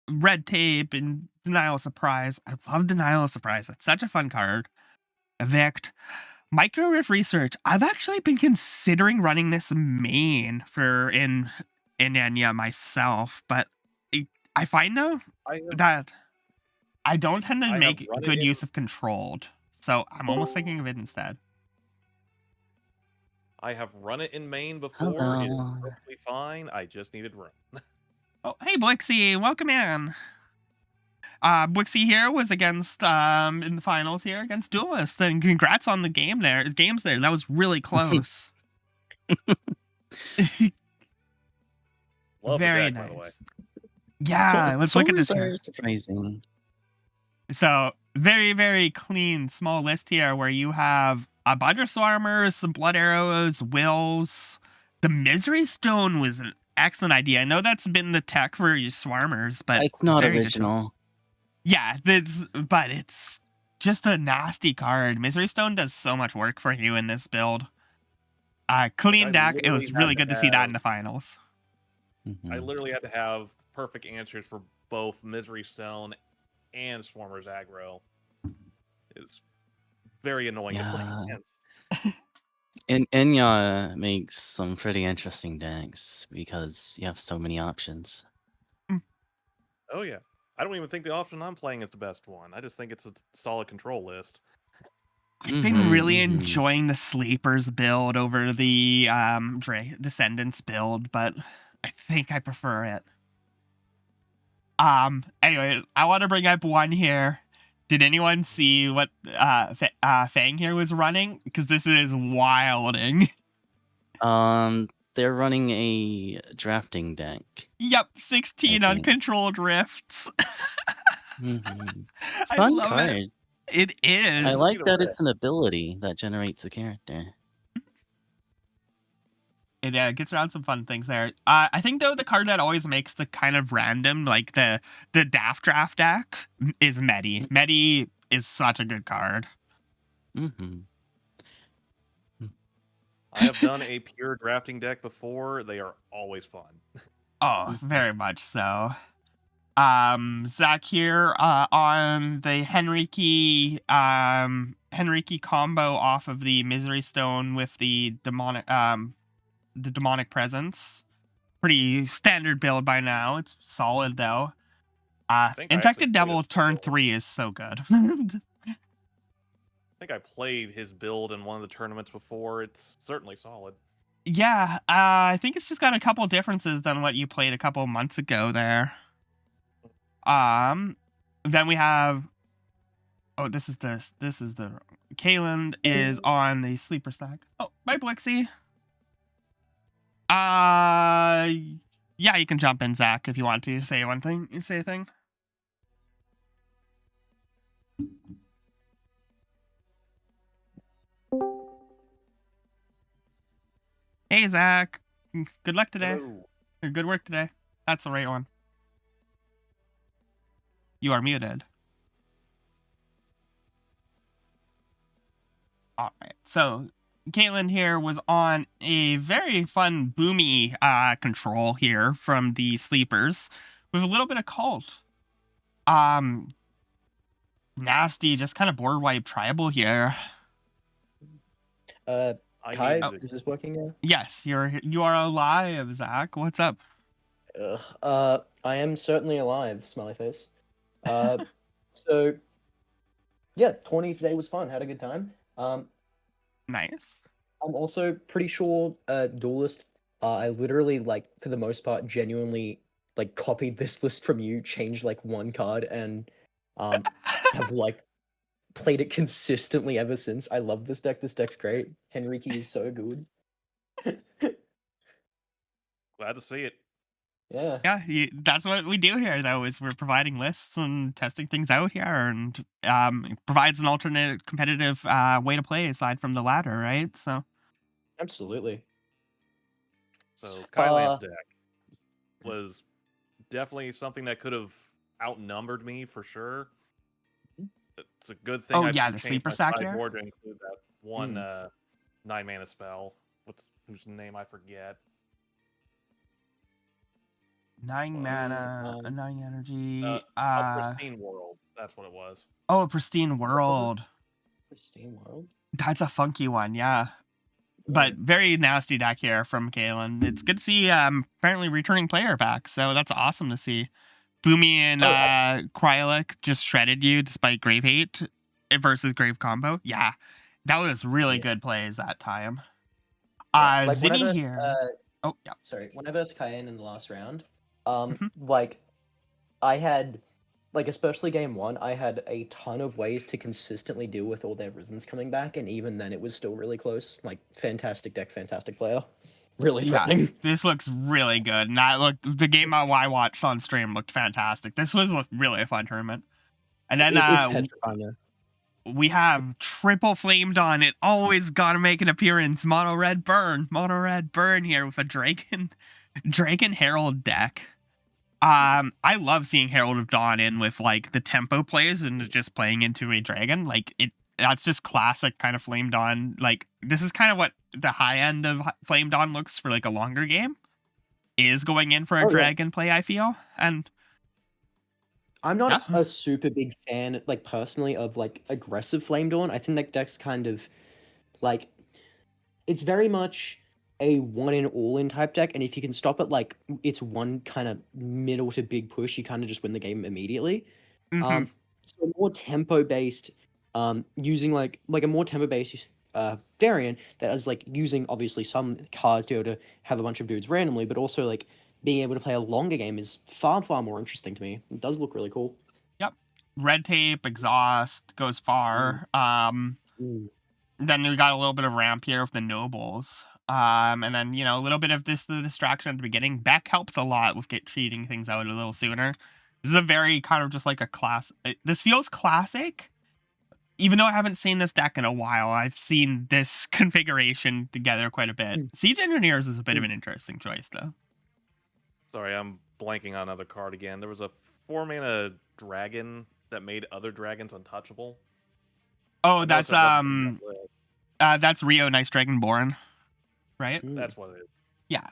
A: Red Tape and Denial of Surprise. I love Denial of Surprise. It's such a fun card. Evict. Micro Riff Research. I've actually been considering running this main for in Enya myself, but I find though that I don't tend to make good use of controlled, so I'm almost thinking of it instead.
B: I have run it in main before. Hello. It is perfectly fine. I just needed room.
A: Oh, hey Blixie, welcome in. Blixie here was against in the finals here against Duelist, and congrats on the games there. That was really close.
B: Love
A: very
B: the deck,
A: nice.
B: by the way.
A: Yeah, let's look at this here.
C: Surprising.
A: So very, very clean small list here where you have a bunch of Swarmers, some Blood Arrows, Wills. The Misery Stone was an excellent idea. I know that's been the tech for your Swarmers, but
C: it's not original.
A: Yeah, but it's just a nasty card. Misery Stone does so much work for you in this build. Clean deck. It was really good to see that in the finals.
B: I literally had to have perfect answers for both Misery Stone and Swarmer's aggro. It's very annoying to play against.
C: And Enya makes some pretty interesting decks because you have so many options.
B: Oh yeah. I don't even think the option I'm playing is the best one. I just think it's a solid control list.
A: I've been really
C: mhm.
A: enjoying the Sleepers build over the Descendants build, but I think I prefer it. Anyways, I want to bring up one here. Did anyone see what Fang here was running? Because this is wilding.
C: They're running a drafting deck.
A: Yep, 16
C: I think.
A: uncontrolled rifts.
C: Mhm.
A: I
C: Fun
A: love
C: card.
A: it. It is.
C: I like
B: Speaking of
C: that
B: rift,
C: it's an ability that generates a character.
A: It gets around some fun things there. I think though the card that always makes the kind of random, like the Daft Draft deck, is Medi. Medi is such a good card.
C: Mhm.
B: I have done a pure drafting deck before. They are always fun.
A: Oh,
C: Mhm.
A: very much so. Zach here on the Henrique combo off of the Misery Stone with the demonic presence. Pretty standard build by now. It's solid though.
B: think I
A: Infected
B: actually played
A: Devil
B: his
A: turn
B: build.
A: 3 is so good.
B: I think I played his build in one of the tournaments before. It's certainly solid.
A: Yeah, I think it's just got a couple differences than what you played a couple months ago there. Then we have. Oh, this is the. Kalen is on the sleeper stack. Oh, bye, Blixie. Yeah, you can jump in, Zach, if you want to say one thing. Say a thing. Hey, Zach. Good luck today.
B: Hello.
A: Or good work today. That's the right one. You are muted. All right. So, Caitlin here was on a very fun boomy control here from the sleepers with a little bit of cult. Nasty, just kind of board wipe tribal here.
B: I
D: Kai,
B: needed
D: is this working now?
A: Yes, you are alive, Zach. What's up?
D: I am certainly alive, smiley face. So yeah, 20 today was fun. Had a good time.
A: Nice.
D: I'm also pretty sure Duelist. I literally for the most part genuinely copied this list from you, changed one card, and have played it consistently ever since. I love this deck. This deck's great. Henrique is so good.
B: Glad to see it.
D: Yeah.
A: Yeah, that's what we do here, though, is we're providing lists and testing things out here, and it provides an alternate competitive way to play aside from the ladder, right? So
D: Absolutely.
B: So Kylan's deck was definitely something that could have outnumbered me for sure. It's a good thing.
A: Oh,
B: I
A: yeah, the
B: changed
A: sleeper
B: my
A: stack here?
B: sideboard to include that one 9-mana spell. Whose name I forget.
A: 9 mana, 9 energy.
B: A pristine world. That's what it was.
A: Oh, a pristine world.
D: Pristine world.
A: That's a funky one, yeah. But very nasty deck here from Kalen. It's good to see apparently returning player back, so that's awesome to see. Boomy and Krylik just shredded you despite Grave Hate versus Grave combo. Yeah, that was really good plays that time. Zinni here. Oh, yeah.
D: Sorry, when I versed Cayenne in the last round,
A: Mhm.
D: I had, especially game one, I had a ton of ways to consistently deal with all their Risens coming back, and even then it was still really close. Fantastic deck, fantastic player. Really threatening.
A: Yeah, this looks really good. And the game I watched on stream looked fantastic. This was really a fun tournament. And then
D: It's petrifying.
A: We have triple Flame Dawn. It always gotta make an appearance. Mono red burn here with a Draken Herald deck. I love seeing Herald of Dawn in with the tempo plays and just playing into a dragon. That's just classic kind of Flame Dawn. This is kind of what the high end of Flame Dawn looks for a longer game. Is going in for a dragon play, I feel. And
D: I'm not a super big fan, personally, of aggressive Flame Dawn. I think that deck's kind of it's very much a one in all in type deck, and if you can stop it like it's one kind of middle to big push, you kind of just win the game immediately.
A: Hmm.
D: So more tempo based, using like a more tempo based variant that is like using obviously some cards to be able to have a bunch of dudes randomly, but also like being able to play a longer game is far more interesting to me. It does look really cool.
A: Yep. Red tape, exhaust goes far.
D: Mm.
A: Then we got a little bit of ramp here with the nobles. And then, you know, a little bit of the distraction at the beginning. Beck helps a lot with cheating things out a little sooner. This is a very kind of just like a class. This feels classic. Even though I haven't seen this deck in a while, I've seen this configuration together quite a bit. Siege Engineers is a bit of an interesting choice, though.
B: Sorry, I'm blanking on another card again. There was a 4-mana dragon that made other dragons untouchable.
A: Oh,
B: I
A: that's
B: noticed it wasn't on that list.
A: that's Rio Nice Dragonborn, right?
B: That's what it is.
A: Yeah.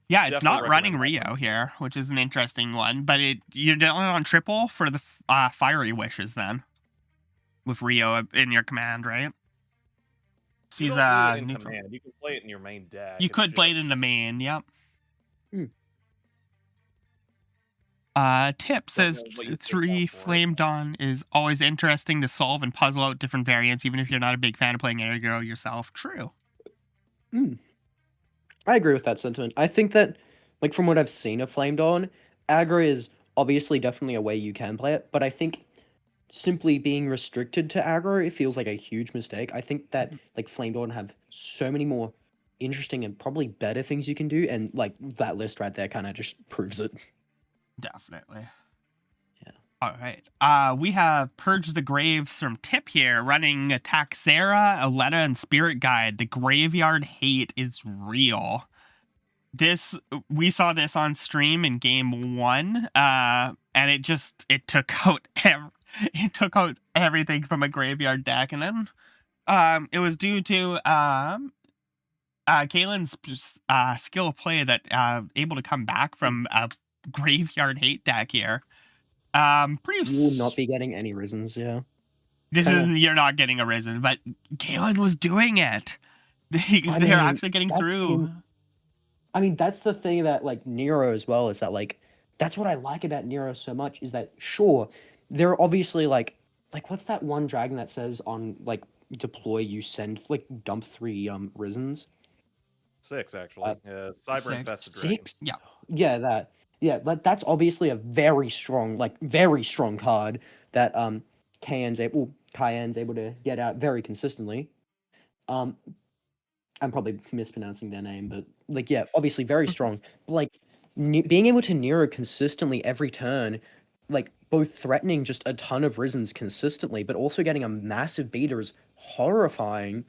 A: Yeah, it's
B: Definitely
A: not running
B: recommend that
A: Rio here, which is an interesting one, but you're doing it on triple for the fiery wishes then. With Rio in your command, right?
B: You
A: She's
B: don't need it in
A: neutral.
B: command. You can play it in your main deck.
A: You
B: It's
A: could play it in the
B: just-
A: main, yep. Tip says
B: know what you think
A: 3
B: about for it.
A: Flame Dawn is always interesting to solve and puzzle out different variants, even if you're not a big fan of playing aggro yourself. True.
D: I agree with that sentiment. I think that, like, from what I've seen of Flame Dawn, aggro is obviously definitely a way you can play it, but I think simply being restricted to aggro, it feels like a huge mistake. I think that, like, Flame Dawn have so many more interesting and probably better things you can do, and, like, that list right there kind of just proves it.
A: Definitely.
D: Yeah.
A: All right. We have Purge the Graves from Tip here, running Taxera, Aletta, and Spirit Guide. The graveyard hate is real. We saw this on stream in game 1, and it took out everything from a graveyard deck, and then it was due to Kalen's skill of play that able to come back from a graveyard hate deck here. Pretty.
D: You will not be getting any reasons, yeah.
A: This isn't. You're not getting a risen, but Kalen was doing it. They're actually getting through.
D: I mean, that's the thing about like Nero as well, is that like that's what I like about Nero so much, is that sure, there are obviously like what's that one dragon that says on like deploy you send like dump 3 risens?
B: 6 actually. Cyber
A: 6.
B: infested dragon.
D: 6?
A: Yeah.
D: Yeah, that. Yeah, that's obviously a very strong card that Cayenne's able to get out very consistently. I'm probably mispronouncing their name, but like, yeah, obviously very strong. Like, being able to Nero consistently every turn, like both threatening just a ton of risens consistently, but also getting a massive beater is horrifying.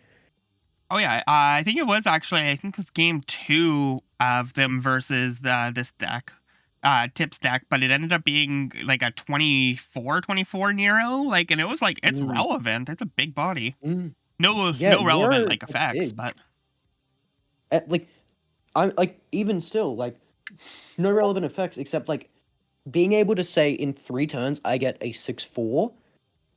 A: Oh yeah, I think it was game 2 of them versus this deck, Tip's deck, but it ended up being like a 24 Nero, like, and it was like it's relevant. It's a big body. No relevant like effects, but
D: like I'm like even still like no relevant effects except like being able to say in 3 turns I get a 6/4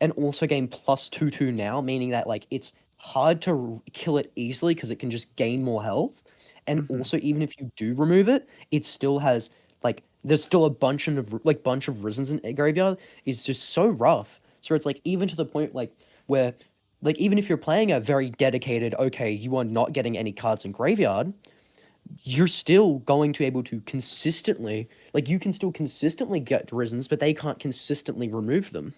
D: and also gain +2/2 now, meaning that like it's hard to kill it easily because it can just gain more health, and also even if you do remove it, it still has like there's still a bunch of risens in a graveyard is just so rough. So it's like even to the point like where like even if you're playing a very dedicated, okay, you are not getting any cards in graveyard, you're still going to be able to consistently like you can still consistently get risens, but they can't consistently remove them.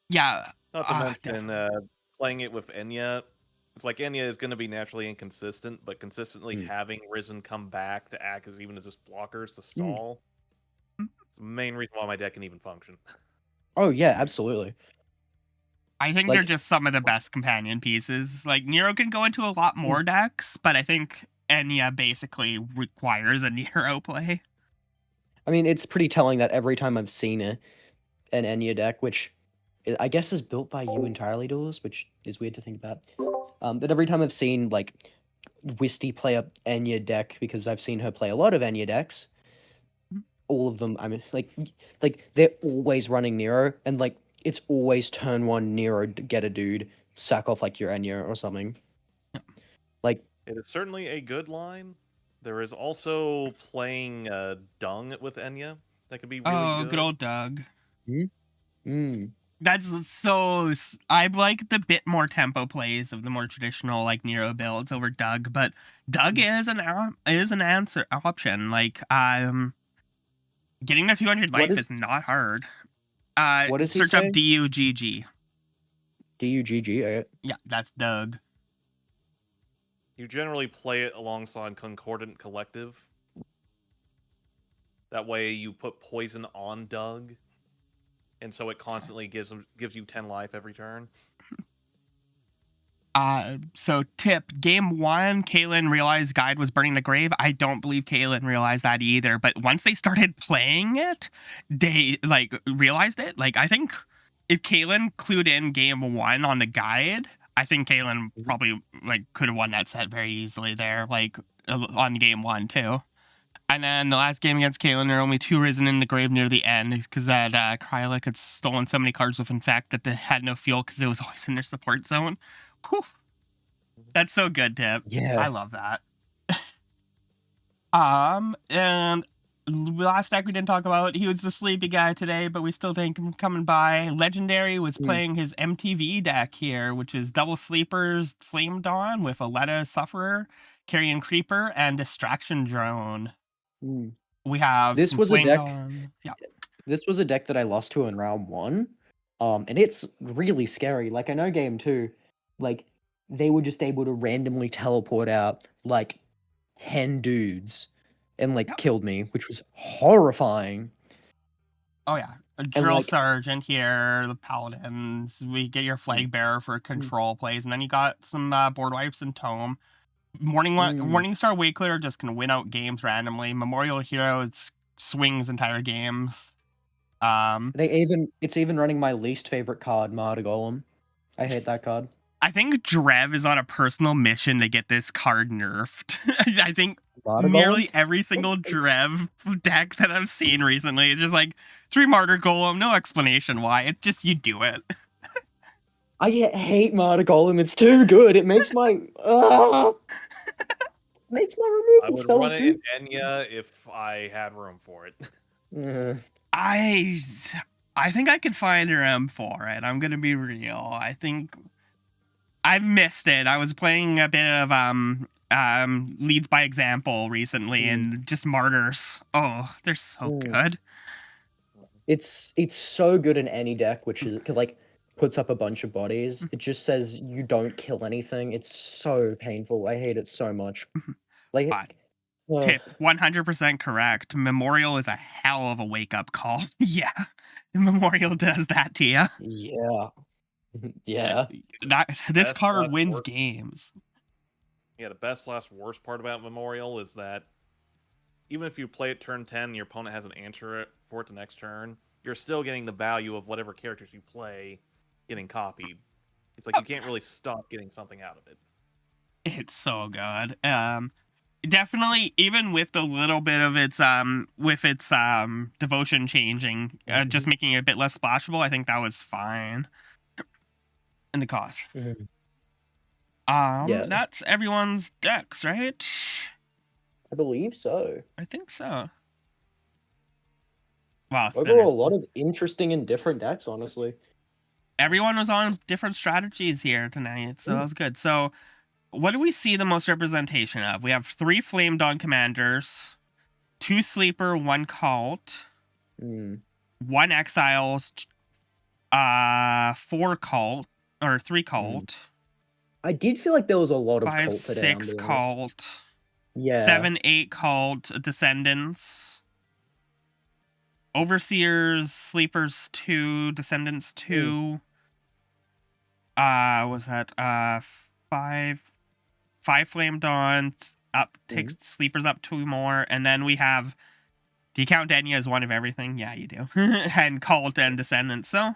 A: yeah.
B: Not to mention playing it with Enya. It's like Enya is going to be naturally inconsistent, but consistently having Risen come back to act as even as just blockers to stall. It's the main reason why my deck can even function.
D: Oh yeah, absolutely.
A: I think they're just some of the best companion pieces. Like Nero can go into a lot more decks, but I think Enya basically requires a Nero play.
D: I mean, it's pretty telling that every time I've seen an Enya deck, which I guess is built by you entirely, Duelist, which is weird to think about. But every time I've seen like Wisty play a Enya deck, because I've seen her play a lot of Enya decks, all of them, I mean, like they're always running Nero, and like it's always turn 1 Nero get a dude, sack off like your Enya or something.
A: Yeah.
D: Like,
B: It is certainly a good line. There is also playing Dung with Enya that could be really
A: Oh,
B: good.
A: good old Doug.
D: mm,
A: That's so. I like the bit more tempo plays of the more traditional like Nero builds over Doug, but Doug is an option. Like getting to 200
D: What
A: life
D: is-
A: is not hard.
D: what is he
A: search up
D: saying?
A: DUGG.
D: DUGG.
A: Yeah, that's Doug.
B: You generally play it alongside Concordant Collective. That way you put poison on Doug, and so it constantly gives you 10 life every turn.
A: So tip, game 1, Kaylin realized Guide was burning the grave. I don't believe Kaylin realized that either, but once they started playing it, they like realized it. Like I think if Kaylin clued in game 1 on the Guide, I think Kaylin probably like could have won that set very easily there, like on game 1 too. And then the last game against Kaylin, there were only 2 Risen in the grave near the end because that Krylik had stolen so many cards with Infect that they had no fuel because it was always in their support zone. Whew. That's so good, Tip.
D: Yeah.
A: I love that. And last deck we didn't talk about, he was the sleepy guy today, but we still think him coming by. Legendary was playing his MTV deck here, which is double sleepers, Flame Dawn with Aletta Sufferer, Carrion Creeper, and Distraction Drone. We have
D: This was a
A: Flame
D: deck.
A: Dawn. Yeah.
D: This was a deck that I lost to in round 1. And it's really scary. Like I know game 2, like they were just able to randomly teleport out like 10 dudes and like killed me, which was horrifying.
A: Oh yeah. A Drill
D: like-
A: Sergeant here, the Paladins. We get your Flag Bearer for control plays, and then you got some board wipes and Tome. Morningstar Wakeler just can win out games randomly. Memorial Hero swings entire games.
D: It's even running my least favorite card, Martyr Golem. I hate that card.
A: I think Drev is on a personal mission to get this card nerfed. I think
D: Martyr
A: nearly
D: Golem?
A: every single Drev deck that I've seen recently is just like 3 Martyr Golem, no explanation why. It's just you do it.
D: I hate Martyr Golem. It's too good. It makes my makes my
B: I
D: removal
B: would
D: spells
B: run it in Enya if I had room for it.
A: I think I could find room for it. I'm gonna be real. I think I've missed it. I was playing a bit of leads by example recently, and just martyrs. Oh, they're so good.
D: It's so good in any deck, which is like puts up a bunch of bodies. It just says you don't kill anything. It's so painful. I hate it so much. Like
A: Tip 100% correct. Memorial is a hell of a wake up call. Yeah, Memorial does that to you.
D: Yeah. Yeah.
A: This
B: Best
A: card
B: last
A: wins
B: word.
A: games.
B: Yeah, the best last worst part about Memorial is that even if you play it turn 10 and your opponent has an answer for it the next turn, you're still getting the value of whatever characters you play getting copied. It's like you can't really stop getting something out of it.
A: It's so good. Definitely, even with a little bit of its devotion changing, just making it a bit less splashable, I think that was fine. In the cost.
D: Yeah.
A: That's everyone's decks, right?
D: I believe so.
A: I think so. Wow,
D: Overall, a lot of interesting and different decks, honestly.
A: everyone was on different strategies here tonight, so that was good. So, what do we see the most representation of? We have 3 Flame Dawn Commanders, 2 Sleeper, 1 Cult, 1 Exiles, 4 Cult, or 3 Cult.
D: I did feel like there was a lot of
A: 5,
D: cult today.
A: 6 Cult.
D: Yeah.
A: 7, 8 Cult, Descendants. Overseers, Sleepers 2, Descendants 2. Was that 5 Flame Dawns up, takes Sleepers up 2 more, and then we have, do you count Denya as one of everything? Yeah, you do. And Cult and Descendants. So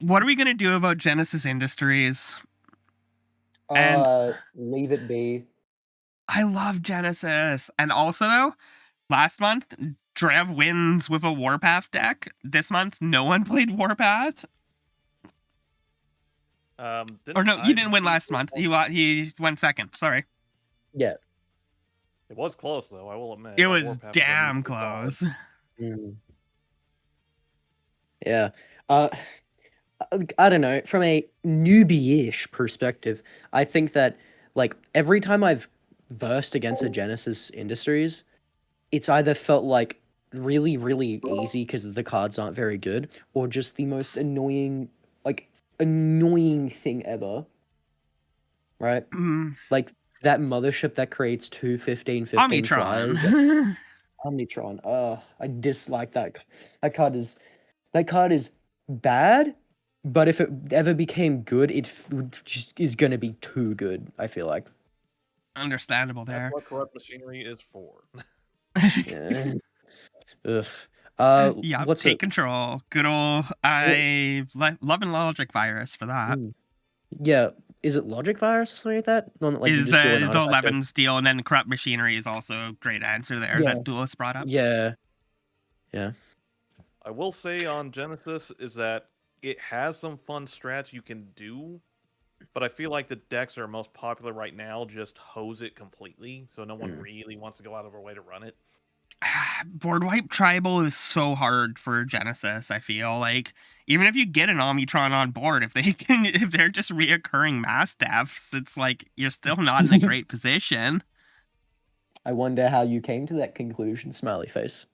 A: what are we gonna do about Genesis Industries?
D: Leave it be.
A: I love Genesis. And also, though, last month, Drev wins with a Warpath deck. This month, no one played Warpath. Or no,
B: I
A: he didn't win
B: beat
A: last
B: it
A: month.
B: once?
A: He went second. Sorry.
D: Yeah.
B: It was close though. I will admit.
A: It
B: That
A: was
B: warp happened
A: damn
B: unusually solid.
A: close.
D: Mm. Yeah. Uh, I don't know. From a newbie-ish perspective, I think that like every time I've versed against a Genesis Industries, it's either felt like really, really easy because the cards aren't very good, or just the most annoying, like annoying thing ever. Right?
A: Mm,
D: Like that mothership that creates 2 15 flyers.
A: Omnitron.
D: Omnitron. I dislike that. That card is bad, but if it ever became good, just is gonna be too good. I feel like.
A: Understandable
B: That's
A: there.
B: what corrupt machinery is for.
D: Yeah. Ugh.
A: Yeah,
D: What's
A: take
D: it?
A: control. Good old love and logic virus for that.
D: Mm, yeah. Is it Logic Virus or something like that? One that like you
A: Is
D: just do an
A: the
D: artifact.
A: 11 steel, and then corrupt machinery is also a great answer there
D: Yeah.
A: that Duelist brought up.
D: Yeah. Yeah.
B: I will say on Genesis is that it has some fun strats you can do, but I feel like the decks that are most popular right now just hose it completely, so no one really wants to go out of their way to run it.
A: Board wipe tribal is so hard for Genesis. I feel like even if you get an Omnitron on board, if they're just reoccurring mass deaths, it's like you're still not in a great position.
D: I wonder how you came to that conclusion, smiley face.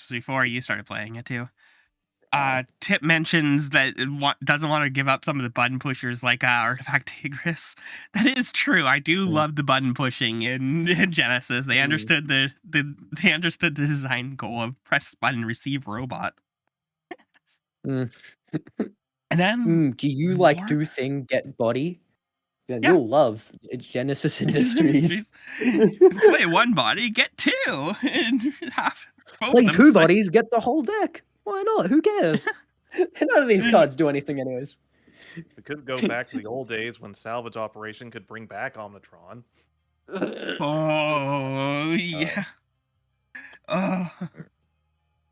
A: Before you started playing it too. Tip mentions that it doesn't want to give up some of the button pushers like Artifact Tigris. That is true. I do love the button pushing in Genesis. They understood they understood the design goal of press button receive robot. And then
D: Do you like do thing get body? Then
A: Yeah.
D: you'll love Genesis Industries.
A: Play one body, get two, and have both
D: Play
A: of them
D: two
A: say-
D: bodies, get the whole deck. Why not? Who cares? None of these cards do anything anyways.
B: We could go back to the old days when salvage operation could bring back Omnitron.
A: Oh yeah.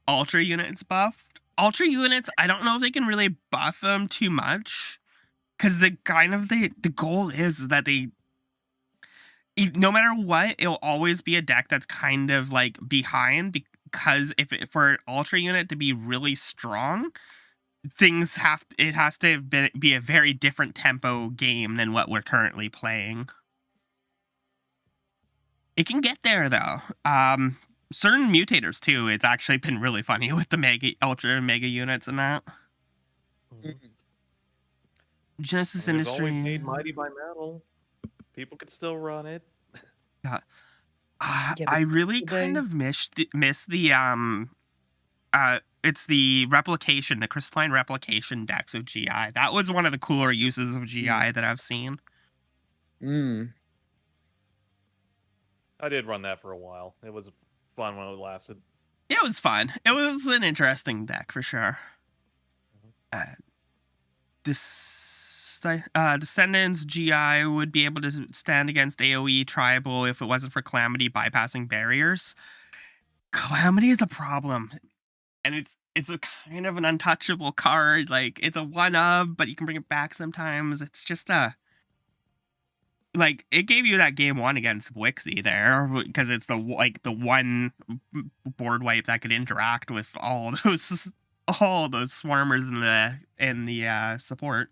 A: Ultra units buffed. Ultra units, I don't know if they can really buff them too much, because the goal is that no matter what, it'll always be a deck that's kind of like behind, because for an ultra unit to be really strong, it has to be a very different tempo game than what we're currently playing. It can get there though. Certain mutators too. It's actually been really funny with the ultra mega units and that. Genesis
B: It was
A: Industry.
B: always made mighty by metal. People could still run it.
A: I really kind of miss the it's the replication, the crystalline replication decks of GI. That was one of the cooler uses of GI that I've seen.
B: I did run that for a while. It was fun when it lasted.
A: It was fun. It was an interesting deck for sure. Descendants GI would be able to stand against AoE tribal if it wasn't for Calamity bypassing barriers. Calamity is a problem, and it's a kind of an untouchable card. Like, it's a one of, but you can bring it back sometimes. It's just like, it gave you that game one against Wixie there, because it's the one board wipe that could interact with all those swarmers in the support.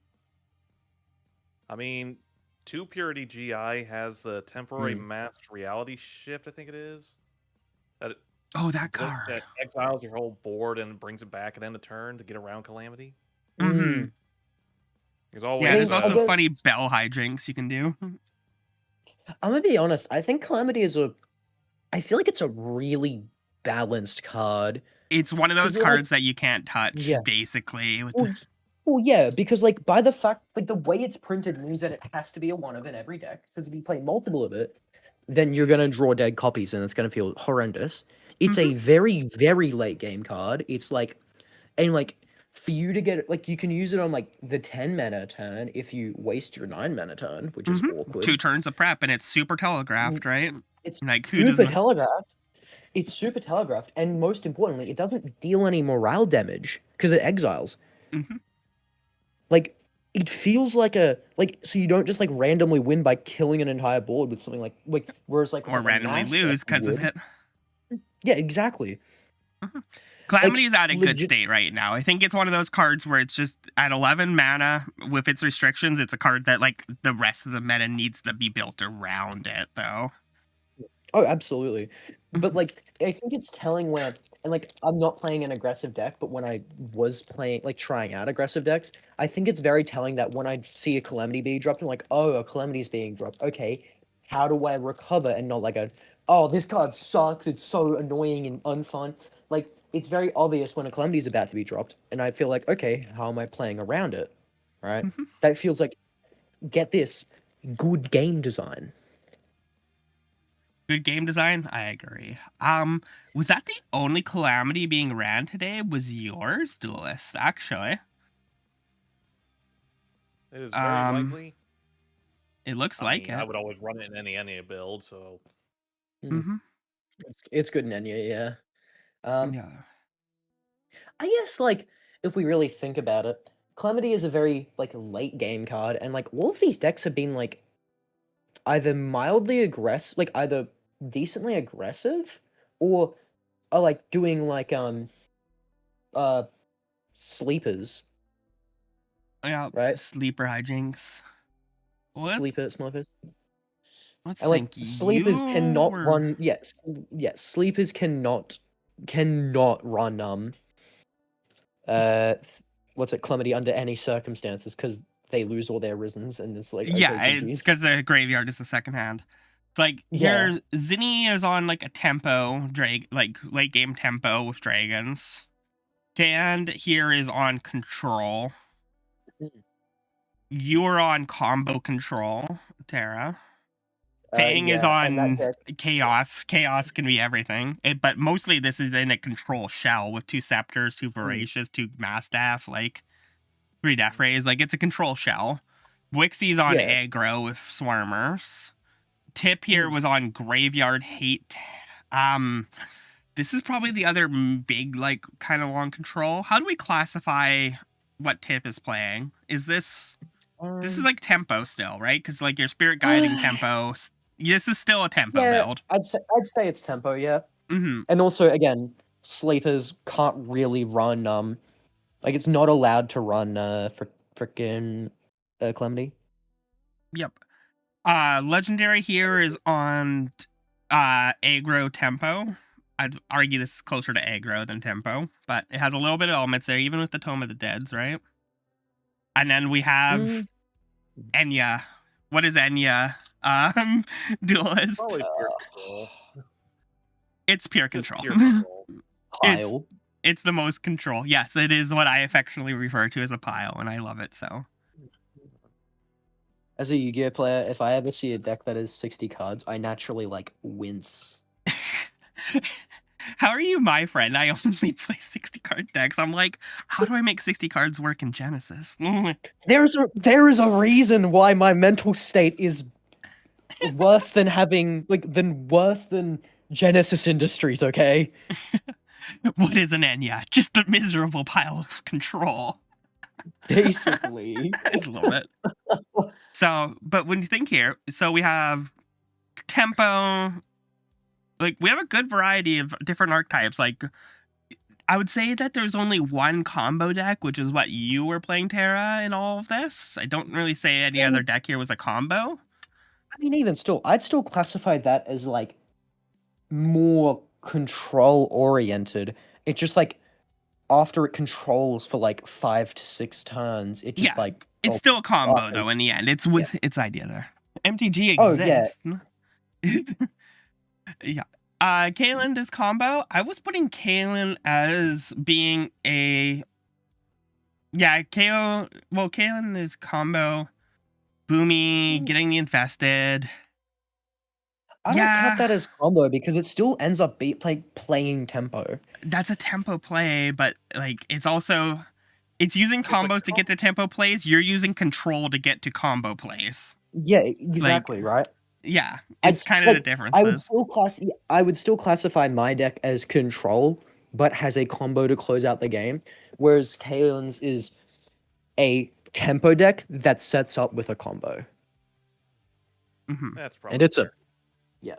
B: I mean, 2 Purity GI has a temporary masked reality shift, I think it is. That
A: card.
B: That exiles your whole board and brings it back at end of turn to get around Calamity. There's always
A: there's also funny bell hijinks you can do.
D: I'm gonna be honest. I think Calamity I feel like it's a really balanced card.
A: It's one of those cards that you can't touch, basically.
D: Well, yeah, because like by the fact, like the way it's printed means that it has to be a one of in every deck. Because if you play multiple of it, then you're gonna draw dead copies, and it's gonna feel horrendous. It's a very, very late game card. It's like, and like for you to get it, like you can use it on like the 10 mana turn if you waste your 9 mana turn, which is awkward.
A: 2 turns of prep, and it's super telegraphed, right?
D: It's
A: like
D: super telegraphed. It's super telegraphed, and most importantly, it doesn't deal any morale damage because it exiles. Like, it feels like so you don't just like randomly win by killing an entire board with something like whereas like with,
A: Or
D: like, a
A: randomly
D: mass deck,
A: lose
D: you
A: because of
D: would.
A: it.
D: Yeah, exactly.
A: Calamity is at a good
D: legit-
A: state right now. I think it's one of those cards where it's just at 11 mana with its restrictions. It's a card that like the rest of the meta needs to be built around it, though.
D: Oh, absolutely. But
A: Mhm.
D: like I think it's telling where and like I'm not playing an aggressive deck, but when I was playing like trying out aggressive decks, I think it's very telling that when I see a Calamity being dropped, I'm like, oh, a Calamity's being dropped. Okay, how do I recover and not like oh, this card sucks, it's so annoying and unfun. Like it's very obvious when a Calamity's about to be dropped, and I feel like, okay, how am I playing around it? Right?
A: Mhm.
D: That feels like get this, good game design.
A: Good game design. I agree. Was that the only Calamity being ran today? Was yours, Duelist? Actually,
B: It is very
A: Um,
B: likely.
A: it looks
B: I
A: like
B: mean, I
A: it.
B: would always run it in any build, so
A: Mm-hmm.
D: It's good in Enya, yeah.
A: Yeah.
D: I guess like if we really think about it, Calamity is a very like late game card, and like all of these decks have been like either mildly aggressive, like either decently aggressive, or are like doing like uh sleepers,
A: Yeah.
D: right?
A: Sleeper hijinks. What?
D: Sleepers.
A: Let's
D: And like
A: think.
D: sleepers
A: You
D: cannot
A: were.
D: run yes, sleepers cannot run what's it, Calamity under any circumstances because they lose all their risens and it's like, okay,
A: Yeah, it's
D: GG's.
A: because the graveyard is the second hand. It's like
D: Yeah.
A: here, Zinni is on like a tempo like late game tempo with dragons. Tand here is on control.
D: Mm.
A: You are on combo control, Tara. Fang is
D: And that
A: on
D: deck,
A: chaos. Chaos can be everything. But mostly this is in a control shell with 2 scepters, 2 voracious, 2 mastaff, like 3 death rays. Like it's a control shell. Wixie's on
D: yeah.
A: aggro with swarmers. Tip here was on graveyard hate. This is probably the other big like kind of long control. How do we classify what Tip is playing? Is this is like tempo still, right? Because like your spirit guiding tempo. This is still a tempo
D: Yeah,
A: build.
D: I'd say it's tempo, yeah.
A: Mm-hmm.
D: And also again, sleepers can't really run like it's not allowed to run for frickin' Calamity.
A: Yep. Legendary here is on aggro tempo. I'd argue this is closer to aggro than tempo, but it has a little bit of elements there, even with the Tome of the Deads, right? And then we have Enya. What is Enya? Duelist.
B: probably pure control.
A: It's pure
B: Just
A: control.
B: pure control.
D: Pile.
A: It's the most control. Yes, it is what I affectionately refer to as a pile, and I love it so.
D: As a Yu-Gi-Oh player, if I ever see a deck that is 60 cards, I naturally like wince.
A: How are you my friend? I only play 60 card decks. I'm like, how do I make 60 cards work in Genesis?
D: There is a reason why my mental state is worse than worse than Genesis Industries, okay?
A: What is an Enya? Just a miserable pile of control.
D: Basically.
A: I love it. So, but when you think here, so we have tempo, like we have a good variety of different archetypes. Like I would say that there's only one combo deck, which is what you were playing, Tara, in all of this. I don't really say any other deck here was a combo.
D: I mean, even still, I'd still classify that as like more control oriented. It's just like after it controls for like 5 to 6 turns, it just like
A: it's still a combo though in the end. It's with its idea there. MTG exists. Yeah. Kaylin does combo. I was putting Kaylin as being a Kaylin is combo. Boomy, getting the infested.
D: I don't count that as combo because it still ends up playing tempo.
A: That's a tempo play, but like it's using combos to get to tempo plays. You're using control to get to combo plays.
D: Yeah, exactly, right?
A: Yeah, it's kind of the difference.
D: I would still classify my deck as control, but has a combo to close out the game, whereas Kaylin's is a tempo deck that sets up with a combo.
A: Mhm.
B: That's probably.
D: And it's a
B: fair.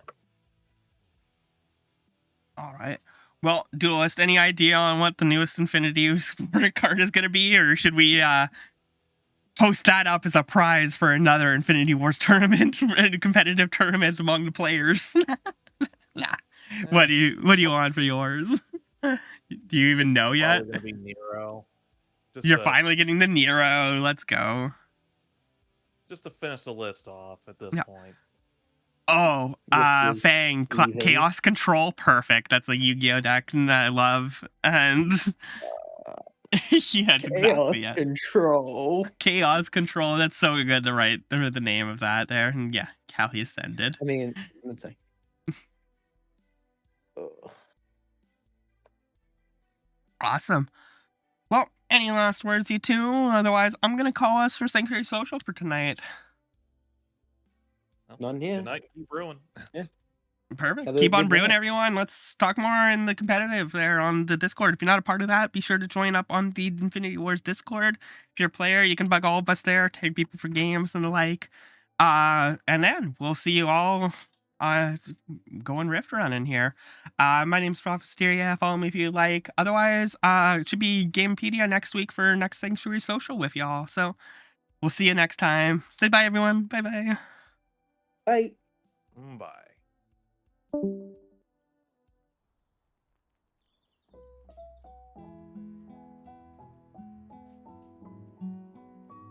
A: All right. Well, Duelist, any idea on what the newest Infinity Sport card is going to be, or should we post that up as a prize for another Infinity Wars tournament, a competitive tournament among the players? Nah. What do you want for yours? Do you even know yet?
B: Probably gonna be Nero. Just
A: You're
B: to,
A: finally getting the Nero. Let's go.
B: just to finish the list off at this
A: Yeah.
B: point.
A: Oh,
D: This is
A: Fang,
D: Steven.
A: Chaos Control, perfect. That's a Yu-Gi-Oh deck that I love, and yeah, that's exactly it.
D: Control.
A: Chaos Control. That's so good to write the name of that there, and yeah, Cali Ascended.
D: I mean, let's see. Ugh.
A: Awesome. Well, any last words, you two? Otherwise, I'm gonna call us for Sanctuary Social for tonight.
B: Well,
D: None here.
B: Good night, keep brewing.
A: Perfect.
D: Have a
A: Keep on
D: good
A: brewing,
D: night.
A: everyone. Let's talk more in the competitive there on the Discord. If you're not a part of that, be sure to join up on the Infinity Wars Discord. If you're a player, you can bug all of us there, tag people for games and the like. And then we'll see you all going rift running here. My name's Propheteria. Follow me if you like. Otherwise, it should be Gamepedia next week for next Sanctuary Social with y'all. So we'll see you next time. Say bye, everyone. Bye bye.
D: Bye.
B: Bye.